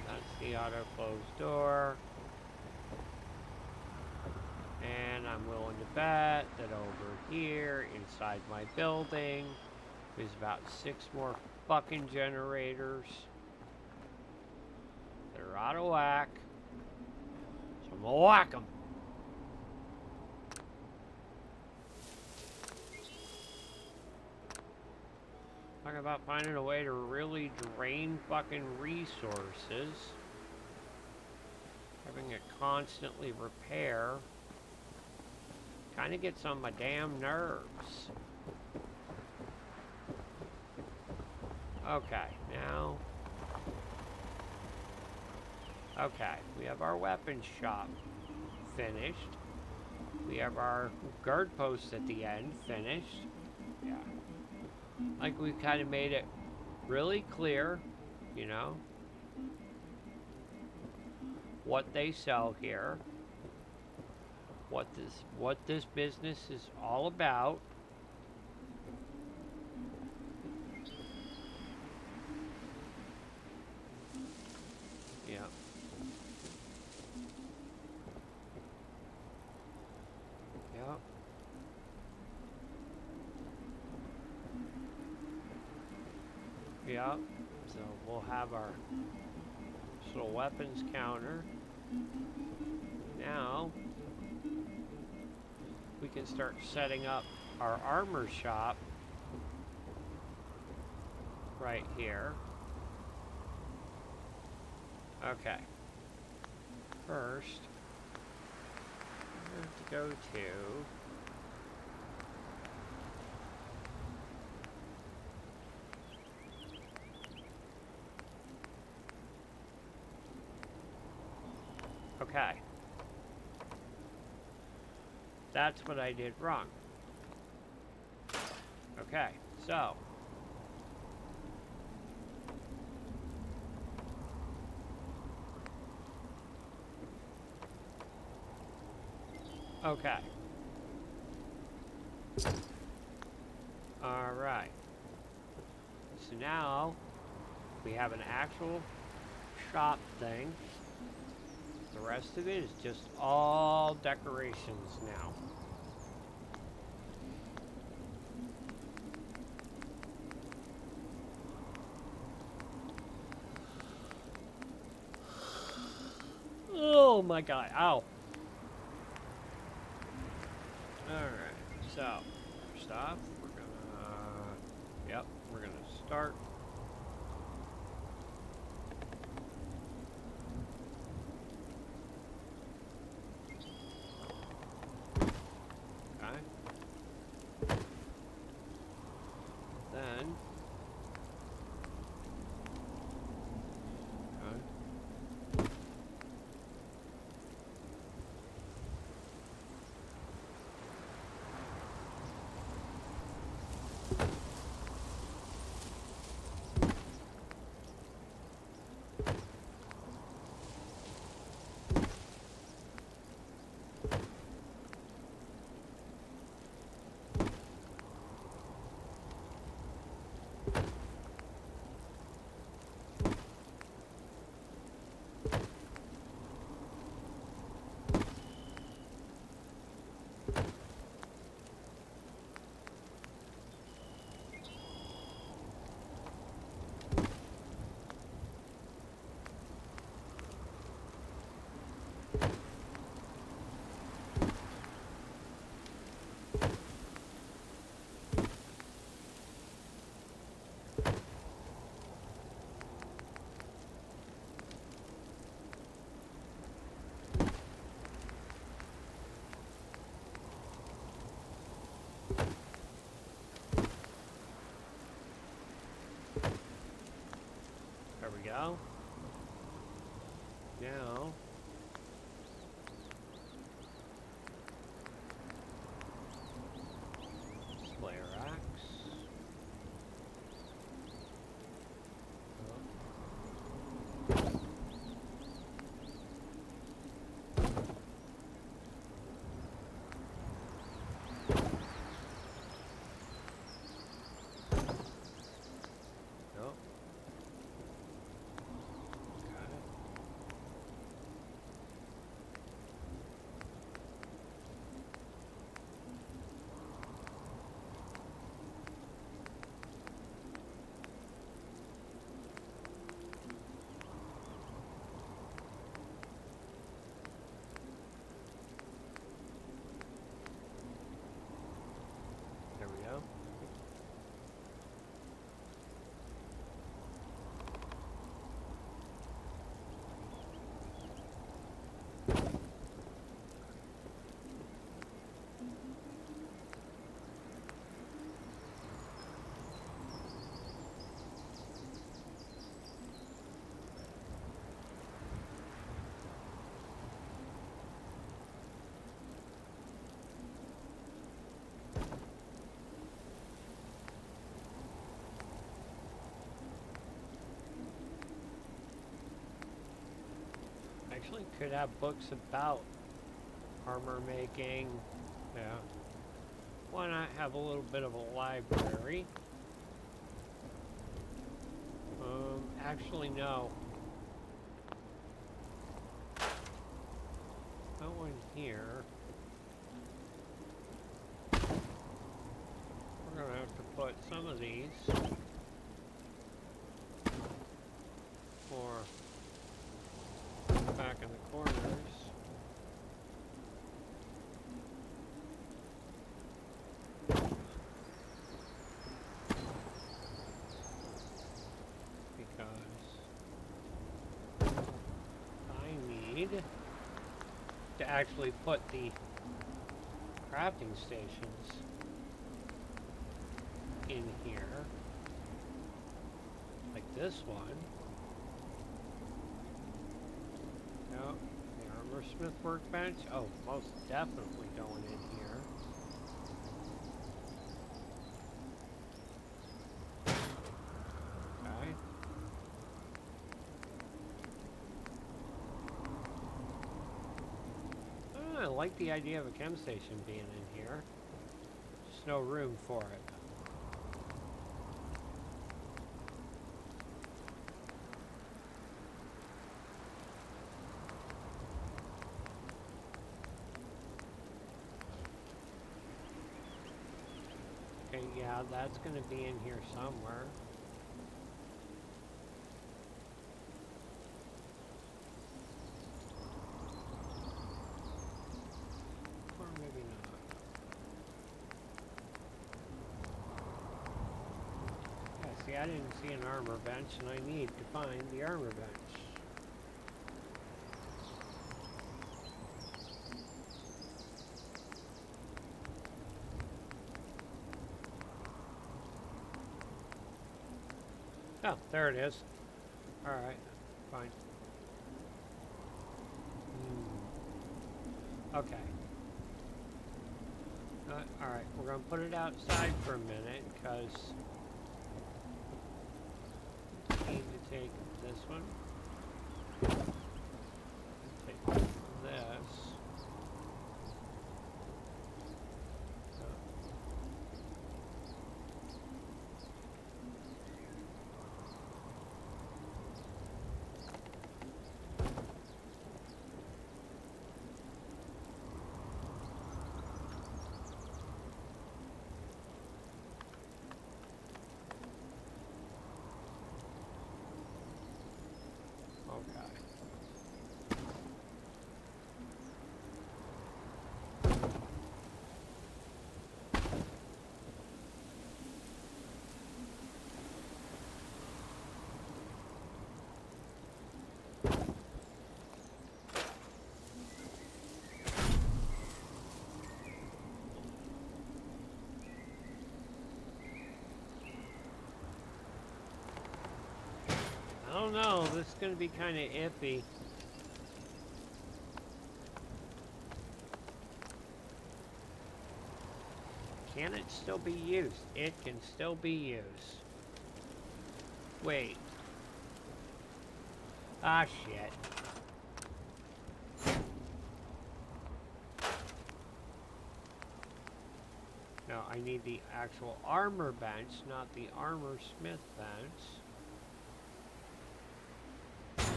That's the auto closed door. And I'm willing to bet that over here, inside my building, there's about 6 more fucking generators that are out of whack. So I'm gonna whack them. Talk about finding a way to really drain fucking resources. Having it constantly repair kind of gets on my damn nerves. Okay, now... Okay, we have our weapons shop finished. We have our guard post at the end finished. Yeah. Like, we've kind of made it really clear, you know, what they sell here. What this business is all about. Yeah. Yeah. Yeah. So we'll have our little weapons counter. Now we can start setting up our armor shop right here. Okay. First, I have to go to okay. That's what I did wrong. Okay, so okay. All right. So now we have an actual shop thing. The rest of it is just all decorations now. Oh my god, ow. So, first off, we're gonna start. Okay. Then, okay. There we go. Now, display racks. Nope. Got it. There we go. Actually, could have books about armor making. Yeah. Why not have a little bit of a library? Actually, no. No one here. We're gonna have to put some of these for back in the corners. To actually put the crafting stations in here, like this one. Yep, the armorsmith workbench. Oh, most definitely going in here. Okay. I like the idea of a chem station being in here. Just no room for it. Okay, yeah, that's going to be in here somewhere. Or maybe not. See, I didn't see an armor bench, and I need to find the armor bench. Oh, there it is. Alright, fine. Okay. Alright, we're going to put it outside for a minute, because I need to take this one. Take this. I don't know, this is going to be kind of iffy. Can it still be used? It can still be used. Wait. Ah, shit. No, I need the actual armor bench, not the armor smith bench. Okay.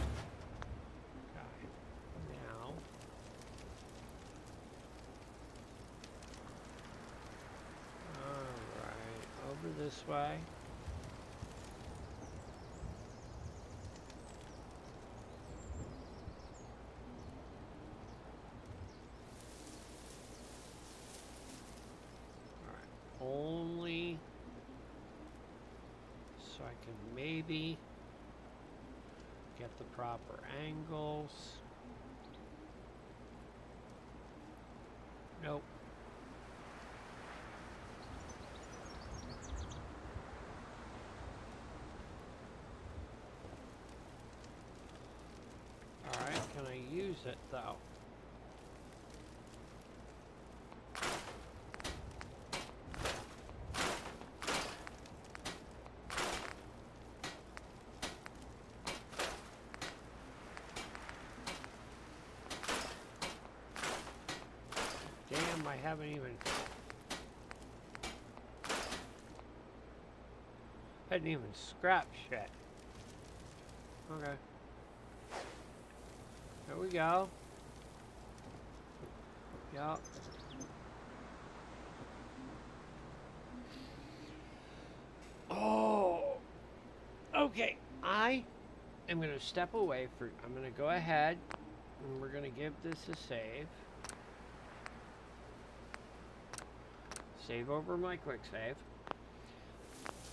Now. Alright, over this way. Only so I can maybe get the proper angles. Nope. Alright, can I use it though? Damn, I haven't even... hadn't even scrapped shit. Okay. There we go. Yup. Oh! Okay, I am going to step away for... I'm going to go ahead and we're going to give this a save. Save over my quick save.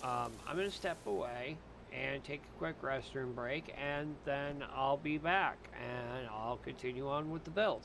I'm going to step away and take a quick restroom break, and then I'll be back and I'll continue on with the build.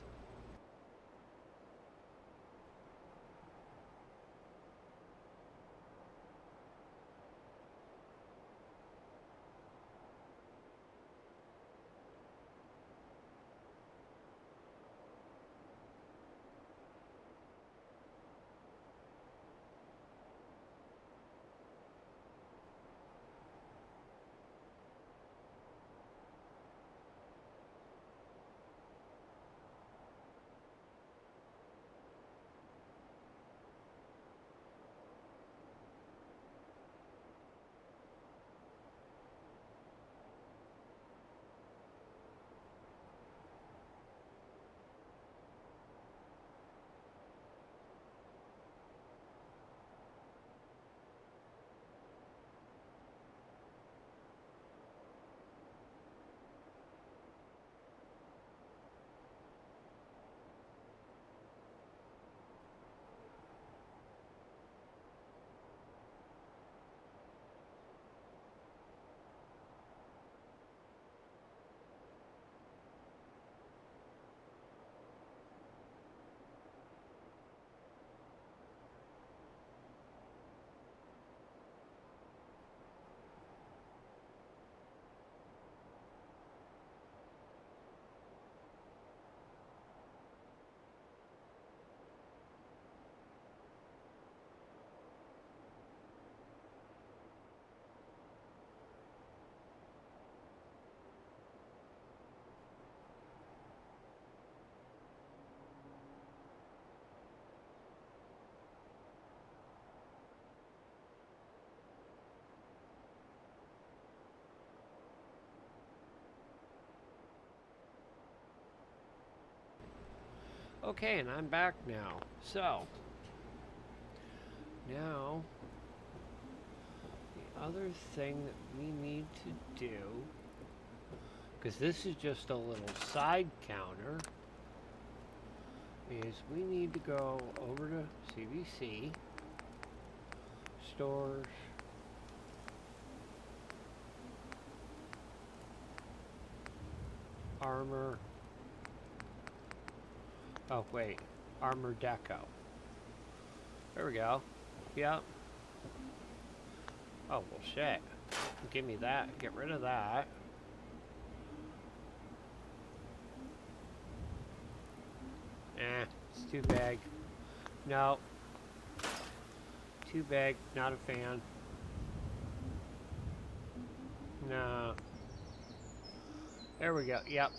Okay, and I'm back now. So, now, the other thing that we need to do, because this is just a little side counter, is we need to go over to CBC, stores, armor, oh wait, armor deco. There we go. Yep. Oh, well shit. Give me that. Get rid of that. It's too big. No. Too big. Not a fan. No. There we go. Yep.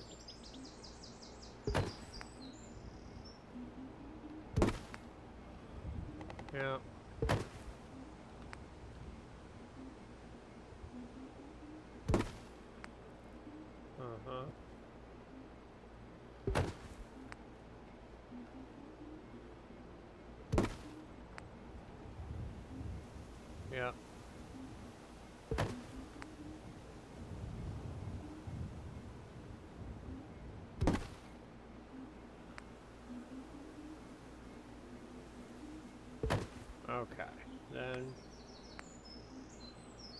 Yep. Uh-huh. Yep. Okay. Then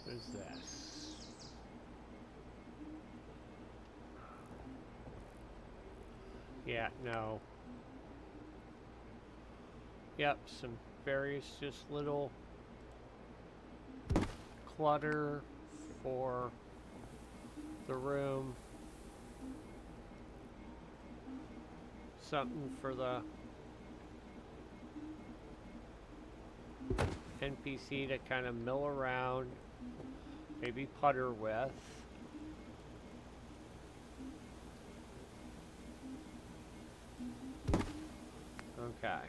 there's this. Yeah, no. Yep, some various just little clutter for the room. Something for the NPC to kind of mill around, maybe putter with. Okay.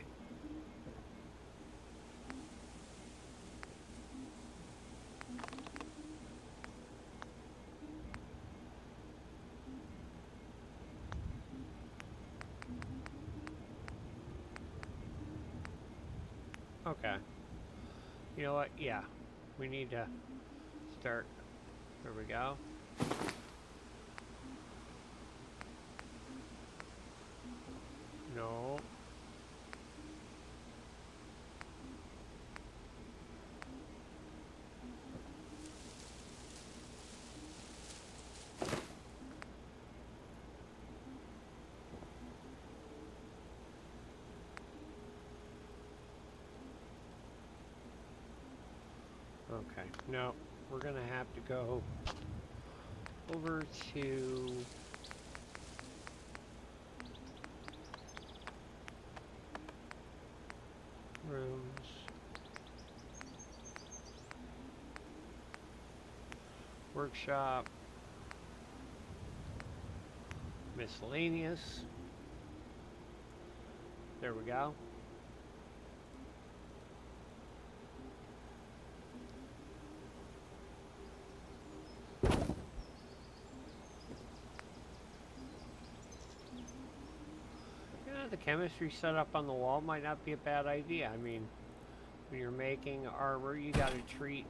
Okay. You know what? Yeah. We need to start. There we go. No. Okay. No. We're going to have to go over to rooms. Workshop. Miscellaneous. There we go. Yeah, the chemistry set up on the wall might not be a bad idea. I mean, when you're making armor, you got to treat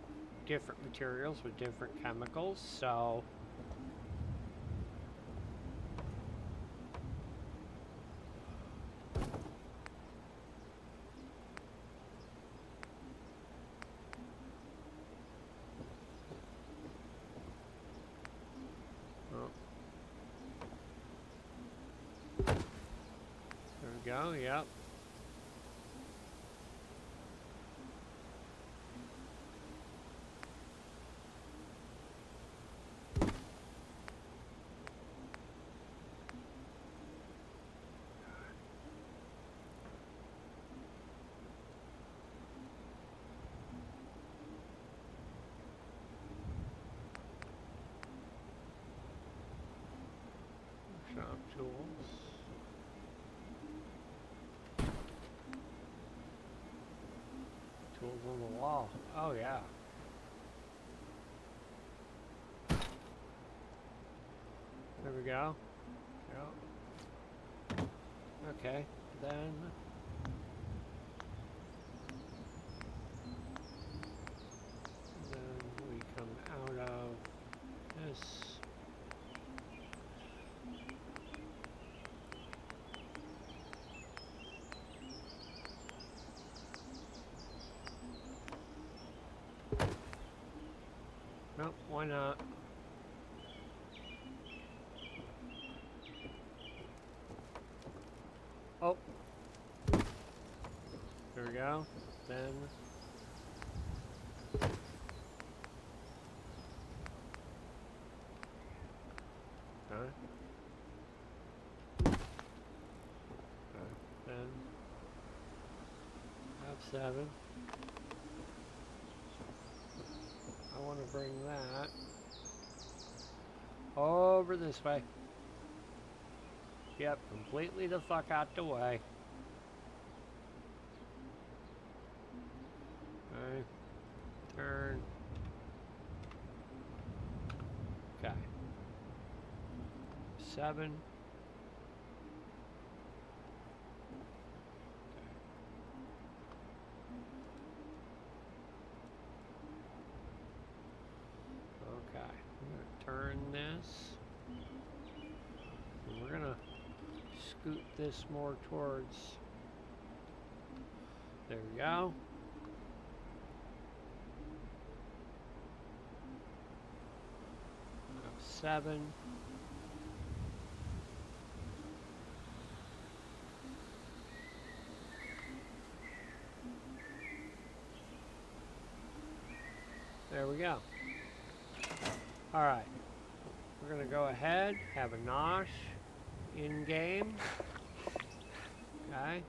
different materials with different chemicals, so oh. There we go, yep. Shop tools. Tools on the wall. Oh yeah. There we go. Yep. Okay. then we come out of this. Nope, why not? Oh. There we go. Then. Okay. Then. F7. I want to bring that over this way. Yep, completely the fuck out the way. Okay. Turn. Okay. 7. Okay. I'm going to turn this. And we're going to scoot this more towards. There we go. F7. There we go. All right. We're going to go ahead, have a nosh in game. Okay.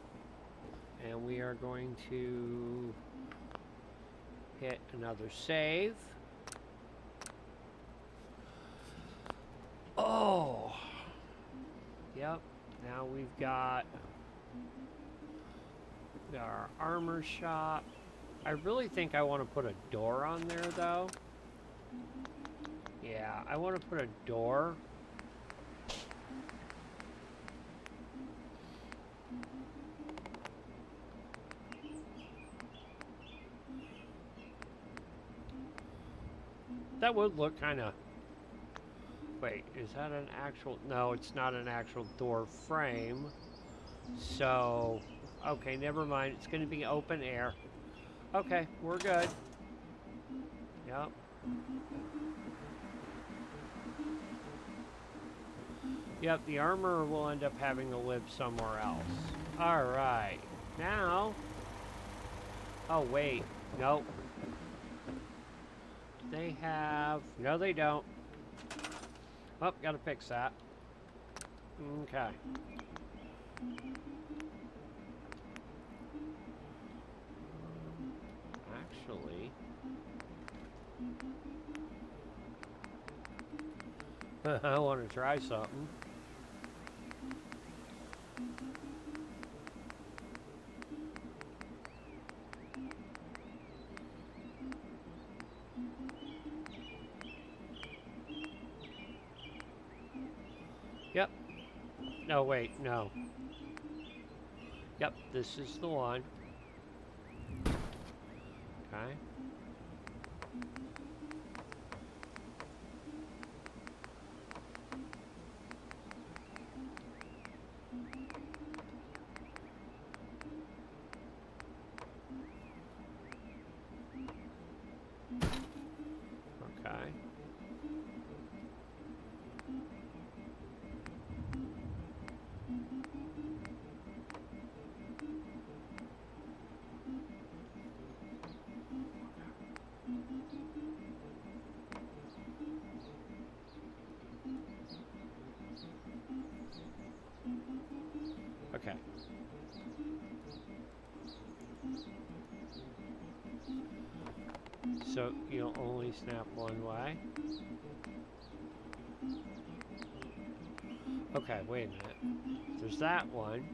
And we are going to hit another save. Oh. Yep. Now we've got our armor shop. I really think I want to put a door on there, though. Yeah, I want to put a door. That would look kind of... Wait, is that an actual... No, it's not an actual door frame. So, okay, never mind. It's going to be open air. Okay, we're good. Yep. Yep, the armor will end up having to live somewhere else. Alright. Now... Oh, wait. Nope. They have... No, they don't. Oh, gotta fix that. Okay. Actually... I want to try something. Yep. No, wait, no. Yep, this is the one. Okay. Okay. Okay. So you'll only snap one way? Okay, wait a minute. There's that one.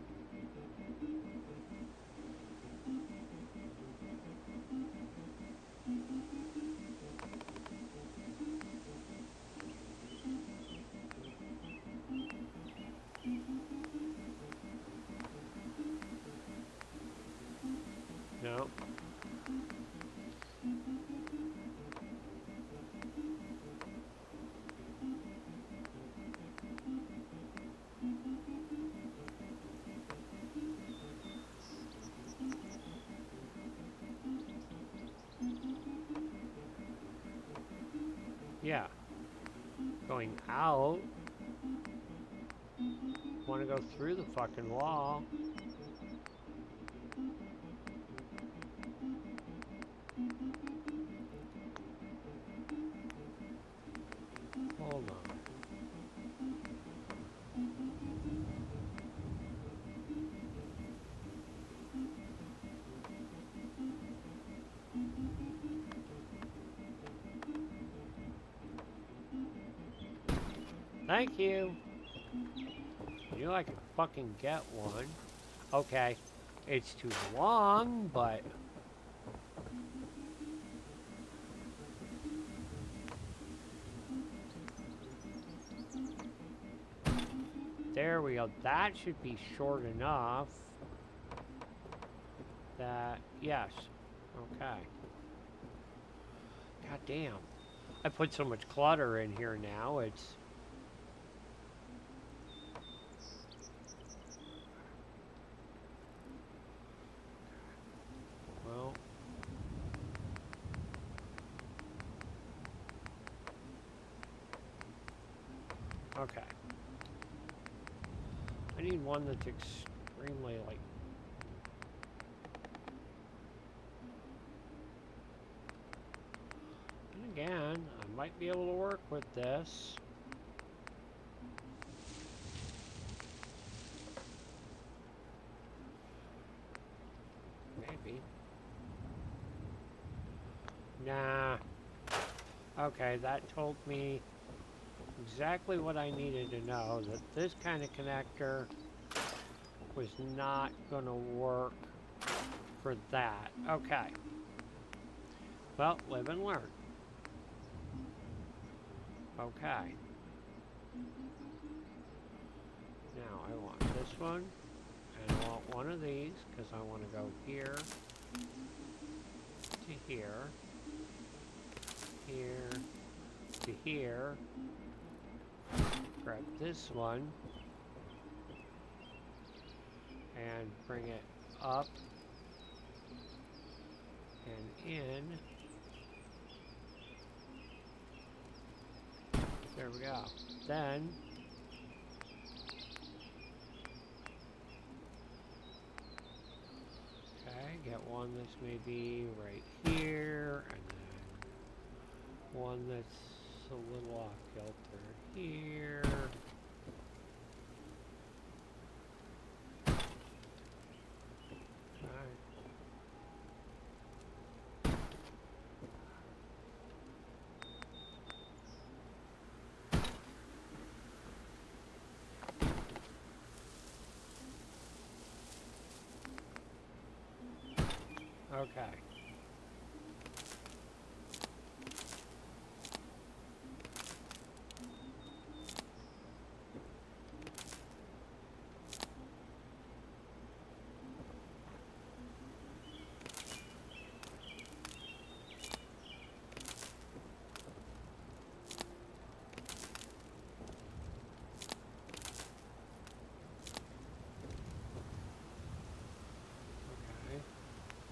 Yeah. Going out. Want to go through the fucking wall. Hold on. Thank you. You know I could fucking get one. Okay. It's too long, but... There we go. That should be short enough. That... Yes. Okay. God damn. I put so much clutter in here now, it's... Well... Okay. I need one that's extremely, like... And again, I might be able to work with this. Maybe. Nah. Okay, that told me exactly what I needed to know, that this kind of connector was not going to work for that. Okay. Well, live and learn. Okay. Now I want this one, and I want one of these, because I want to go here, to here, here, to here. Grab this one, and bring it up, and in. There we go. Then, okay, get one that's maybe right here, and then one that's a little off kilter here. Okay. Okay.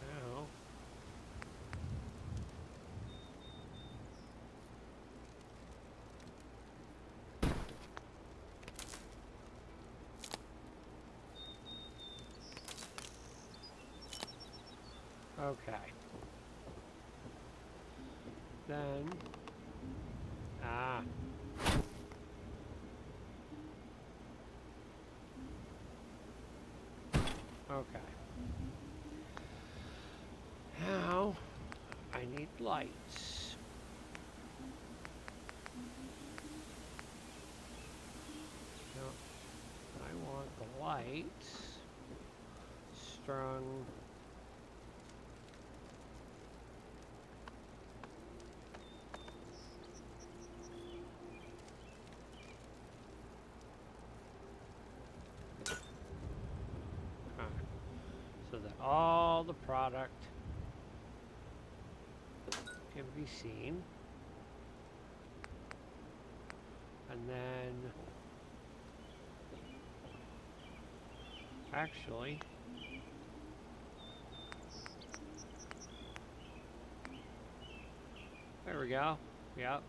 Now. Okay. Then. Ah. Okay. Now, I need lights. Now, I want the lights strung. So that all the product can be seen. And then, actually, there we go. Yep.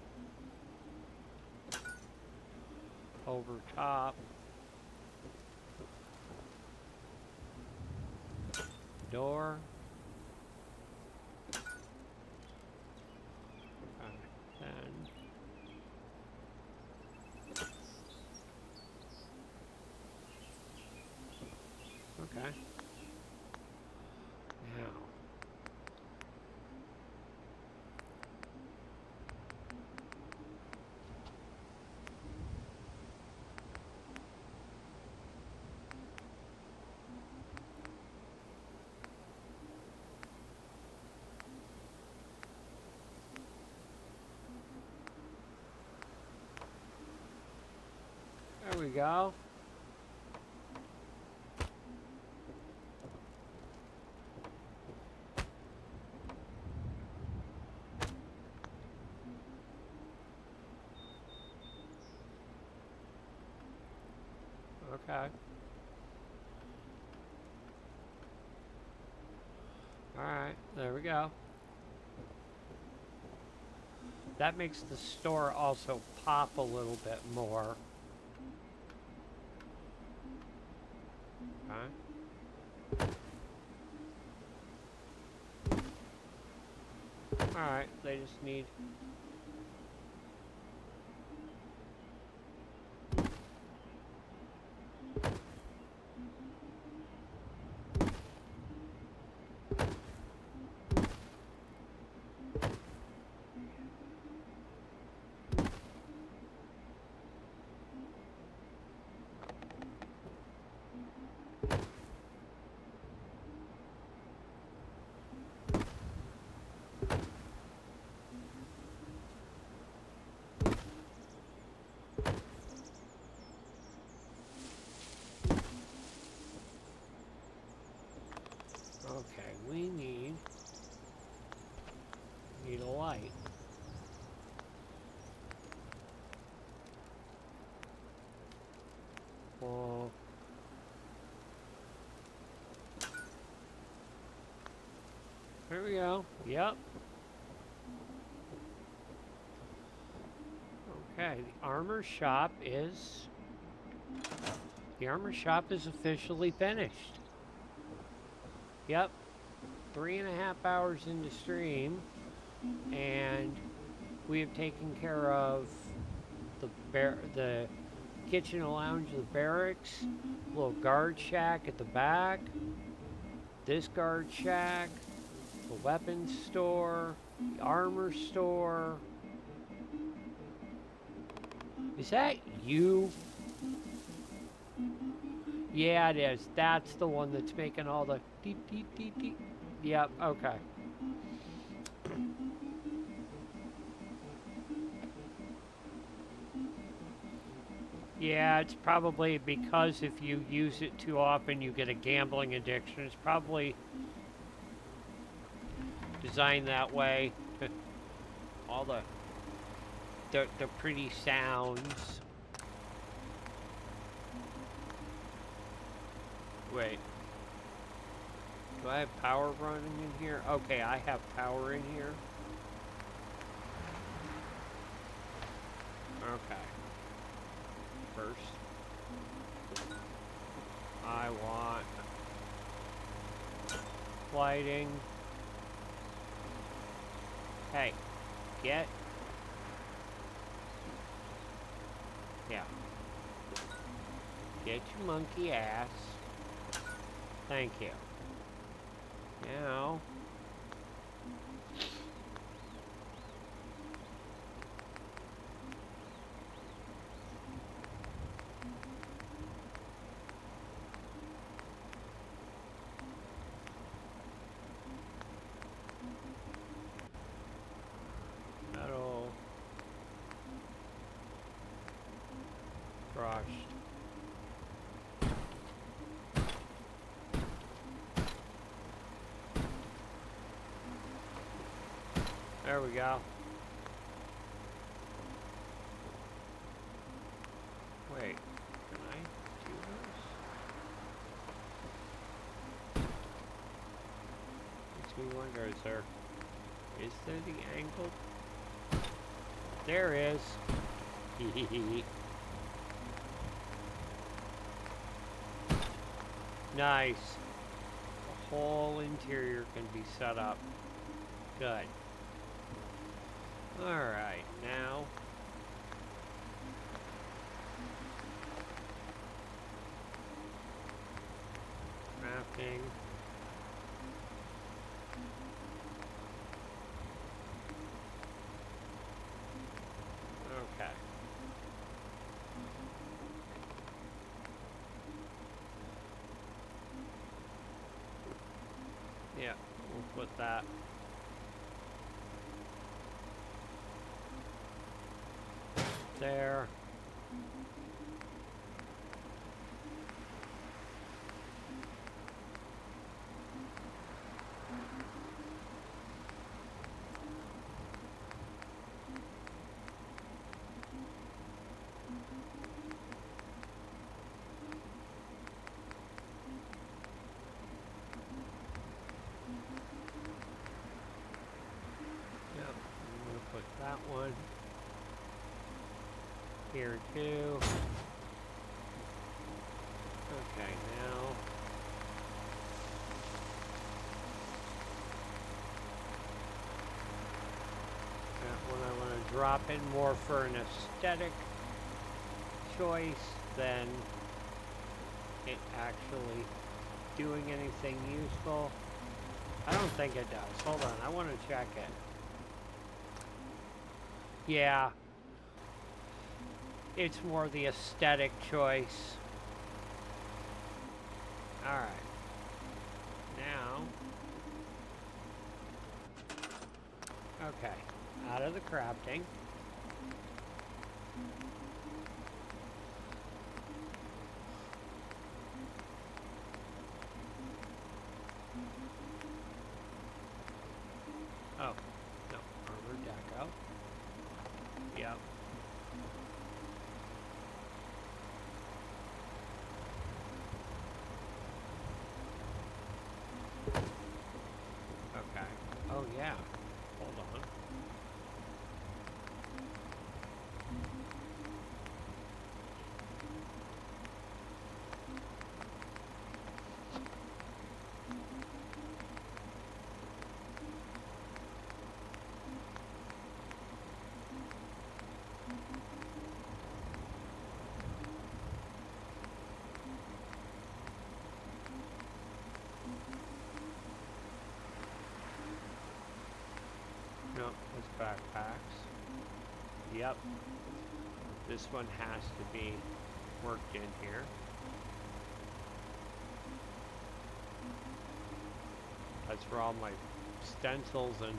over top. Door. Then. Okay. Now. There we go. Okay. Alright, there we go. That makes the store also pop a little bit more. Okay. Alright, they just need... Okay, we need a light. Well, there we go. Yep. Okay, the armor shop is officially finished. Yep. 3.5 hours into stream, and we have taken care of the kitchen and lounge of the barracks, little guard shack at the back, this guard shack, the weapons store, the armor store. Is that you? Yeah, it is. That's the one that's making all the deep, deep, deep, deep. Yep, okay. Yeah, it's probably because if you use it too often, you get a gambling addiction. It's probably designed that way. All the pretty sounds. Wait. Do I have power running in here? Okay, I have power in here. Okay. First, I want lighting. Hey, get. Yeah. Get your monkey ass. Thank you. Now. Metal. Brushed. There we go. Wait, can I do this? Makes me wonder, is there the angle? There is. Nice. The whole interior can be set up. Good. Alright, now crafting. Okay. Yeah, we'll put that. There. Yep, I'm gonna put that one here too. Okay, now that one I want to drop in more for an aesthetic choice than it actually doing anything useful. I don't think it does. Hold on, I want to check it. Yeah, it's more the aesthetic choice. Alright. Now, okay, out of the crafting. Oh, no, armor deco. Yep. Okay. Oh yeah. Hold on. No, it's backpacks. Yep. This one has to be worked in here. That's where all my stencils and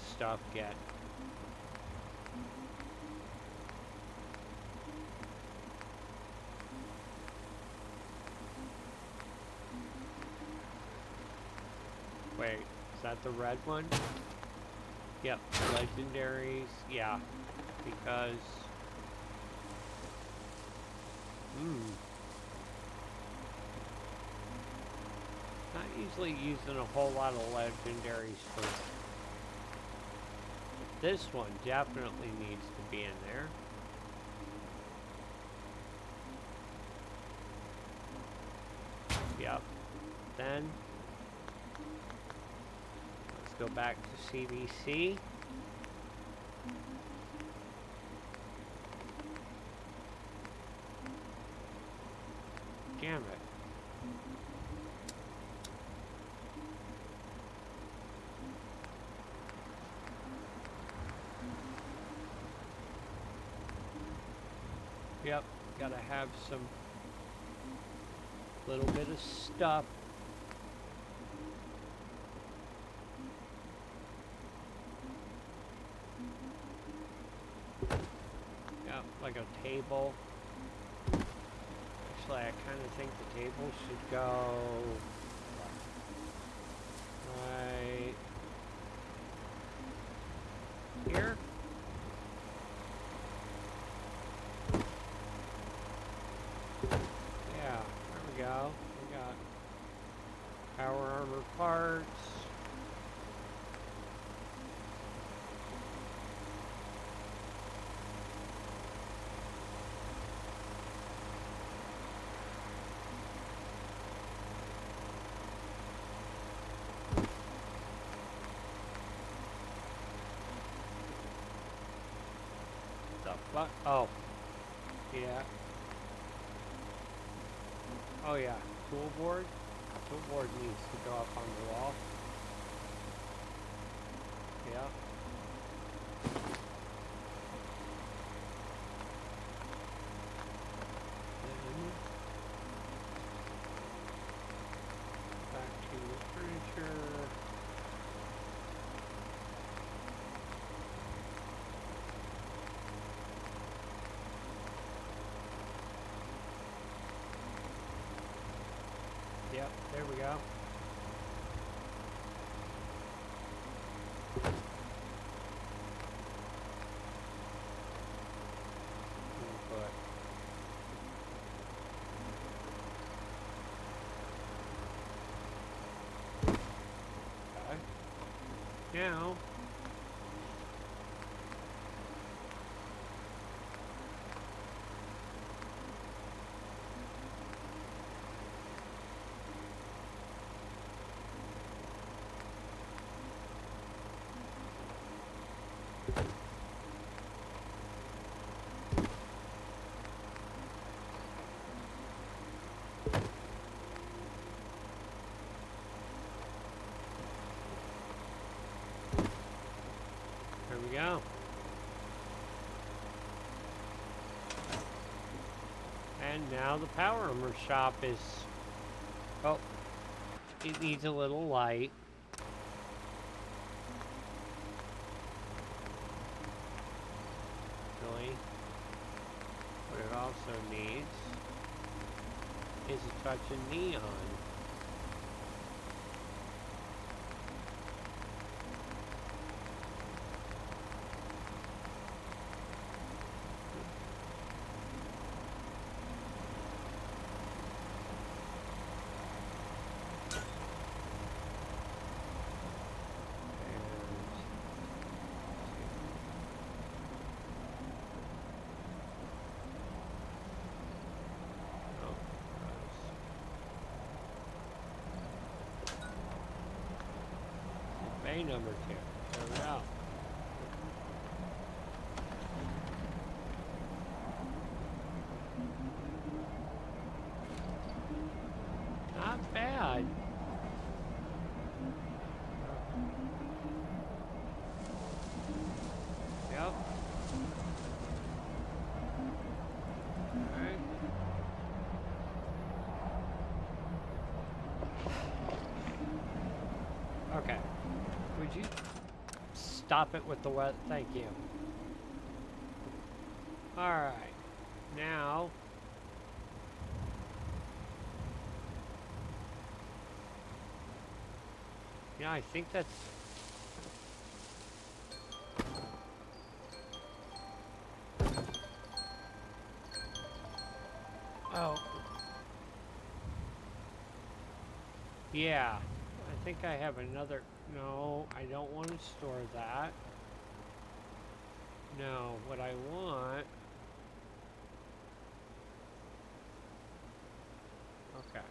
stuff get. Wait, is that the red one? Yep, legendaries, yeah, because, not usually using a whole lot of legendaries for, this one definitely needs to be in there. Yep, then, let's go back to CBC. Damn it. Yep, gotta have some little bit of stuff. Yep, like a table. Actually, I kind of think the table should go right here. Yeah, there we go. We got power armor parts. What? Oh, yeah. Oh, yeah. Tool board? Tool board needs to go up on the wall. Yeah. Then back to the furniture. Yep, there we go. We'll put okay. Now there we go. And now the power armor shop is, oh, it needs a little light. Really. What it also needs is a touch of neon. Bay number 2. There we go. Not bad. Yep. Alright. Okay. Would you stop it with the wet? Thank you. Alright. Now yeah, I think that's oh. Yeah. I think I have another no, I don't want to store that. No, what I want okay.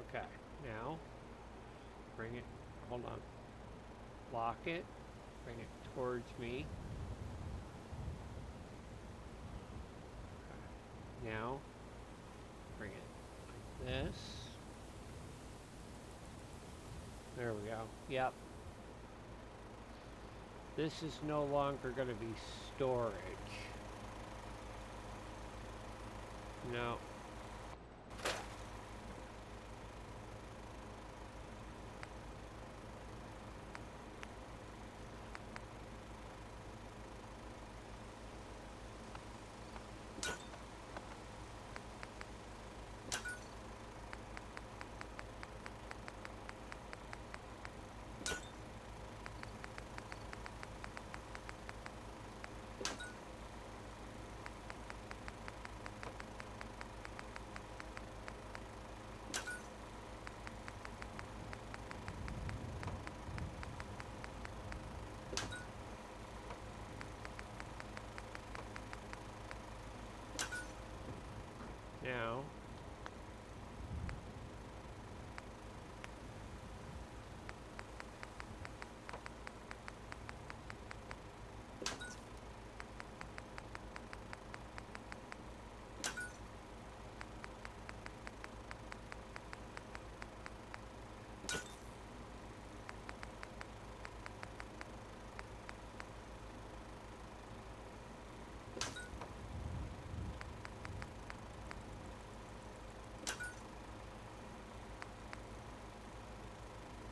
Okay. Now bring it hold on. Lock it. Bring it towards me. Okay. Now bring it like this. There we go. Yep. This is no longer going to be storage. No.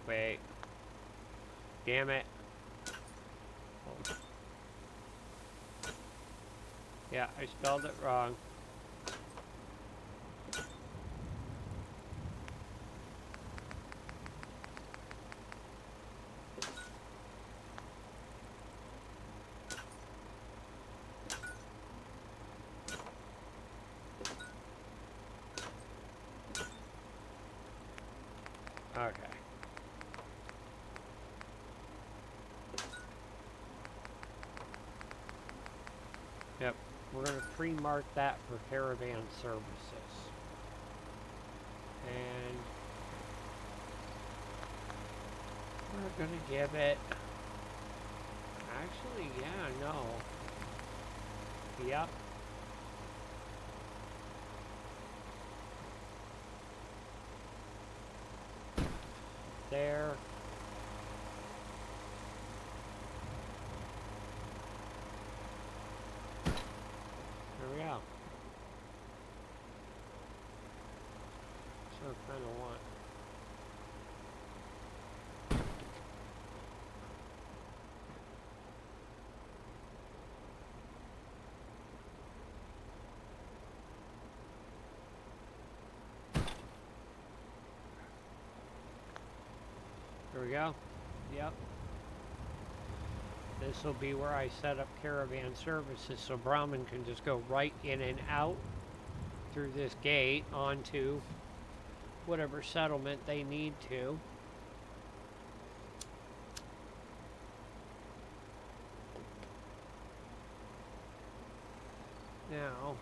Wait. Damn it. Oh. Yeah, I spelled it wrong. Okay. Yep. We're going to pre-mark that for caravan services. And we're going to give it... Actually, yeah, no. Yep. There. There we go. So I kind of want... There we go. Yep. This will be where I set up caravan services so Brahmin can just go right in and out through this gate onto whatever settlement they need to. Now,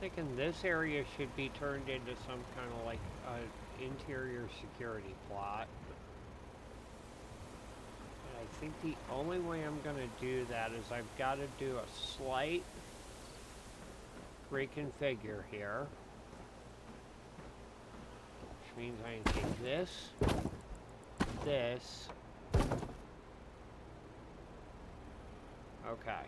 thinking this area should be turned into some kind of like interior security plot. And I think the only way I'm going to do that is I've got to do a slight reconfigure here. Which means I can take this, this. Okay.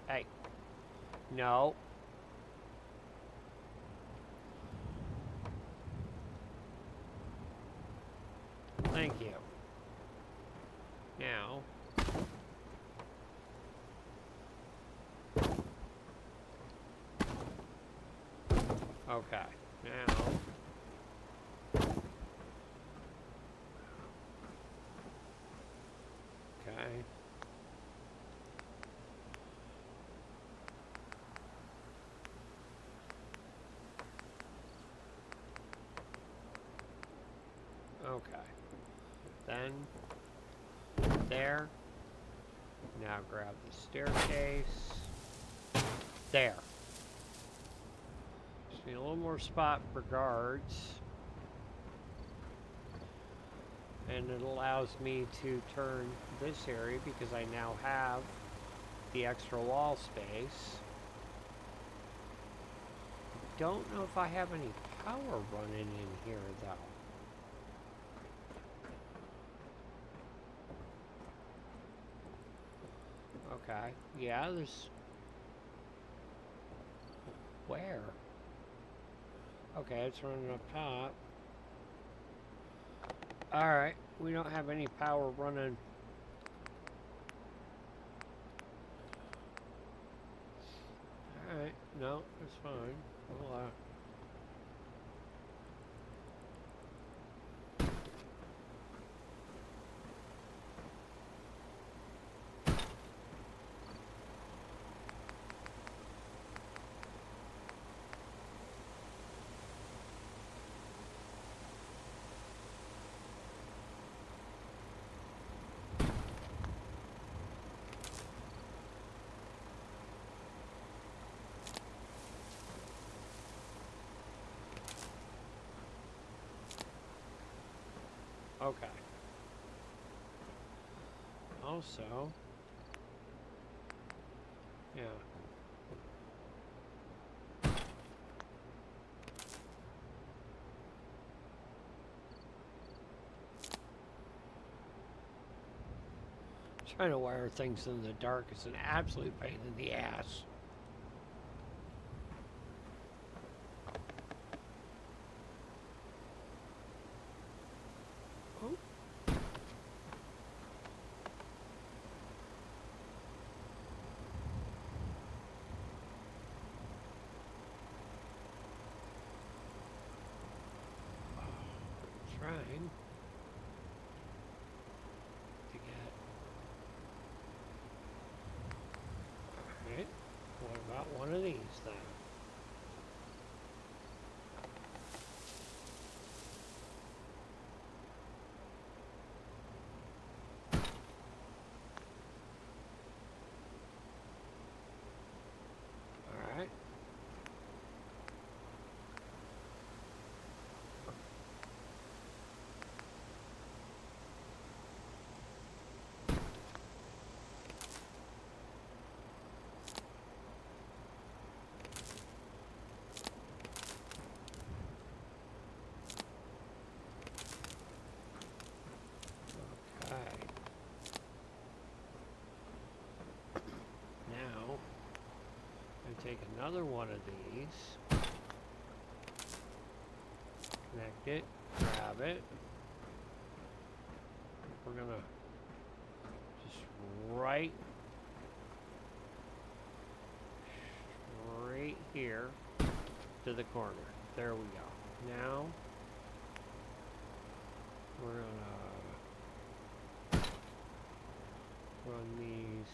Hey. No. Thank you. Now. Okay. Now. Okay. Okay. Then there. Now grab the staircase. There. Just need a little more spot for guards. And it allows me to turn this area because I now have the extra wall space. Don't know if I have any power running in here though. Okay, yeah, there's... Where? Okay, it's running up top. Alright, we don't have any power running. Alright, no, it's fine. We'll, okay. Also, yeah. Trying to wire things in the dark is an absolute pain in the ass. take another one of these, connect it, grab it. We're gonna just right here to the corner. There we go. Now we're gonna run these.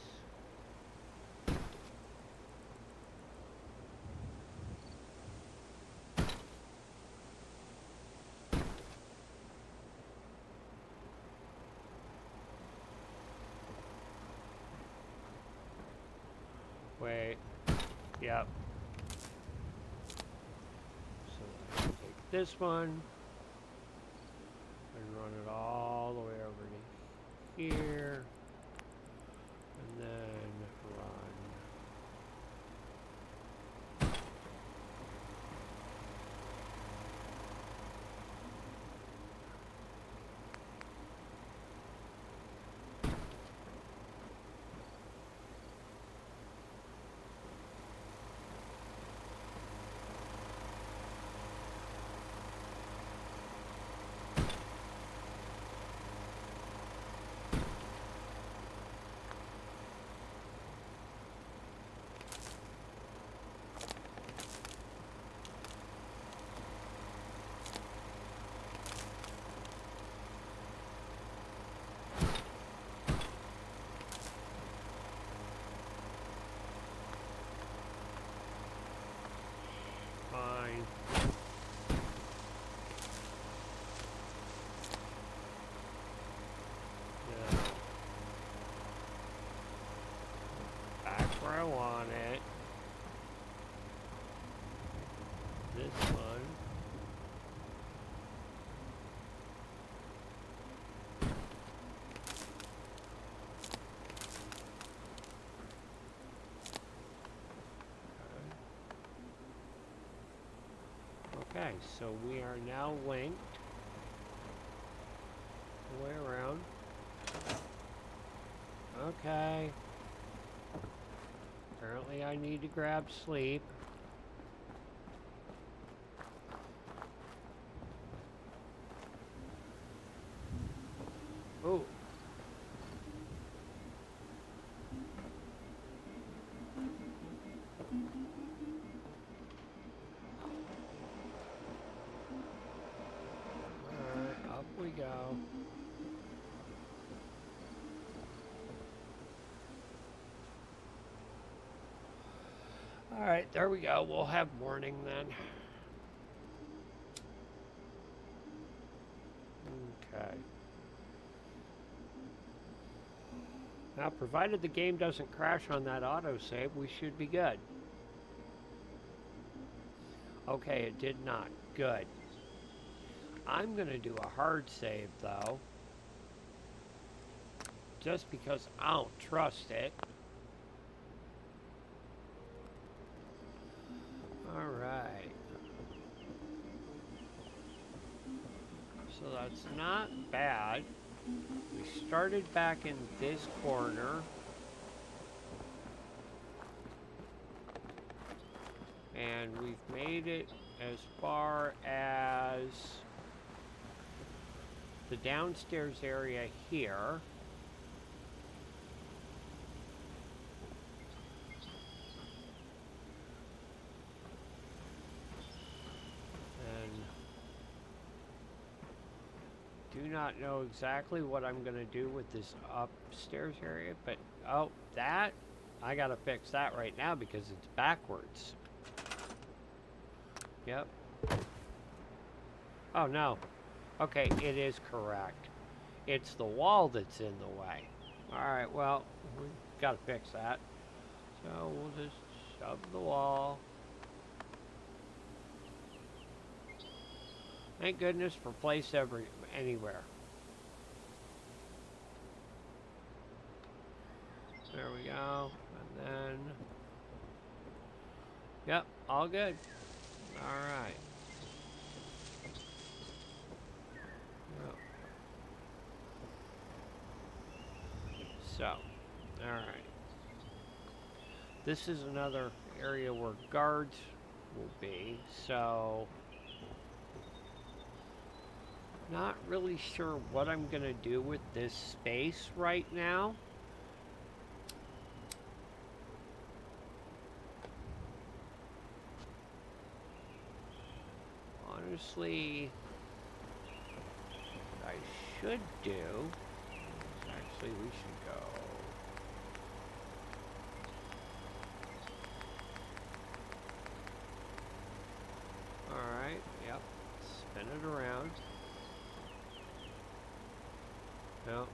Wait. Yep. So take this one and run it all the way over to here, and then run. Fine. Yeah. Back where I want it. This one. Okay, so we are now linked the way around. Okay. Apparently I need to grab sleep. Oh. Alright, up we go. Alright, there we go. We'll have morning then. Okay. Now, provided the game doesn't crash on that autosave, we should be good. Okay, it did not. Good. I'm going to do a hard save, though. Just because I don't trust it. Alright. So that's not bad. We started back in this corner. And we've made it as far as the downstairs area here. Do not know exactly what I'm going to do with this upstairs area, but oh, that I got to fix that right now because it's backwards. Yep. Oh no. Okay, it is correct. It's the wall that's in the way. Alright, well, we've got to fix that. So we'll just shove the wall. Thank goodness for place anywhere. There we go. And then... Yep, all good. Alright. Yep. So, alright. This is another area where guards will be, so not really sure what I'm gonna do with this space right now. Honestly, what I should do is actually we should go. Alright, yep. Spin it around. No.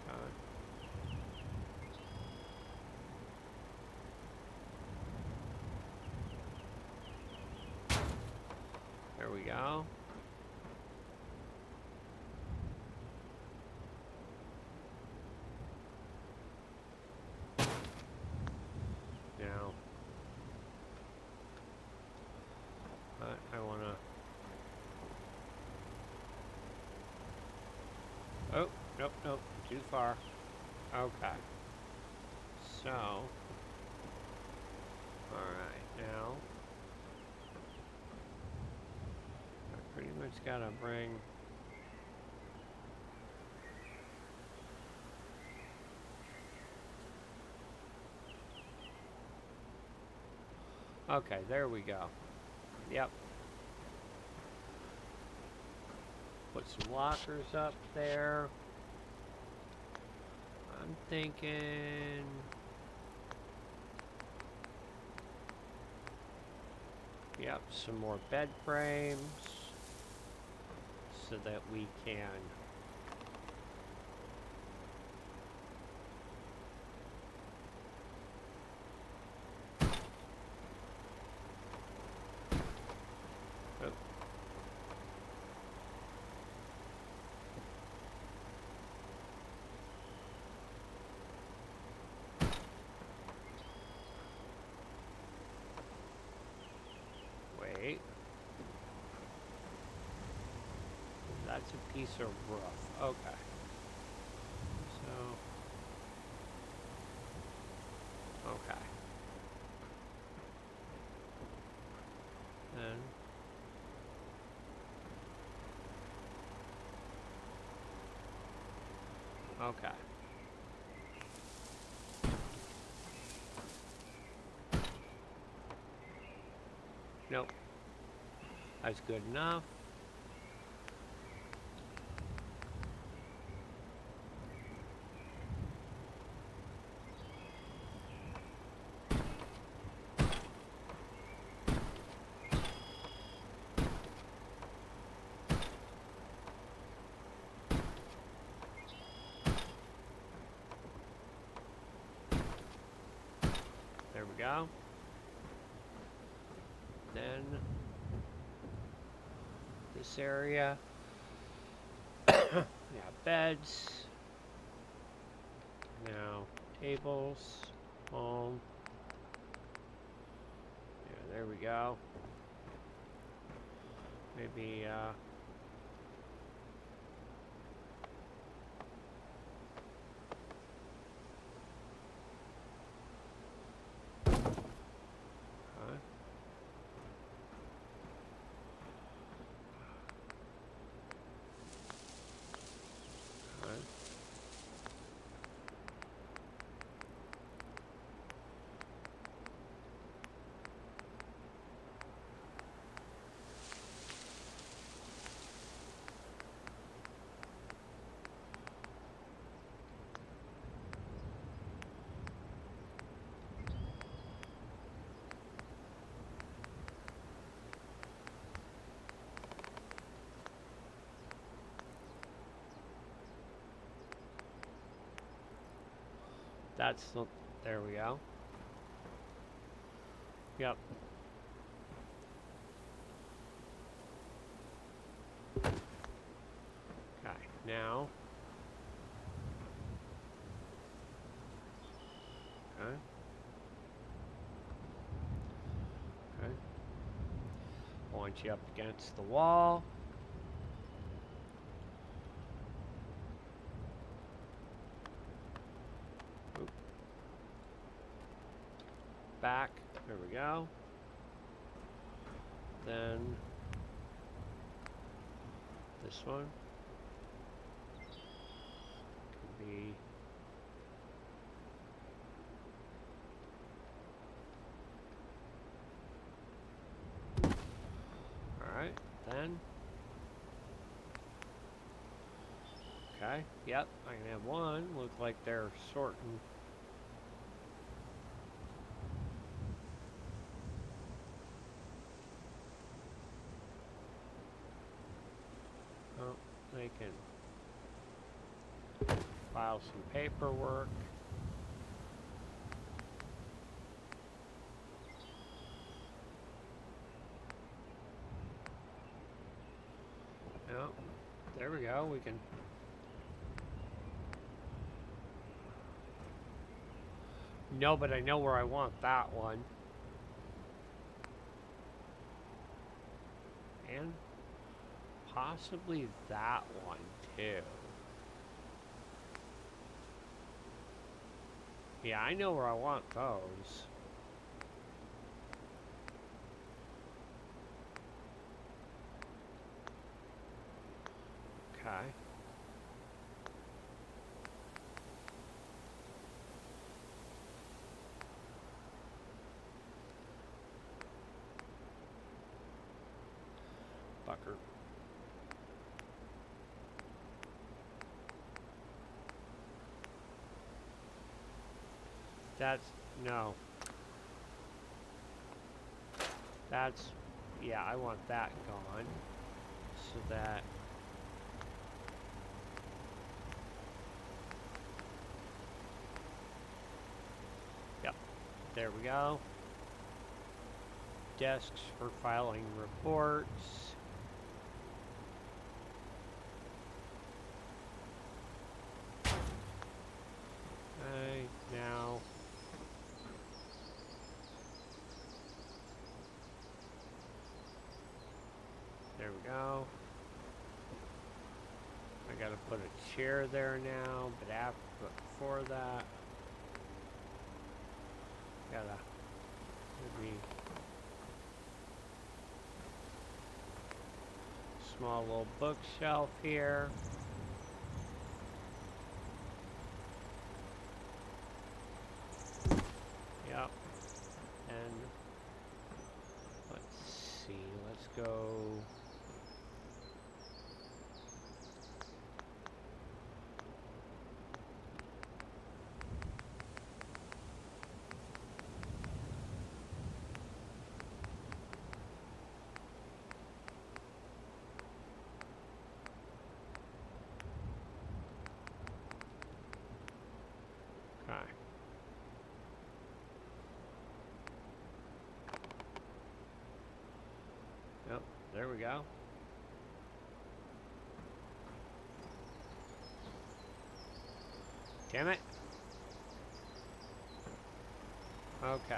Okay. There we go. Now, I wanna. Oh, nope, nope, too far. Okay. So, alright, now, I pretty much gotta bring. Okay, there we go. Yep. Put some lockers up there. I'm thinking. Yep, some more bed frames so that we can. Oh. Wait. That's a piece of roof. Okay. So. Okay. Then. Okay. Nope. That's good enough. There we go. Then this area. Yeah, beds. Now tables. Home. Yeah, there we go. Maybe that's the. There we go. Yep. Okay, now. Okay. Okay. Point you up against the wall. Oop. Back. There we go. Then this one can be alright, then okay, yep, I can have one. Look like they're sorting. Oh, they can file some paperwork. Oh, there we go. We can. No, but I know where I want that one. And possibly that one too. Yeah, I know where I want those. Okay. Fucker. That's no. That's yeah, I want that gone. So that yep. There we go. Desks for filing reports. Okay, now there we go. I gotta put a chair there now, but before that, gotta maybe small little bookshelf here. Yep. And let's see, let's go. Okay. Yep, there we go. Damn it. Okay.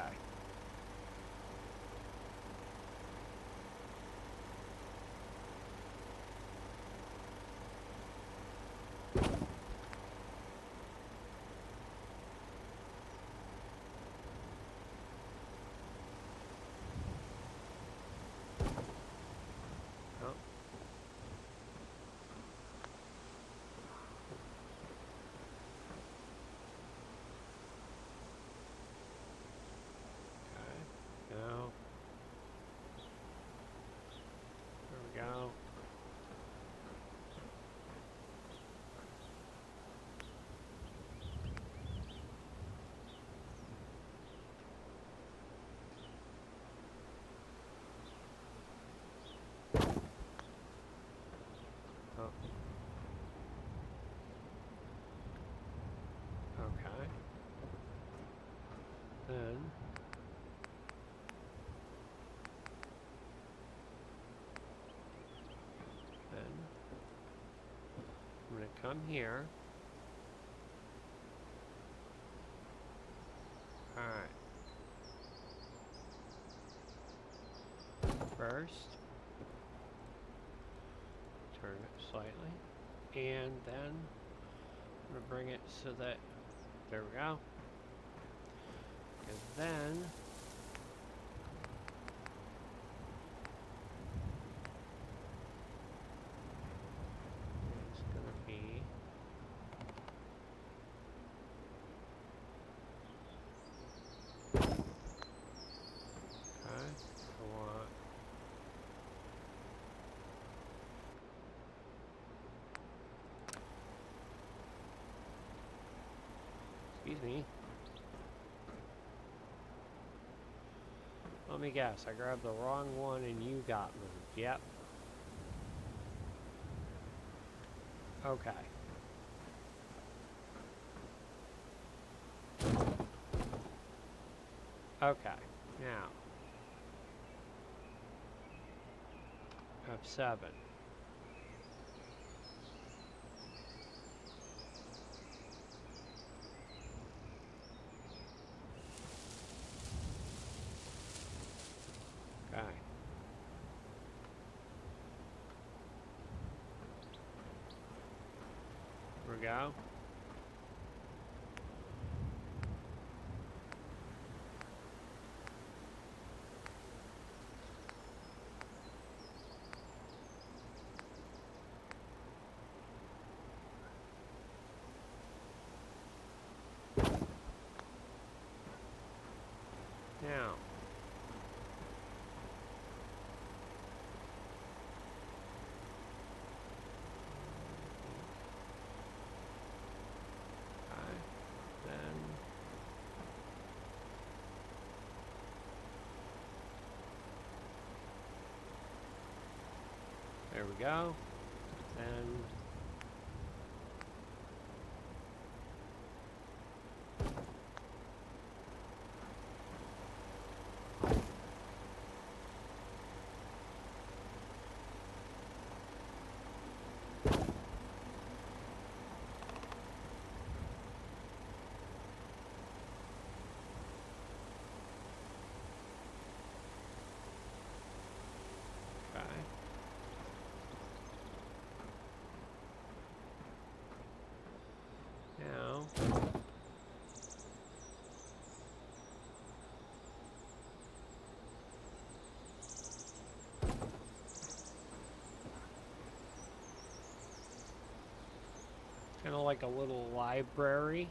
Oh. Okay. Now. There we go. Oh. Okay. Then I'm gonna come here. Alright. First, turn it slightly. And then I'm gonna bring it so that there we go. And then me. Let me guess, I grabbed the wrong one and you got moved. Yep. Okay. Okay, now. F7. Okay. Here we go. Now. There we go. And now. Kind of like a little library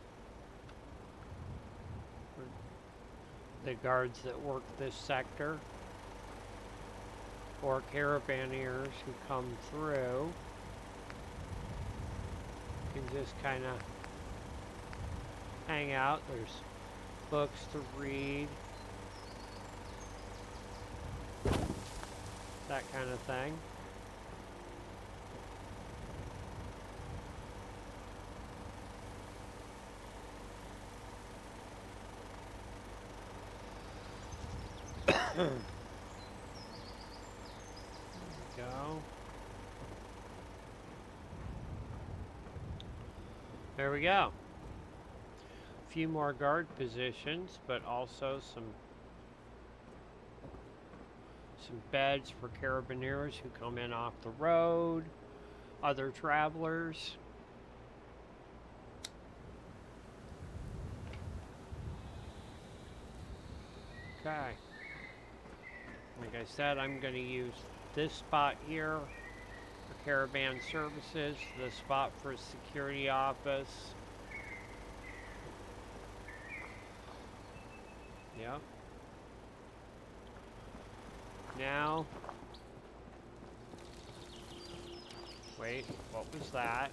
for the guards that work this sector, or caravaneers who come through can just kind of hang out. There's books to read, that kind of thing. There we go. There we go. A few more guard positions, but also some beds for carabineers who come in off the road, other travelers. Okay. Like I said, I'm going to use this spot here for caravan services, this spot for a security office. Yep. Now, wait, what was that?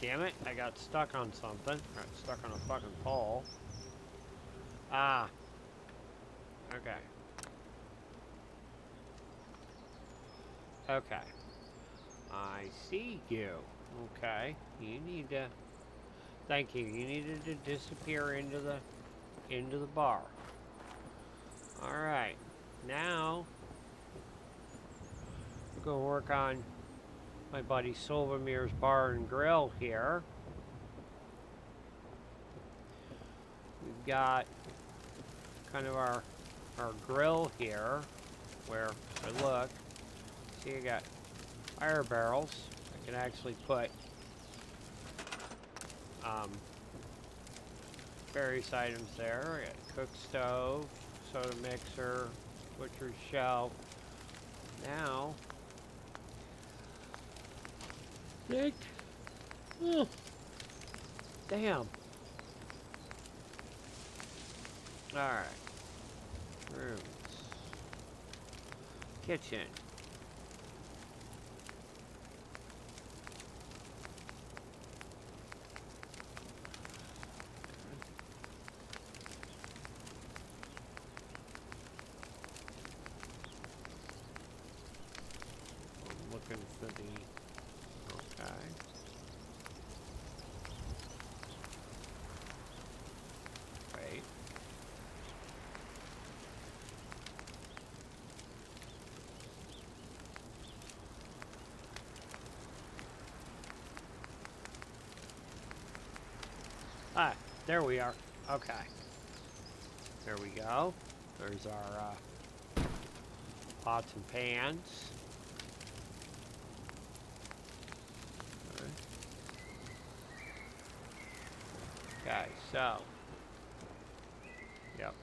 Damn it, I got stuck on something. Got stuck on a fucking pole. Ah. Okay. Okay. I see you. Okay. You need to... Thank you. You needed to disappear into the bar. Alright. Now... we're going to work on my buddy Silvermere's Bar and Grill here. We've got kind of our grill here, where if I look, see I got fire barrels. I can actually put various items there. I got a cook stove, soda mixer, butcher's shelf. Now, Nick, oh, damn. Alright. Rooms. Kitchen. looking for the... Okay. Wait. Ah, there we are. Okay. There we go. There's our pots and pans. Okay, so. Yep.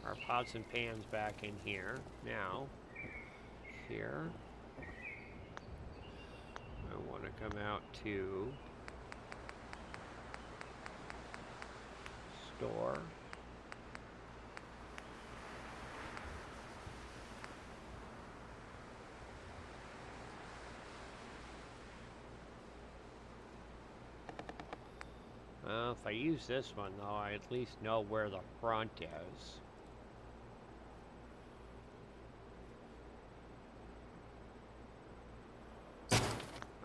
Our pots and pans back in here. Now, here. I want to come out to store. Well, if I use this one, though, I at least know where the front is.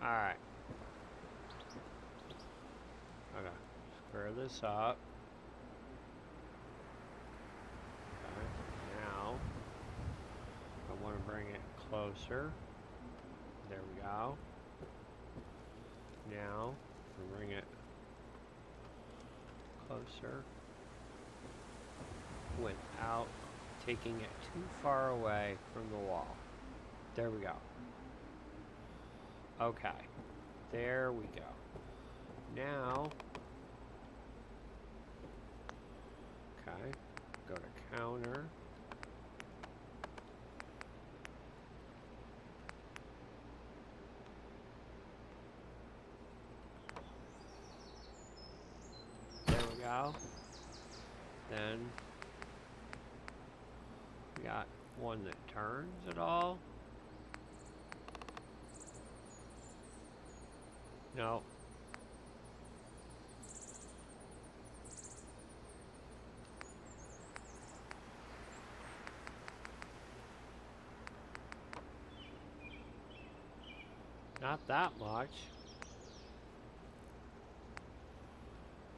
Alright. Okay. Square this up. Okay. Now, I want to bring it closer. There we go. Now, we'll bring it closer without taking it too far away from the wall. There we go. Okay. There we go. Now, okay, go to counter. There we go. Then we got one that turns at all. No. Not that much.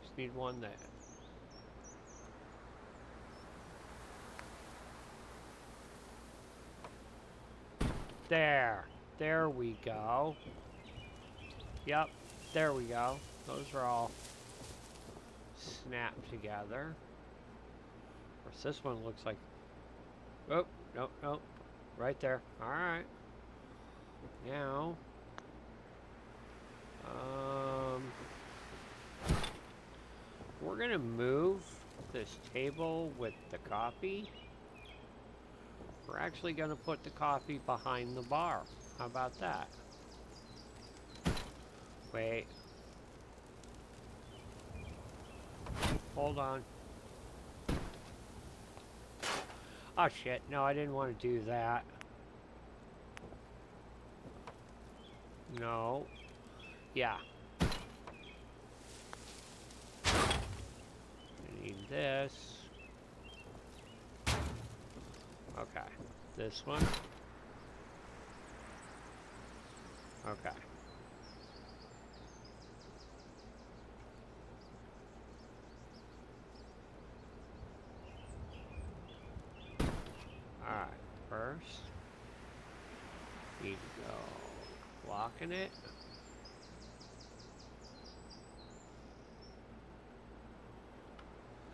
Just need one that... There. There we go. Yep. There we go. Those are all snapped together. Of course, this one looks like... Oh, nope, nope. Right there. Alright. Now... we're gonna move this table with the coffee. We're actually gonna put the coffee behind the bar. How about that? Wait. Hold on. Oh shit, no, I didn't want to do that. No. Yeah. I need this. Okay. This one. Okay. Alright, first. Need to go blocking it.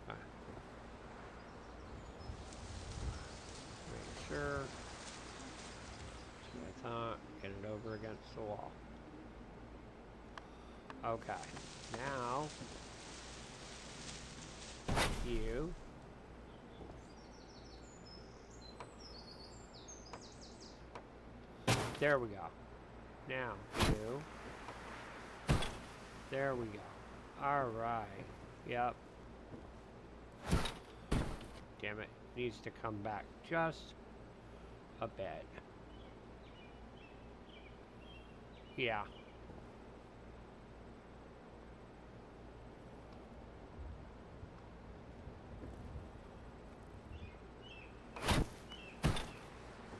Okay. Make sure. That's what I thought. Get it over against the wall. Okay. Now, you. There we go. Now, you. There we go. Alright. Yep. Damn it. Needs to come back just a bit. Yeah.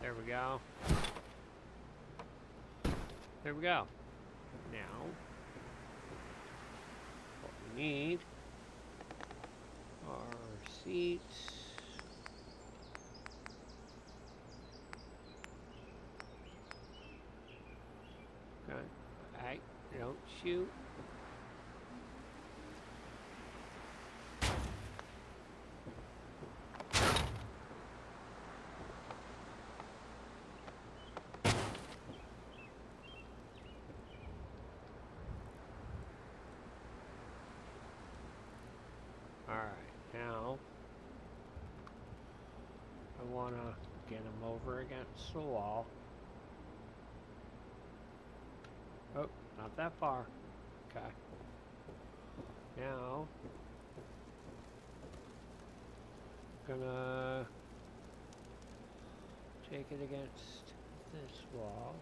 There we go. There we go. Now, what we need are seats. Okay. Alright, don't shoot. Alright, now I want to get him over against the wall. Oh, not that far. Okay. Now, I'm gonna take it against this wall.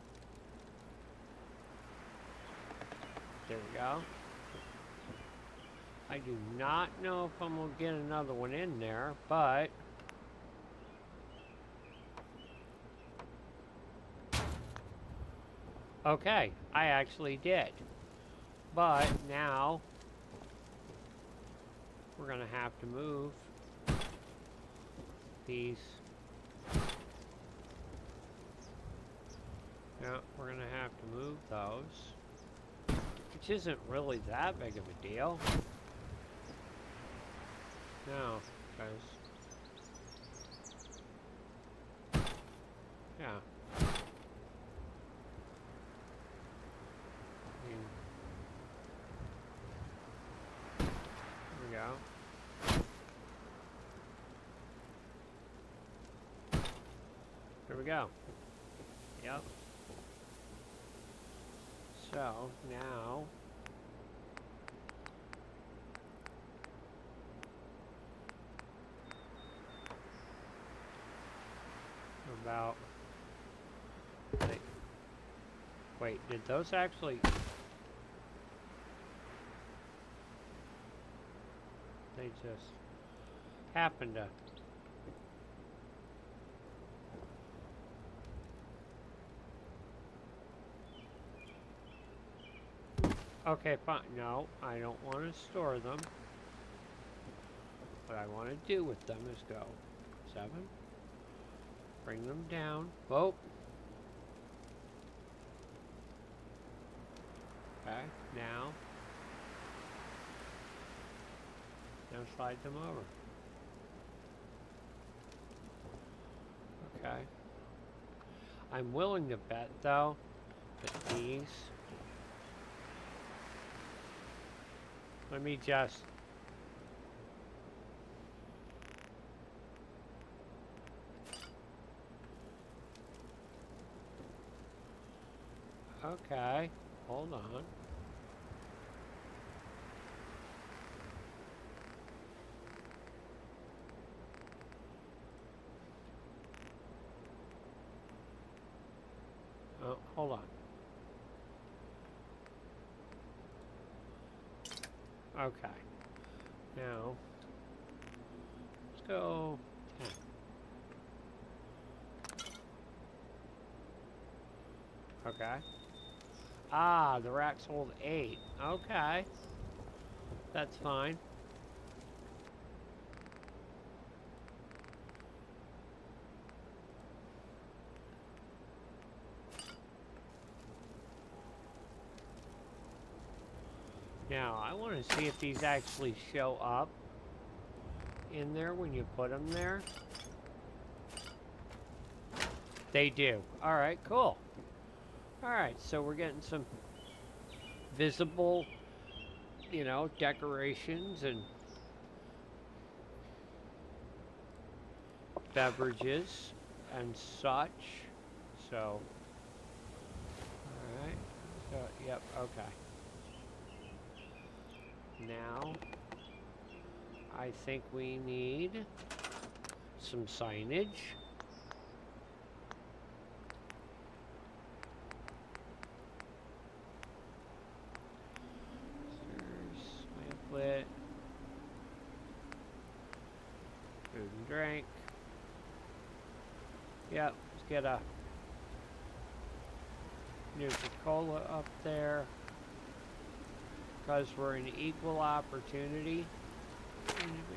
There we go. I do not know if I'm gonna get another one in there, but okay, I actually did. But now we're gonna have to move these. Yeah, we're gonna have to move those, which isn't really that big of a deal. No, because yeah. There we go. There we go. Yep. So now about wait, did those actually they just happened to okay, fine. No, I don't want to store them. What I want to do with them is go 7, bring them down. Whoa. Okay, now slide them over. Okay. I'm willing to bet, though, that these... Let me just... Okay, hold on. Oh, hold on. Okay. Now, let's go 10. Okay. Ah, the racks hold 8. Okay. That's fine. Now, I want to see if these actually show up in there when you put them there. They do. Alright, cool. Alright, so we're getting some visible, you know, decorations and beverages and such. So, alright. So, yep, okay. Now, I think we need some signage. Pamphlet. Food and drink. Yep, let's get a Nuka-Cola up there. Because we're an equal opportunity individual.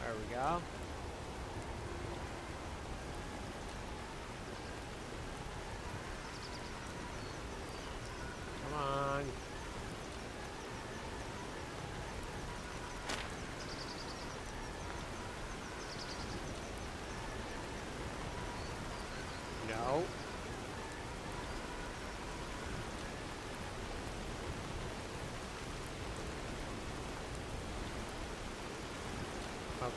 There we go. Come on. No. Okay.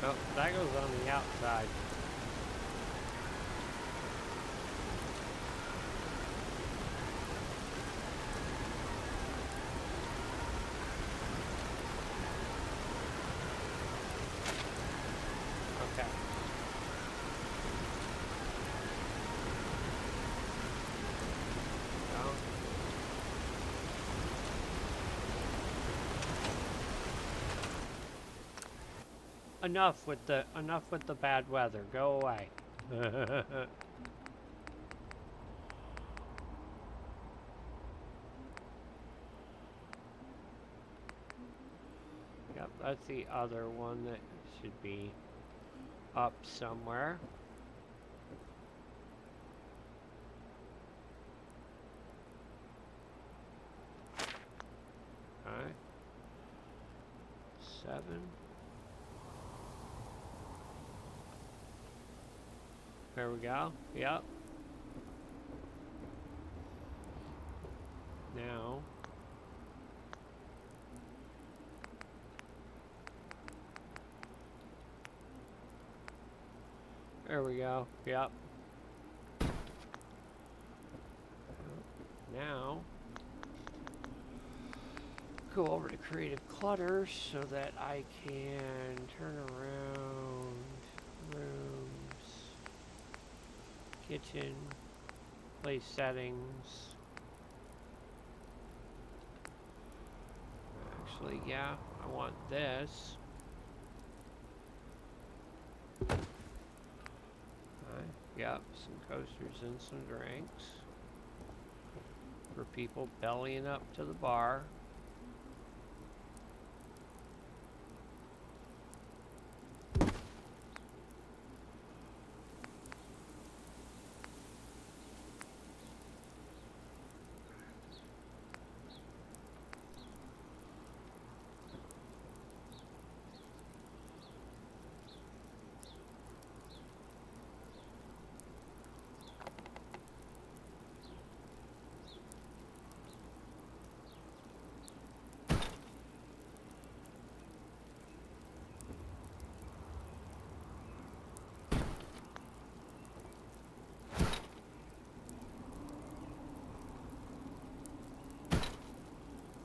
Oh, that goes on the outside. Okay. No. Enough with the bad weather. Go away. Yep, that's the other one that should be up somewhere. Alright. 7. There we go. Yep. Now. There we go. Yep. Now. Go over to Creative Clutter so that I can turn around rooms, kitchen, place settings. Actually, yeah, I want this. Yep, some coasters and some drinks for people bellying up to the bar.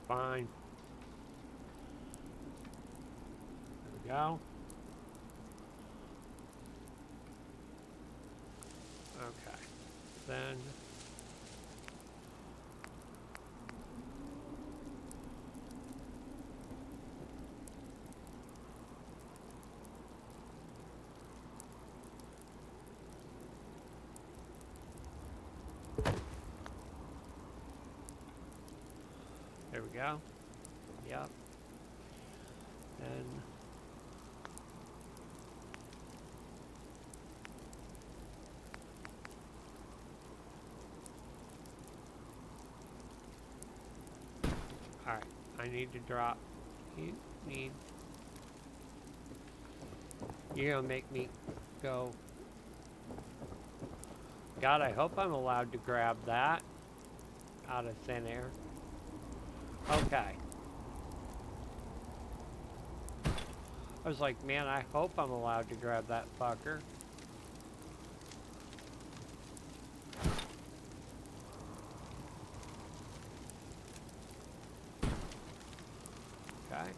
Fine. There we go. Okay. Then there we go. Yep. Then alright, I need to drop. You're gonna make me go. God, I hope I'm allowed to grab that out of thin air. Okay. I was like, man, I hope I'm allowed to grab that fucker. Okay.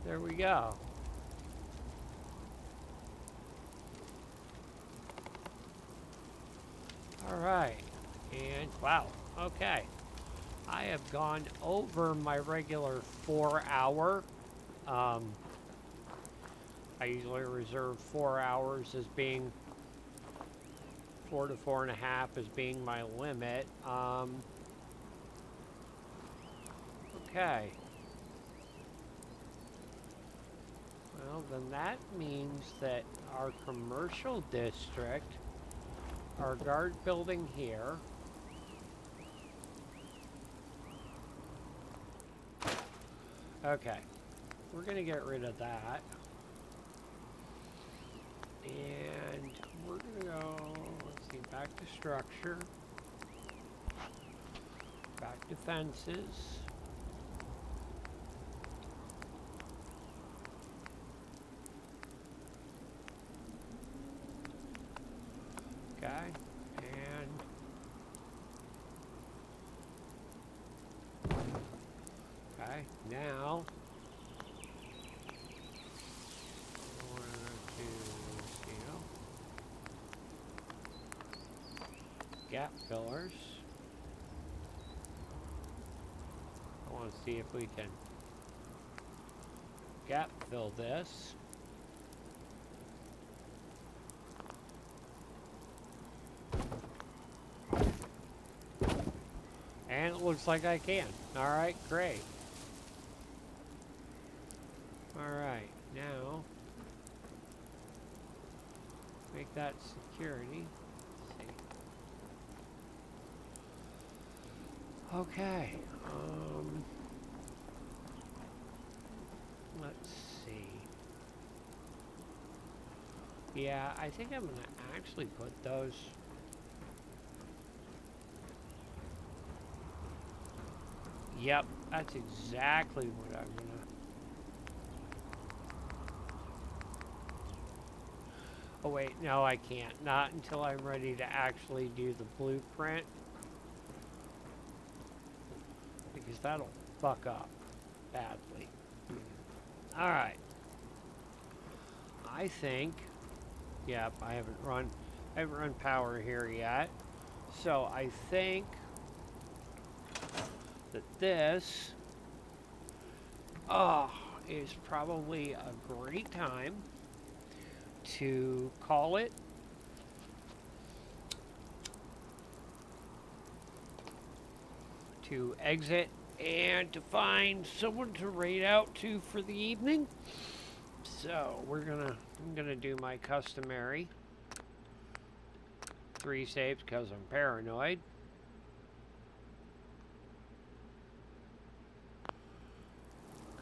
There we go. All right. And wow. Okay. I have gone over my regular 4 hour. Um, I usually reserve 4 hours as being 4 to 4.5 as being my limit. Okay. Well, then that means that our commercial district, our guard building here, okay, we're going to get rid of that. And we're going to go, let's see, back to structure, back to fences. Okay, and okay, now we're to, you know, gap fillers. I want to see if we can gap fill this. And it looks like I can. Alright, great. Alright, now make that security. Let's see. Okay. Let's see. Yeah, I think I'm gonna actually put those. Yep, that's exactly what I'm gonna. Oh wait, no I can't. Not until I'm ready to actually do the blueprint. Because that'll fuck up badly. Alright. I think, yep, I haven't run power here yet. So I think that this is probably a great time to call it. To exit and to find someone to raid out to for the evening. So I'm gonna do my customary 3 saves because I'm paranoid.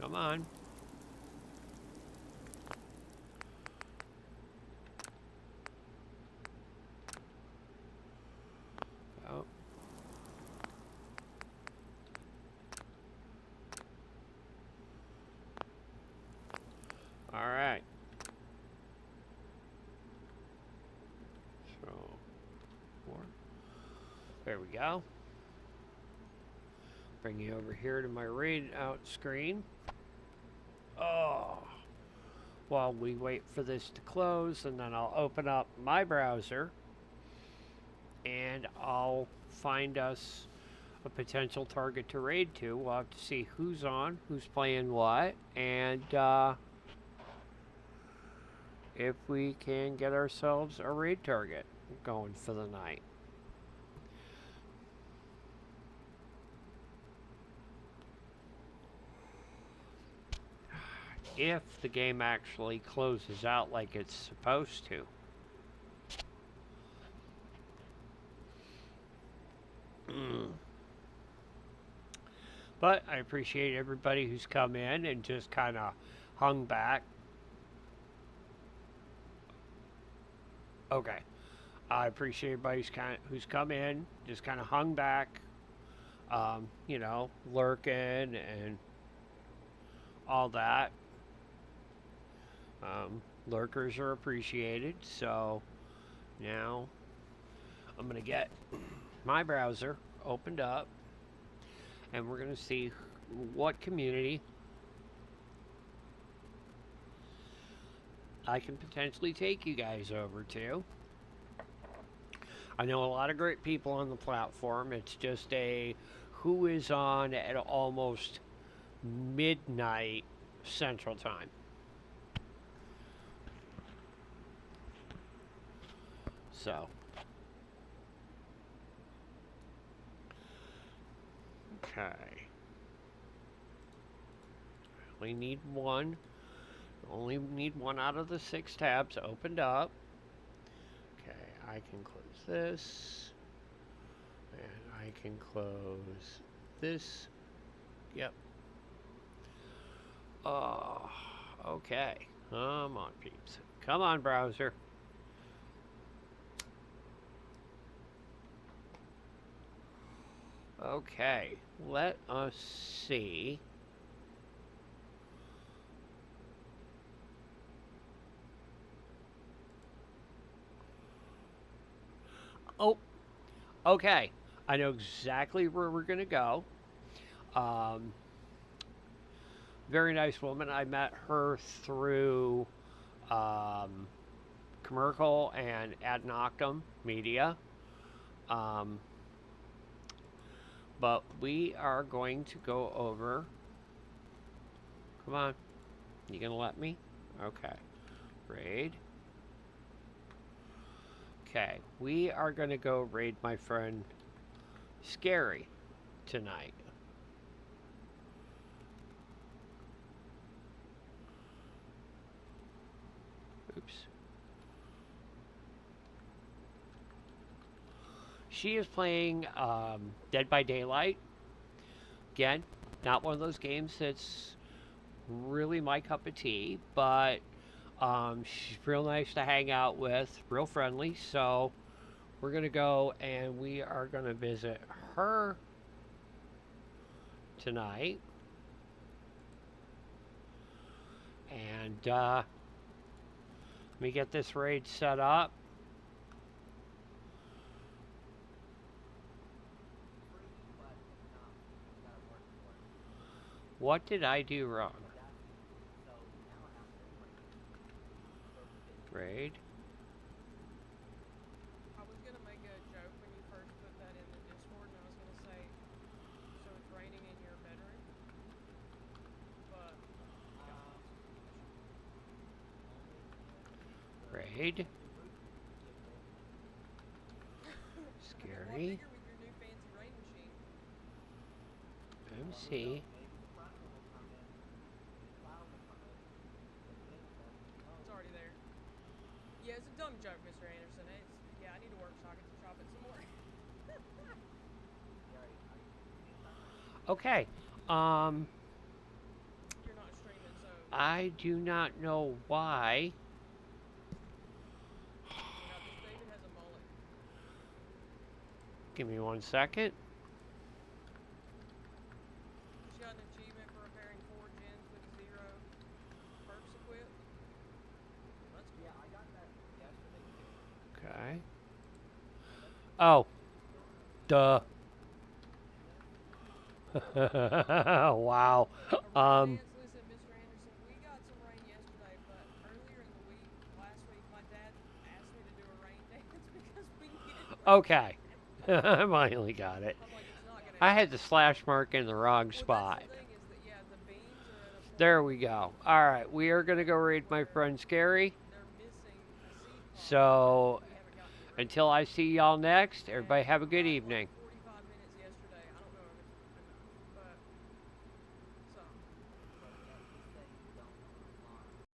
Come on. Oh. All right. So, 4. There we go. Bring you over here to my raid out screen. Oh. While we wait for this to close, and then I'll open up my browser and I'll find us a potential target to raid to. We'll have to see who's on, who's playing what, and if we can get ourselves a raid target going for the night. If the game actually closes out like it's supposed to. But I appreciate everybody who's come in and just kind of hung back Okay. I appreciate everybody who's come in, just kind of hung back, lurking and all that. Lurkers are appreciated. So now I'm going to get my browser opened up and we're going to see what community I can potentially take you guys over to. I know a lot of great people on the platform. It's just a who is on at almost midnight Central Time. So, okay. Only need one. Only need one out of the 6 tabs opened up. Okay, I can close this. And I can close this. Yep. Oh, okay. Come on, peeps. Come on, browser. Okay, let us see. Oh, okay. I know exactly where we're going to go. Um, very nice woman. I met her through Commercial and Ad Noctem Media. Um, but we are going to go over. Come on. You going to let me? Okay. Raid. Okay. We are going to go raid my friend Scary tonight. Oops. She is playing Dead by Daylight. Again, not one of those games that's really my cup of tea, but she's real nice to hang out with, real friendly. So we're going to go and we are going to visit her tonight. And let me get this raid set up. What did I do wrong? Raid. I was gonna make a joke when you first put that in the Discord, and I was gonna say, so it's raining in your bedroom, but Raid. well, I Scary. figure with your new fancy rain machine, MC. it's already there. Yeah, it's a dumb joke, Mr. Anderson. I need to work so I can chop it some more. Okay. You're not streaming, so I do not know why. this David has a mullet. Give me 1 second. She got an achievement for repairing 4 gens with 0 perks equipped. That's cool. Yeah, I got that yesterday too. Okay. Oh. Duh. Wow. Listen, Mr. Anderson, we got some rain yesterday, but earlier in the week, last week, my dad asked me to do a rain dance because we needed rain. Okay. I finally got it. I'm like, it's not gonna I happen. had the slash mark in the wrong Well, spot. that's the thing is that the beams are at a point. There we go. All right, we are going to go raid my friend Scary. They're missing a seed pod. So We haven't gotten any rain. until I see y'all next, everybody have a good evening.